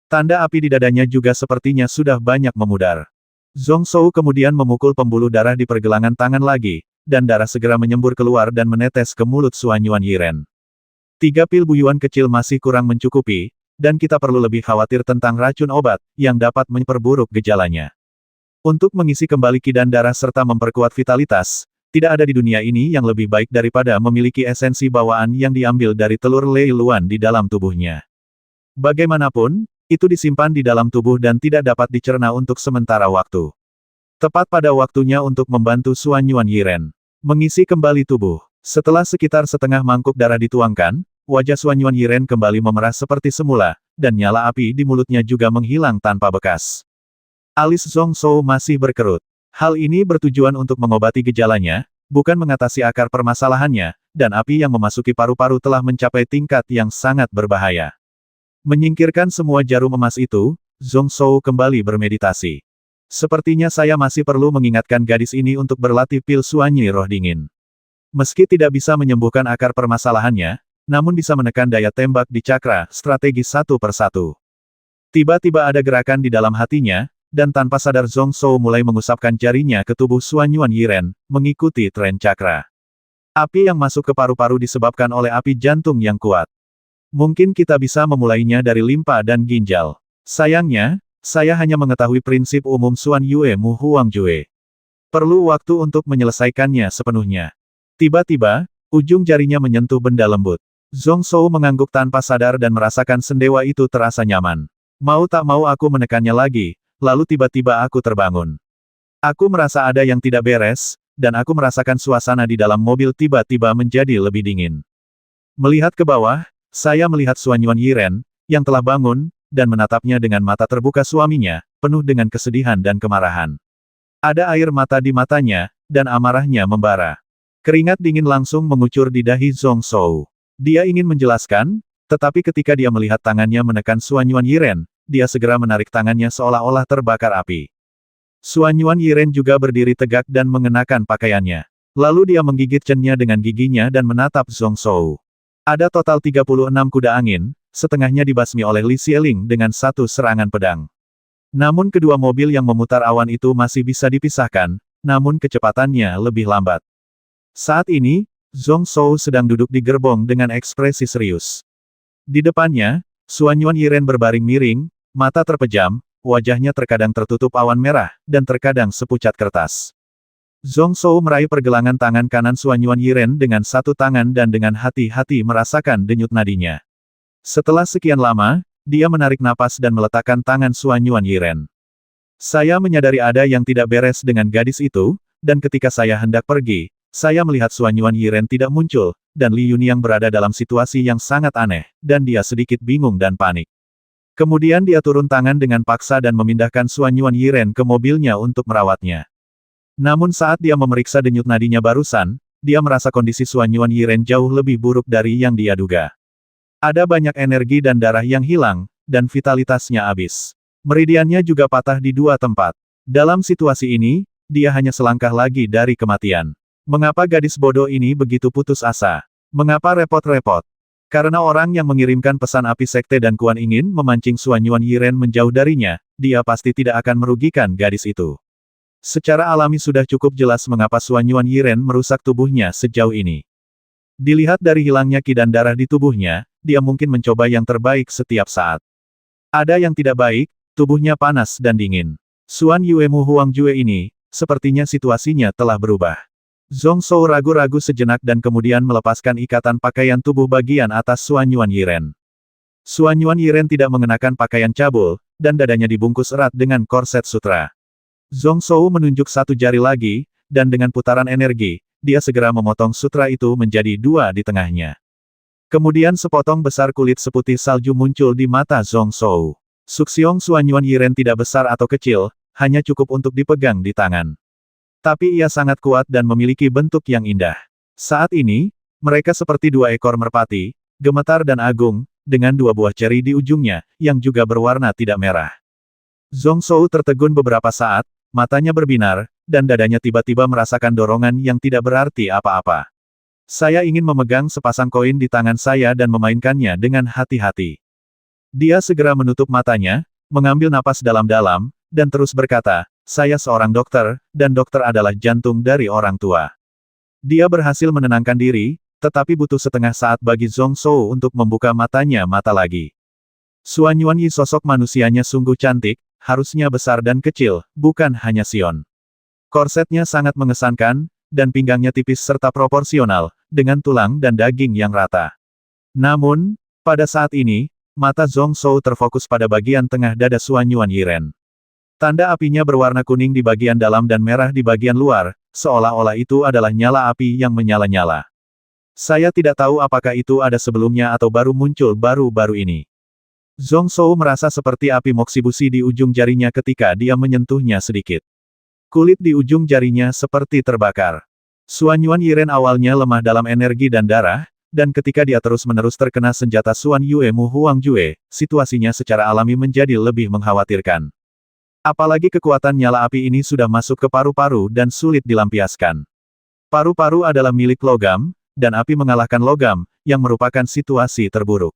Tanda api di dadanya juga sepertinya sudah banyak memudar. Zhong Zhou kemudian memukul pembuluh darah di pergelangan tangan lagi, dan darah segera menyembur keluar dan menetes ke mulut Xuan Yuan Yiren. 3 pil buyuan kecil masih kurang mencukupi, dan kita perlu lebih khawatir tentang racun obat, yang dapat memperburuk gejalanya. Untuk mengisi kembali ki dan darah serta memperkuat vitalitas, tidak ada di dunia ini yang lebih baik daripada memiliki esensi bawaan yang diambil dari telur Lei Luan di dalam tubuhnya. Bagaimanapun, itu disimpan di dalam tubuh dan tidak dapat dicerna untuk sementara waktu. Tepat pada waktunya untuk membantu Xuan Yuan Yiren mengisi kembali tubuh. Setelah sekitar setengah mangkuk darah dituangkan, wajah Xuan Yuan Yiren kembali memerah seperti semula, dan nyala api di mulutnya juga menghilang tanpa bekas. Alis Zhong Zhou masih berkerut. Hal ini bertujuan untuk mengobati gejalanya, bukan mengatasi akar permasalahannya, dan api yang memasuki paru-paru telah mencapai tingkat yang sangat berbahaya. Menyingkirkan semua jarum emas itu, Zhong Zhou kembali bermeditasi. Sepertinya saya masih perlu mengingatkan gadis ini untuk berlatih pil Suanyi roh dingin. Meski tidak bisa menyembuhkan akar permasalahannya, namun bisa menekan daya tembak di cakra strategis satu persatu. Tiba-tiba ada gerakan di dalam hatinya, dan tanpa sadar Zhong Zhou mulai mengusapkan jarinya ke tubuh Xuan Yuan Yiren, mengikuti tren cakra. Api yang masuk ke paru-paru disebabkan oleh api jantung yang kuat. Mungkin kita bisa memulainya dari limpa dan ginjal. Sayangnya, saya hanya mengetahui prinsip umum Xuan Yue Mu Huang Jue. Perlu waktu untuk menyelesaikannya sepenuhnya. Tiba-tiba, ujung jarinya menyentuh benda lembut. Zhong Zhou mengangguk tanpa sadar dan merasakan sendewa itu terasa nyaman. Mau tak mau aku menekannya lagi, lalu tiba-tiba aku terbangun. Aku merasa ada yang tidak beres, dan aku merasakan suasana di dalam mobil tiba-tiba menjadi lebih dingin. Melihat ke bawah, saya melihat Xuan Yuan Yiren, yang telah bangun, dan menatapnya dengan mata terbuka suaminya, penuh dengan kesedihan dan kemarahan. Ada air mata di matanya, dan amarahnya membara. Keringat dingin langsung mengucur di dahi Zhong Zhou. Dia ingin menjelaskan, tetapi ketika dia melihat tangannya menekan Xuan Yuan Yiren, dia segera menarik tangannya seolah-olah terbakar api. Xuan Yuan Yiren juga berdiri tegak dan mengenakan pakaiannya. Lalu dia menggigit cennya dengan giginya dan menatap Zhong Zhou. Ada total 36 kuda angin, setengahnya dibasmi oleh Li Xieling dengan satu serangan pedang. Namun kedua mobil yang memutar awan itu masih bisa dipisahkan, namun kecepatannya lebih lambat. Saat ini, Zhong Zhou sedang duduk di gerbong dengan ekspresi serius. Di depannya, Xuan Yuan Yiren berbaring miring, mata terpejam, wajahnya terkadang tertutup awan merah, dan terkadang sepucat kertas. Zhong Zhou meraih pergelangan tangan kanan Xuan Yuan Yiren dengan satu tangan dan dengan hati-hati merasakan denyut nadinya. Setelah sekian lama, dia menarik napas dan meletakkan tangan Xuan Yuan Yiren. Saya menyadari ada yang tidak beres dengan gadis itu, dan ketika saya hendak pergi, saya melihat Xuan Yuan Yiren tidak muncul, dan Li Yunyang berada dalam situasi yang sangat aneh, dan dia sedikit bingung dan panik. Kemudian dia turun tangan dengan paksa dan memindahkan Xuan Yuan Yiren ke mobilnya untuk merawatnya. Namun saat dia memeriksa denyut nadinya barusan, dia merasa kondisi Xuan Yuan Yiren jauh lebih buruk dari yang dia duga. Ada banyak energi dan darah yang hilang, dan vitalitasnya habis. Meridiannya juga patah di dua tempat. Dalam situasi ini, dia hanya selangkah lagi dari kematian. Mengapa gadis bodoh ini begitu putus asa? Mengapa repot-repot? Karena orang yang mengirimkan pesan api sekte dan Kuan ingin memancing Xuan Yuan Yiren menjauh darinya, dia pasti tidak akan merugikan gadis itu. Secara alami sudah cukup jelas mengapa Xuan Yuan Yiren merusak tubuhnya sejauh ini. Dilihat dari hilangnya ki dan darah di tubuhnya, dia mungkin mencoba yang terbaik setiap saat. Ada yang tidak baik, tubuhnya panas dan dingin. Xuan Yuemu Huangjue ini, sepertinya situasinya telah berubah. Zhong Zhou ragu-ragu sejenak dan kemudian melepaskan ikatan pakaian tubuh bagian atas Xuan Yuan Yiren. Xuan Yuan Yiren tidak mengenakan pakaian cabul, dan dadanya dibungkus erat dengan korset sutra. Zhong Zhou menunjuk satu jari lagi, dan dengan putaran energi, dia segera memotong sutra itu menjadi dua di tengahnya. Kemudian sepotong besar kulit seputih salju muncul di mata Zhong Zhou. Suksiong Xuan Yuan Yiren tidak besar atau kecil, hanya cukup untuk dipegang di tangan. Tapi ia sangat kuat dan memiliki bentuk yang indah. Saat ini, mereka seperti dua ekor merpati, gemetar dan agung, dengan dua buah ceri di ujungnya, yang juga berwarna tidak merah. Zhong Zhou tertegun beberapa saat, matanya berbinar, dan dadanya tiba-tiba merasakan dorongan yang tidak berarti apa-apa. Saya ingin memegang sepasang koin di tangan saya dan memainkannya dengan hati-hati. Dia segera menutup matanya, mengambil napas dalam-dalam, dan terus berkata, saya seorang dokter, dan dokter adalah jantung dari orang tua. Dia berhasil menenangkan diri, tetapi butuh setengah saat bagi Zhong Zhou untuk membuka matanya mata lagi. Xuan Yuan Yi sosok manusianya sungguh cantik, harusnya besar dan kecil, bukan hanya Sion. Korsetnya sangat mengesankan, dan pinggangnya tipis serta proporsional, dengan tulang dan daging yang rata. Namun, pada saat ini, mata Zhong Zhou terfokus pada bagian tengah dada Xuan Yuan Yiren. Tanda apinya berwarna kuning di bagian dalam dan merah di bagian luar, seolah-olah itu adalah nyala api yang menyala-nyala. Saya tidak tahu apakah itu ada sebelumnya atau baru muncul baru-baru ini. Zhong Zhou merasa seperti api moksibusi di ujung jarinya ketika dia menyentuhnya sedikit. Kulit di ujung jarinya seperti terbakar. Xuan Yuan Yiren awalnya lemah dalam energi dan darah, dan ketika dia terus-menerus terkena senjata Xuan Yuemu Huangjue, situasinya secara alami menjadi lebih mengkhawatirkan. Apalagi kekuatan nyala api ini sudah masuk ke paru-paru dan sulit dilampiaskan. Paru-paru adalah milik logam, dan api mengalahkan logam, yang merupakan situasi terburuk.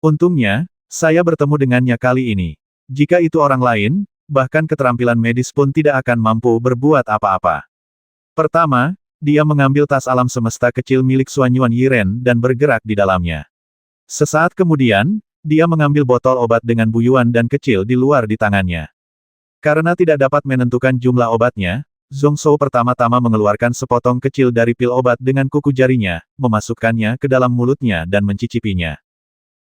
Untungnya, saya bertemu dengannya kali ini. Jika itu orang lain, bahkan keterampilan medis pun tidak akan mampu berbuat apa-apa. Pertama, dia mengambil tas alam semesta kecil milik Xuan Yuan Yiren dan bergerak di dalamnya. Sesaat kemudian, dia mengambil botol obat dengan buyuan dan kecil di luar di tangannya. Karena tidak dapat menentukan jumlah obatnya, Zhong Zhou pertama-tama mengeluarkan sepotong kecil dari pil obat dengan kuku jarinya, memasukkannya ke dalam mulutnya dan mencicipinya.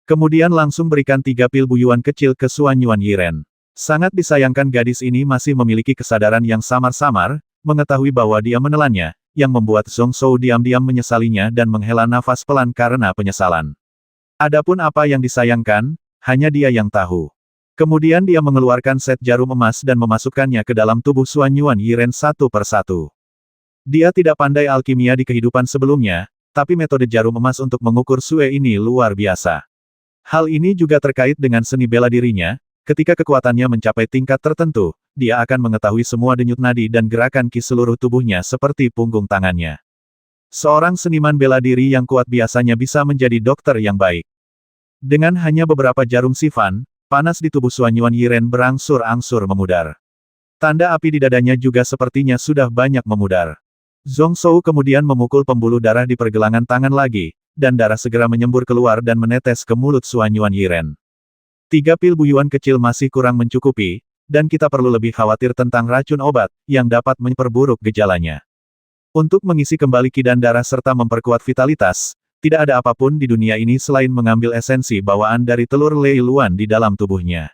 Kemudian langsung berikan 3 pil buyuan kecil ke Xuan Yuan Yiren. Sangat disayangkan gadis ini masih memiliki kesadaran yang samar-samar, mengetahui bahwa dia menelannya, yang membuat Zhong Zhou diam-diam menyesalinya dan menghela nafas pelan karena penyesalan. Adapun apa yang disayangkan, hanya dia yang tahu. Kemudian dia mengeluarkan set jarum emas dan memasukkannya ke dalam tubuh Xuan Yuan Yiren satu persatu. Dia tidak pandai alkimia di kehidupan sebelumnya, tapi metode jarum emas untuk mengukur sue ini luar biasa. Hal ini juga terkait dengan seni bela dirinya, ketika kekuatannya mencapai tingkat tertentu, dia akan mengetahui semua denyut nadi dan gerakan ki seluruh tubuhnya seperti punggung tangannya. Seorang seniman bela diri yang kuat biasanya bisa menjadi dokter yang baik. Dengan hanya beberapa jarum sifan, panas di tubuh Xuan Yuan Yiren berangsur-angsur memudar. Tanda api di dadanya juga sepertinya sudah banyak memudar. Zhong Zhou kemudian memukul pembuluh darah di pergelangan tangan lagi, dan darah segera menyembur keluar dan menetes ke mulut Xuan Yuan Yiren. 3 pil buyuan kecil masih kurang mencukupi, dan kita perlu lebih khawatir tentang racun obat, yang dapat memperburuk gejalanya. Untuk mengisi kembali ki dan darah serta memperkuat vitalitas, tidak ada apapun di dunia ini selain mengambil esensi bawaan dari telur Lei Luan di dalam tubuhnya.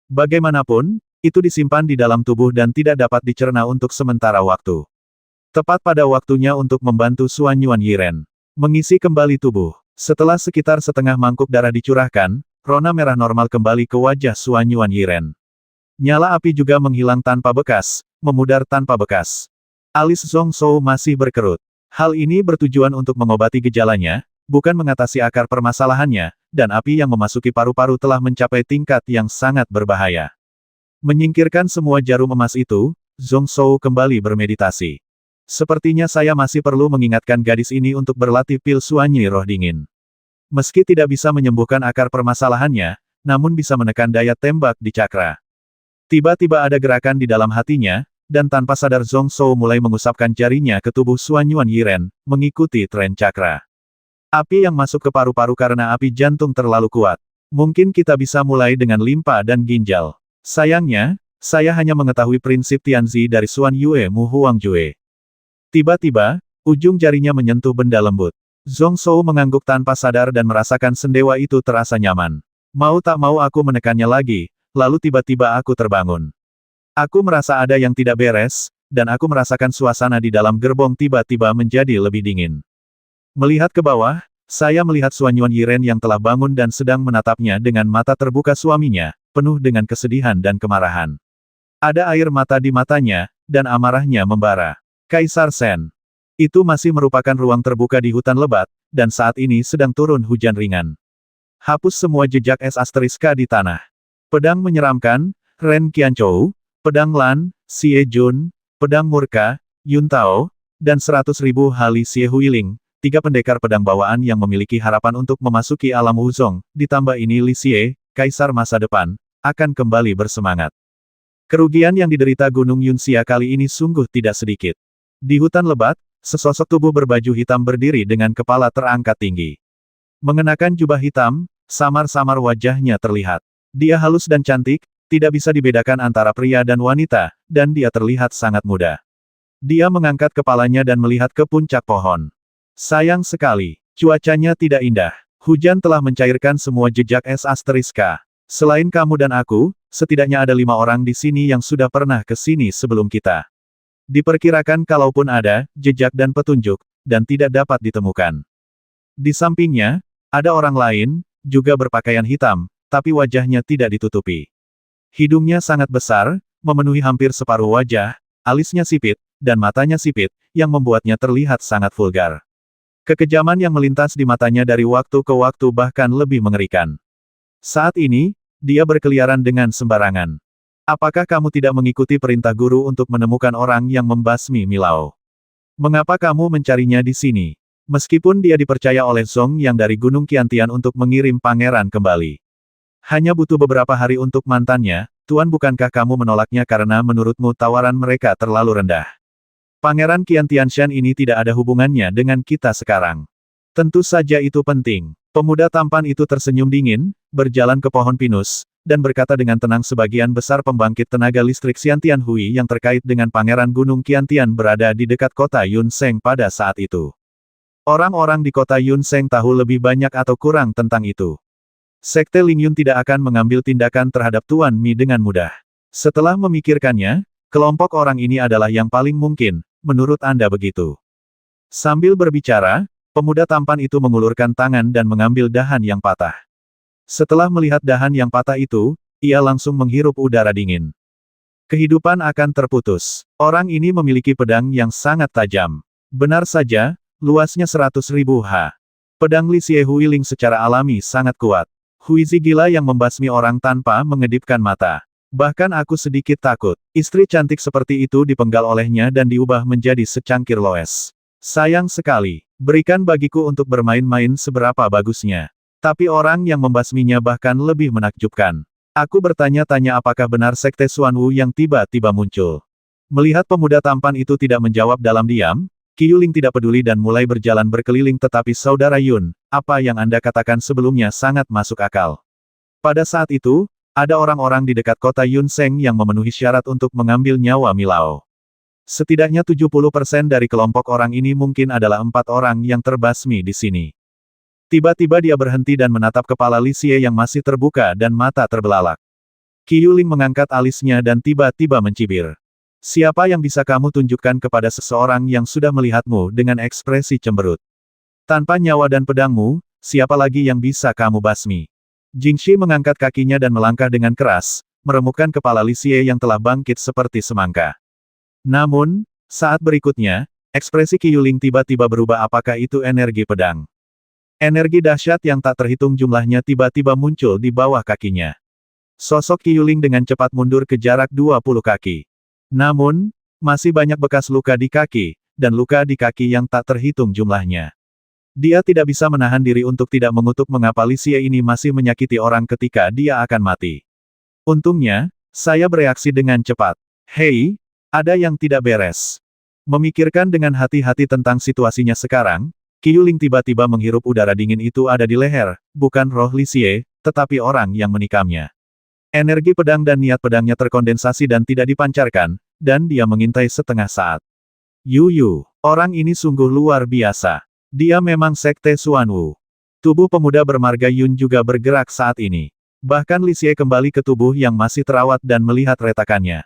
Bagaimanapun, itu disimpan di dalam tubuh dan tidak dapat dicerna untuk sementara waktu. Tepat pada waktunya untuk membantu Xuan Yuan Yiren mengisi kembali tubuh. Setelah sekitar setengah mangkuk darah dicurahkan, rona merah normal kembali ke wajah Xuan Yuan Yiren. Nyala api juga menghilang tanpa bekas, memudar tanpa bekas. Alis Zhong Zhou masih berkerut. Hal ini bertujuan untuk mengobati gejalanya, bukan mengatasi akar permasalahannya, dan api yang memasuki paru-paru telah mencapai tingkat yang sangat berbahaya. Menyingkirkan semua jarum emas itu, Zhong Zhou kembali bermeditasi. Sepertinya saya masih perlu mengingatkan gadis ini untuk berlatih pil Xuanyi roh dingin. Meski tidak bisa menyembuhkan akar permasalahannya, namun bisa menekan daya tembak di cakra. Tiba-tiba ada gerakan di dalam hatinya, dan tanpa sadar Zhong Zhou mulai mengusapkan jarinya ke tubuh Xuan Yuan Yiren, mengikuti tren cakra. Api yang masuk ke paru-paru karena api jantung terlalu kuat. Mungkin kita bisa mulai dengan limpa dan ginjal. Sayangnya, saya hanya mengetahui prinsip Tianzi dari Xuan Yue Mu Huangjue. Tiba-tiba, ujung jarinya menyentuh benda lembut. Zhong Shou mengangguk tanpa sadar dan merasakan sendewa itu terasa nyaman. Mau tak mau aku menekannya lagi, lalu tiba-tiba aku terbangun. Aku merasa ada yang tidak beres, dan aku merasakan suasana di dalam gerbong tiba-tiba menjadi lebih dingin. Melihat ke bawah, saya melihat Xuanyuan Yiren yang telah bangun dan sedang menatapnya dengan mata terbuka suaminya, penuh dengan kesedihan dan kemarahan. Ada air mata di matanya, dan amarahnya membara. Kaisar Shen. Itu masih merupakan ruang terbuka di hutan lebat, dan saat ini sedang turun hujan ringan. Hapus semua jejak es asteriska di tanah. Pedang menyeramkan, Ren Qianchou, pedang Lan, Xie Jun, pedang murka, Yun Tao, dan 100.000 Hali Xie Huiling, 3 pendekar pedang bawaan yang memiliki harapan untuk memasuki alam Wuzong, ditambah ini Li Xie, kaisar masa depan, akan kembali bersemangat. Kerugian yang diderita Gunung Yunxia kali ini sungguh tidak sedikit. Di hutan lebat, sesosok tubuh berbaju hitam berdiri dengan kepala terangkat tinggi. Mengenakan jubah hitam, samar-samar wajahnya terlihat. Dia halus dan cantik, tidak bisa dibedakan antara pria dan wanita, dan dia terlihat sangat muda. Dia mengangkat kepalanya dan melihat ke puncak pohon. Sayang sekali, cuacanya tidak indah. Hujan telah mencairkan semua jejak es asteriska. Selain kamu dan aku, setidaknya ada 5 orang di sini yang sudah pernah ke sini sebelum kita. Diperkirakan kalaupun ada, jejak dan petunjuk, dan tidak dapat ditemukan. Di sampingnya, ada orang lain, juga berpakaian hitam, tapi wajahnya tidak ditutupi. Hidungnya sangat besar, memenuhi hampir separuh wajah, alisnya sipit, dan matanya sipit, yang membuatnya terlihat sangat vulgar. Kekejaman yang melintas di matanya dari waktu ke waktu bahkan lebih mengerikan. Saat ini, dia berkeliaran dengan sembarangan. Apakah kamu tidak mengikuti perintah guru untuk menemukan orang yang membasmi Milao? Mengapa kamu mencarinya di sini? Meskipun dia dipercaya oleh Zhong yang dari Gunung Qiantian untuk mengirim pangeran kembali. Hanya butuh beberapa hari untuk mantannya, Tuan, bukankah kamu menolaknya karena menurutmu tawaran mereka terlalu rendah? Pangeran Qiantianshan ini tidak ada hubungannya dengan kita sekarang. Tentu saja itu penting. Pemuda tampan itu tersenyum dingin, berjalan ke pohon pinus, dan berkata dengan tenang, sebagian besar pembangkit tenaga listrik Xiantian Hui yang terkait dengan Pangeran Gunung Qiantian berada di dekat kota Yunsheng pada saat itu. Orang-orang di kota Yunsheng tahu lebih banyak atau kurang tentang itu. Sekte Lingyun tidak akan mengambil tindakan terhadap Tuan Mi dengan mudah. Setelah memikirkannya, kelompok orang ini adalah yang paling mungkin, menurut Anda begitu. Sambil berbicara, pemuda tampan itu mengulurkan tangan dan mengambil dahan yang patah. Setelah melihat dahan yang patah itu, ia langsung menghirup udara dingin. Kehidupan akan terputus. Orang ini memiliki pedang yang sangat tajam. Benar saja, luasnya 100.000 ha. Pedang Li Xie Huiling secara alami sangat kuat. Huizi gila yang membasmi orang tanpa mengedipkan mata. Bahkan aku sedikit takut. Istri cantik seperti itu dipenggal olehnya dan diubah menjadi secangkir loes. Sayang sekali. Berikan bagiku untuk bermain-main seberapa bagusnya. Tapi orang yang membasminya bahkan lebih menakjubkan. Aku bertanya-tanya apakah benar Sekte Xuanwu yang tiba-tiba muncul. Melihat pemuda tampan itu tidak menjawab dalam diam, Qiyuling tidak peduli dan mulai berjalan berkeliling, tetapi Saudara Yun, apa yang Anda katakan sebelumnya sangat masuk akal. Pada saat itu, ada orang-orang di dekat kota Yunsheng yang memenuhi syarat untuk mengambil nyawa Milao. Setidaknya 70% dari kelompok orang ini mungkin adalah 4 orang yang terbasmi di sini. Tiba-tiba dia berhenti dan menatap kepala Li Xie yang masih terbuka dan mata terbelalak. Qiyuling mengangkat alisnya dan tiba-tiba mencibir. Siapa yang bisa kamu tunjukkan kepada seseorang yang sudah melihatmu dengan ekspresi cemberut? Tanpa nyawa dan pedangmu, siapa lagi yang bisa kamu basmi? Jingxi mengangkat kakinya dan melangkah dengan keras, meremukkan kepala Li Xie yang telah bangkit seperti semangka. Namun, saat berikutnya, ekspresi Qiyuling tiba-tiba berubah. Apakah itu energi pedang? Energi dahsyat yang tak terhitung jumlahnya tiba-tiba muncul di bawah kakinya. Sosok Qiyuling dengan cepat mundur ke jarak 20 kaki. Namun, masih banyak bekas luka di kaki, dan luka di kaki yang tak terhitung jumlahnya. Dia tidak bisa menahan diri untuk tidak mengutuk mengapa Li Xie ini masih menyakiti orang ketika dia akan mati. Untungnya, saya bereaksi dengan cepat. Hei, ada yang tidak beres. Memikirkan dengan hati-hati tentang situasinya sekarang, Qiyuling tiba-tiba menghirup udara dingin. Itu ada di leher, bukan roh Li Xie, tetapi orang yang menikamnya. Energi pedang dan niat pedangnya terkondensasi dan tidak dipancarkan, dan dia mengintai setengah saat. Yu, orang ini sungguh luar biasa. Dia memang sekte Xuanwu. Tubuh pemuda bermarga Yun juga bergerak saat ini. Bahkan Li Xie kembali ke tubuh yang masih terawat dan melihat retakannya.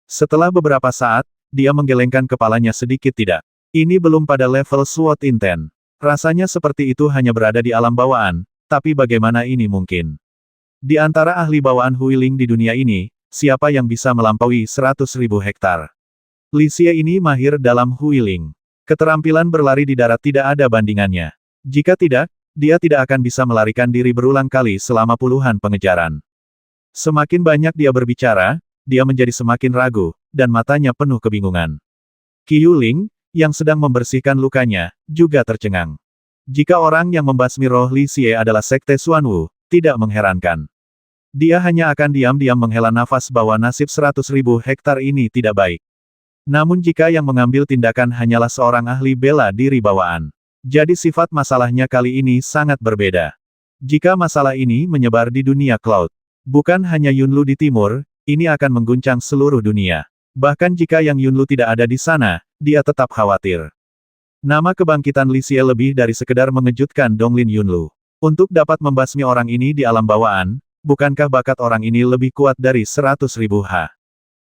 Setelah beberapa saat, dia menggelengkan kepalanya sedikit tidak. Ini belum pada level SWOT Inten. Rasanya seperti itu hanya berada di alam bawaan, tapi bagaimana ini mungkin? Di antara ahli bawaan Huiling di dunia ini, siapa yang bisa melampaui 100.000 hektar? Li Xie ini mahir dalam Huiling. Keterampilan berlari di darat tidak ada bandingannya. Jika tidak, dia tidak akan bisa melarikan diri berulang kali selama puluhan pengejaran. Semakin banyak dia berbicara, dia menjadi semakin ragu, dan matanya penuh kebingungan. Qi Yuling, yang sedang membersihkan lukanya, juga tercengang. Jika orang yang membasmi roh Li Xie adalah sekte Xuanwu, tidak mengherankan. Dia hanya akan diam-diam menghela nafas bahwa nasib 100.000 hektar ini tidak baik. Namun jika yang mengambil tindakan hanyalah seorang ahli bela diri bawaan. Jadi sifat masalahnya kali ini sangat berbeda. Jika masalah ini menyebar di dunia Cloud, bukan hanya Yunlu di timur, ini akan mengguncang seluruh dunia. Bahkan jika yang Yunlu tidak ada di sana, dia tetap khawatir. Nama kebangkitan Li Xie lebih dari sekedar mengejutkan Donglin Yunlu. Untuk dapat membasmi orang ini di alam bawaan, bukankah bakat orang ini lebih kuat dari 100.000 H?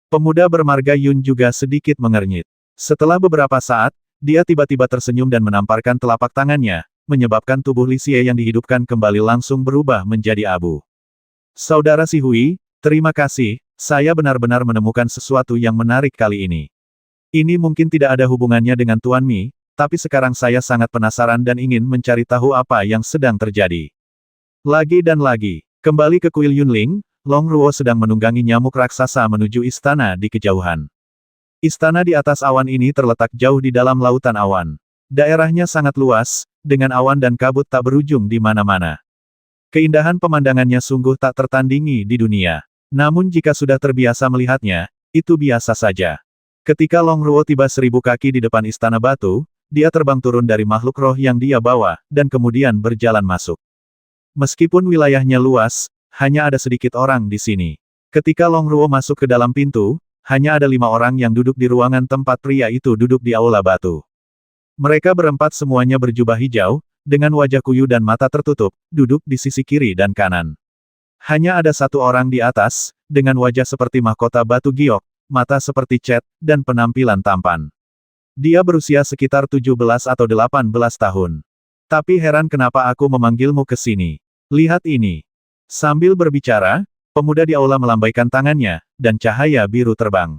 Pemuda bermarga Yun juga sedikit mengernyit. Setelah beberapa saat, dia tiba-tiba tersenyum dan menamparkan telapak tangannya, menyebabkan tubuh Li Xie yang dihidupkan kembali langsung berubah menjadi abu. Saudara Si Hui, terima kasih, saya benar-benar menemukan sesuatu yang menarik kali ini. Ini mungkin tidak ada hubungannya dengan Tuan Mi, tapi sekarang saya sangat penasaran dan ingin mencari tahu apa yang sedang terjadi. Lagi dan lagi, kembali ke kuil Yunling, Long Ruo sedang menunggangi nyamuk raksasa menuju istana di kejauhan. Istana di atas awan ini terletak jauh di dalam lautan awan. Daerahnya sangat luas, dengan awan dan kabut tak berujung di mana-mana. Keindahan pemandangannya sungguh tak tertandingi di dunia. Namun jika sudah terbiasa melihatnya, itu biasa saja. Ketika Long Ruo tiba 1000 kaki di depan istana batu, dia terbang turun dari makhluk roh yang dia bawa, dan kemudian berjalan masuk. Meskipun wilayahnya luas, hanya ada sedikit orang di sini. Ketika Long Ruo masuk ke dalam pintu, hanya ada 5 orang yang duduk di ruangan tempat pria itu duduk di aula batu. Mereka berempat semuanya berjubah hijau, dengan wajah kuyu dan mata tertutup, duduk di sisi kiri dan kanan. Hanya ada satu orang di atas, dengan wajah seperti mahkota batu giok, mata seperti cat, dan penampilan tampan. Dia berusia sekitar 17 atau 18 tahun. Tapi heran kenapa aku memanggilmu ke sini. Lihat ini. Sambil berbicara, pemuda di aula melambaikan tangannya, dan cahaya biru terbang.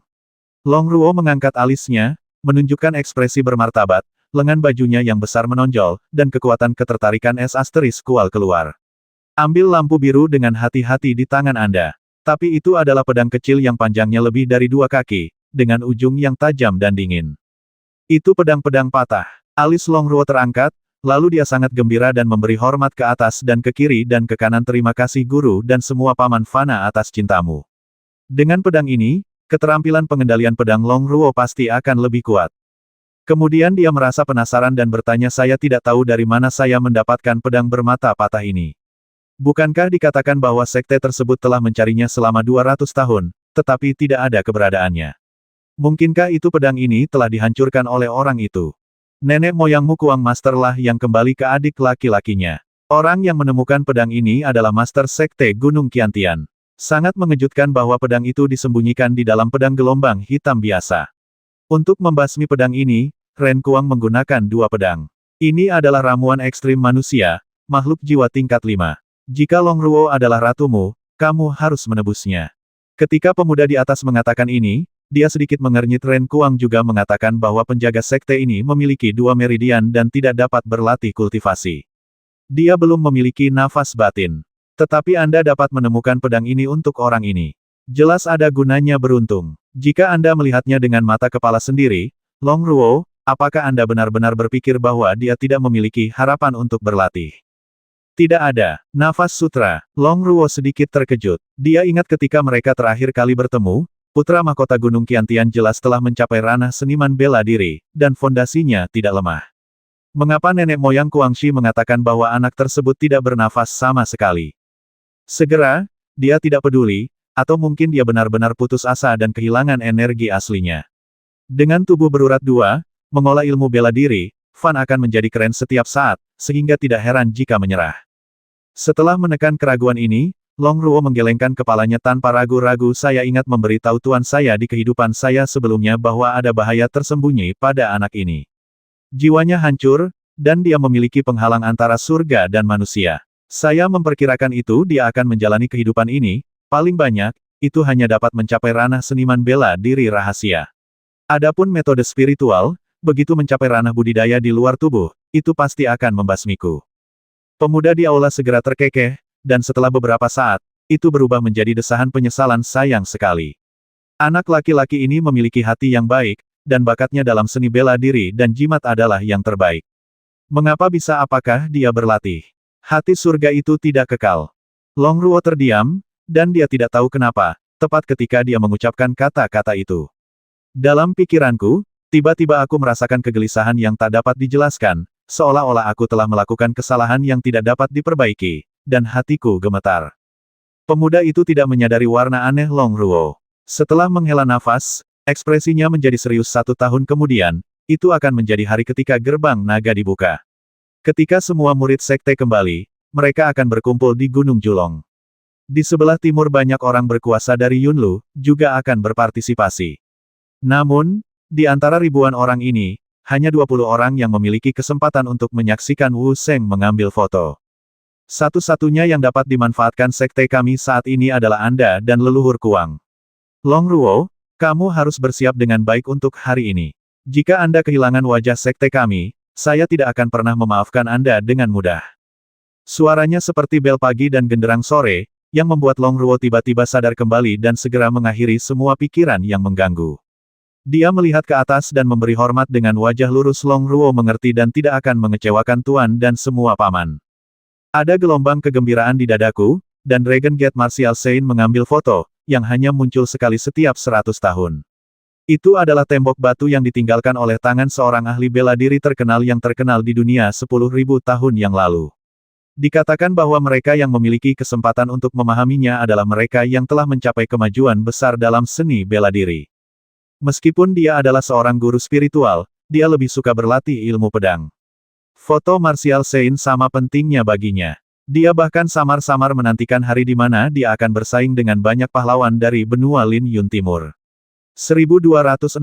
Long Ruo mengangkat alisnya, menunjukkan ekspresi bermartabat, lengan bajunya yang besar menonjol, dan kekuatan ketertarikan es asteris kual keluar. Ambil lampu biru dengan hati-hati di tangan Anda. Tapi itu adalah pedang kecil yang panjangnya lebih dari 2 kaki, dengan ujung yang tajam dan dingin. Itu pedang-pedang patah. Alis Long Ruo terangkat, lalu dia sangat gembira dan memberi hormat ke atas dan ke kiri dan ke kanan. Terima kasih guru dan semua paman Fana atas cintamu. Dengan pedang ini, keterampilan pengendalian pedang Long Ruo pasti akan lebih kuat. Kemudian dia merasa penasaran dan bertanya, saya tidak tahu dari mana saya mendapatkan pedang bermata patah ini. Bukankah dikatakan bahwa sekte tersebut telah mencarinya selama 200 tahun, tetapi tidak ada keberadaannya? Mungkinkah itu pedang ini telah dihancurkan oleh orang itu? Nenek moyangmu Kuang Master lah yang kembali ke adik laki-lakinya. Orang yang menemukan pedang ini adalah Master Sekte Gunung Qiantian. Sangat mengejutkan bahwa pedang itu disembunyikan di dalam pedang gelombang hitam biasa. Untuk membasmi pedang ini, Ren Kuang menggunakan 2 pedang. Ini adalah ramuan ekstrim manusia, makhluk jiwa tingkat 5. Jika Long Ruo adalah ratumu, kamu harus menebusnya. Ketika pemuda di atas mengatakan ini, dia sedikit mengernyit. Ren Kuang juga mengatakan bahwa penjaga sekte ini memiliki 2 meridian dan tidak dapat berlatih kultivasi. Dia belum memiliki nafas batin. Tetapi Anda dapat menemukan pedang ini untuk orang ini. Jelas ada gunanya beruntung. Jika Anda melihatnya dengan mata kepala sendiri, Long Ruo, apakah Anda benar-benar berpikir bahwa dia tidak memiliki harapan untuk berlatih? Tidak ada. Nafas sutra. Long Ruo sedikit terkejut. Dia ingat ketika mereka terakhir kali bertemu, putra mahkota Gunung Qiantian jelas telah mencapai ranah seniman bela diri, dan fondasinya tidak lemah. Mengapa nenek moyang Kuangxi mengatakan bahwa anak tersebut tidak bernafas sama sekali? Segera, dia tidak peduli, atau mungkin dia benar-benar putus asa dan kehilangan energi aslinya. Dengan tubuh berurat dua, mengolah ilmu bela diri, Fan akan menjadi keren setiap saat, sehingga tidak heran jika menyerah. Setelah menekan keraguan ini, Long Ruo menggelengkan kepalanya tanpa ragu-ragu. Saya ingat memberitahu tuan saya di kehidupan saya sebelumnya bahwa ada bahaya tersembunyi pada anak ini. Jiwanya hancur, dan dia memiliki penghalang antara surga dan manusia. Saya memperkirakan itu dia akan menjalani kehidupan ini, paling banyak, itu hanya dapat mencapai ranah seniman bela diri rahasia. Adapun metode spiritual, begitu mencapai ranah budidaya di luar tubuh, itu pasti akan membasmiku. Pemuda di aula segera terkekeh, dan setelah beberapa saat, itu berubah menjadi desahan penyesalan. Sayang sekali. Anak laki-laki ini memiliki hati yang baik, dan bakatnya dalam seni bela diri dan jimat adalah yang terbaik. Mengapa bisa? Apakah dia berlatih? Hati surga itu tidak kekal. Long Ruo terdiam, dan dia tidak tahu kenapa, tepat ketika dia mengucapkan kata-kata itu. Dalam pikiranku, tiba-tiba aku merasakan kegelisahan yang tak dapat dijelaskan, seolah-olah aku telah melakukan kesalahan yang tidak dapat diperbaiki. Dan hatiku gemetar. Pemuda itu tidak menyadari warna aneh Long Ruo. Setelah menghela nafas, ekspresinya menjadi serius. 1 tahun kemudian, itu akan menjadi hari ketika gerbang naga dibuka. Ketika semua murid sekte kembali, mereka akan berkumpul di Gunung Julong. Di sebelah timur banyak orang berkuasa dari Yunlu, juga akan berpartisipasi. Namun, di antara ribuan orang ini, hanya 20 orang yang memiliki kesempatan untuk menyaksikan Wu Sheng mengambil foto. Satu-satunya yang dapat dimanfaatkan sekte kami saat ini adalah Anda dan leluhur Kuang. Long Ruo, kamu harus bersiap dengan baik untuk hari ini. Jika Anda kehilangan wajah sekte kami, saya tidak akan pernah memaafkan Anda dengan mudah. Suaranya seperti bel pagi dan genderang sore, yang membuat Long Ruo tiba-tiba sadar kembali dan segera mengakhiri semua pikiran yang mengganggu. Dia melihat ke atas dan memberi hormat dengan wajah lurus. Long Ruo mengerti dan tidak akan mengecewakan tuan dan semua paman. Ada gelombang kegembiraan di dadaku, dan Dragon Gate Martial Saint mengambil foto, yang hanya muncul sekali setiap 100 tahun. Itu adalah tembok batu yang ditinggalkan oleh tangan seorang ahli bela diri terkenal yang terkenal di dunia 10.000 tahun yang lalu. Dikatakan bahwa mereka yang memiliki kesempatan untuk memahaminya adalah mereka yang telah mencapai kemajuan besar dalam seni bela diri. Meskipun dia adalah seorang guru spiritual, dia lebih suka berlatih ilmu pedang. Foto Martial Saint sama pentingnya baginya. Dia bahkan samar-samar menantikan hari di mana dia akan bersaing dengan banyak pahlawan dari benua Lin Yun Timur. 1260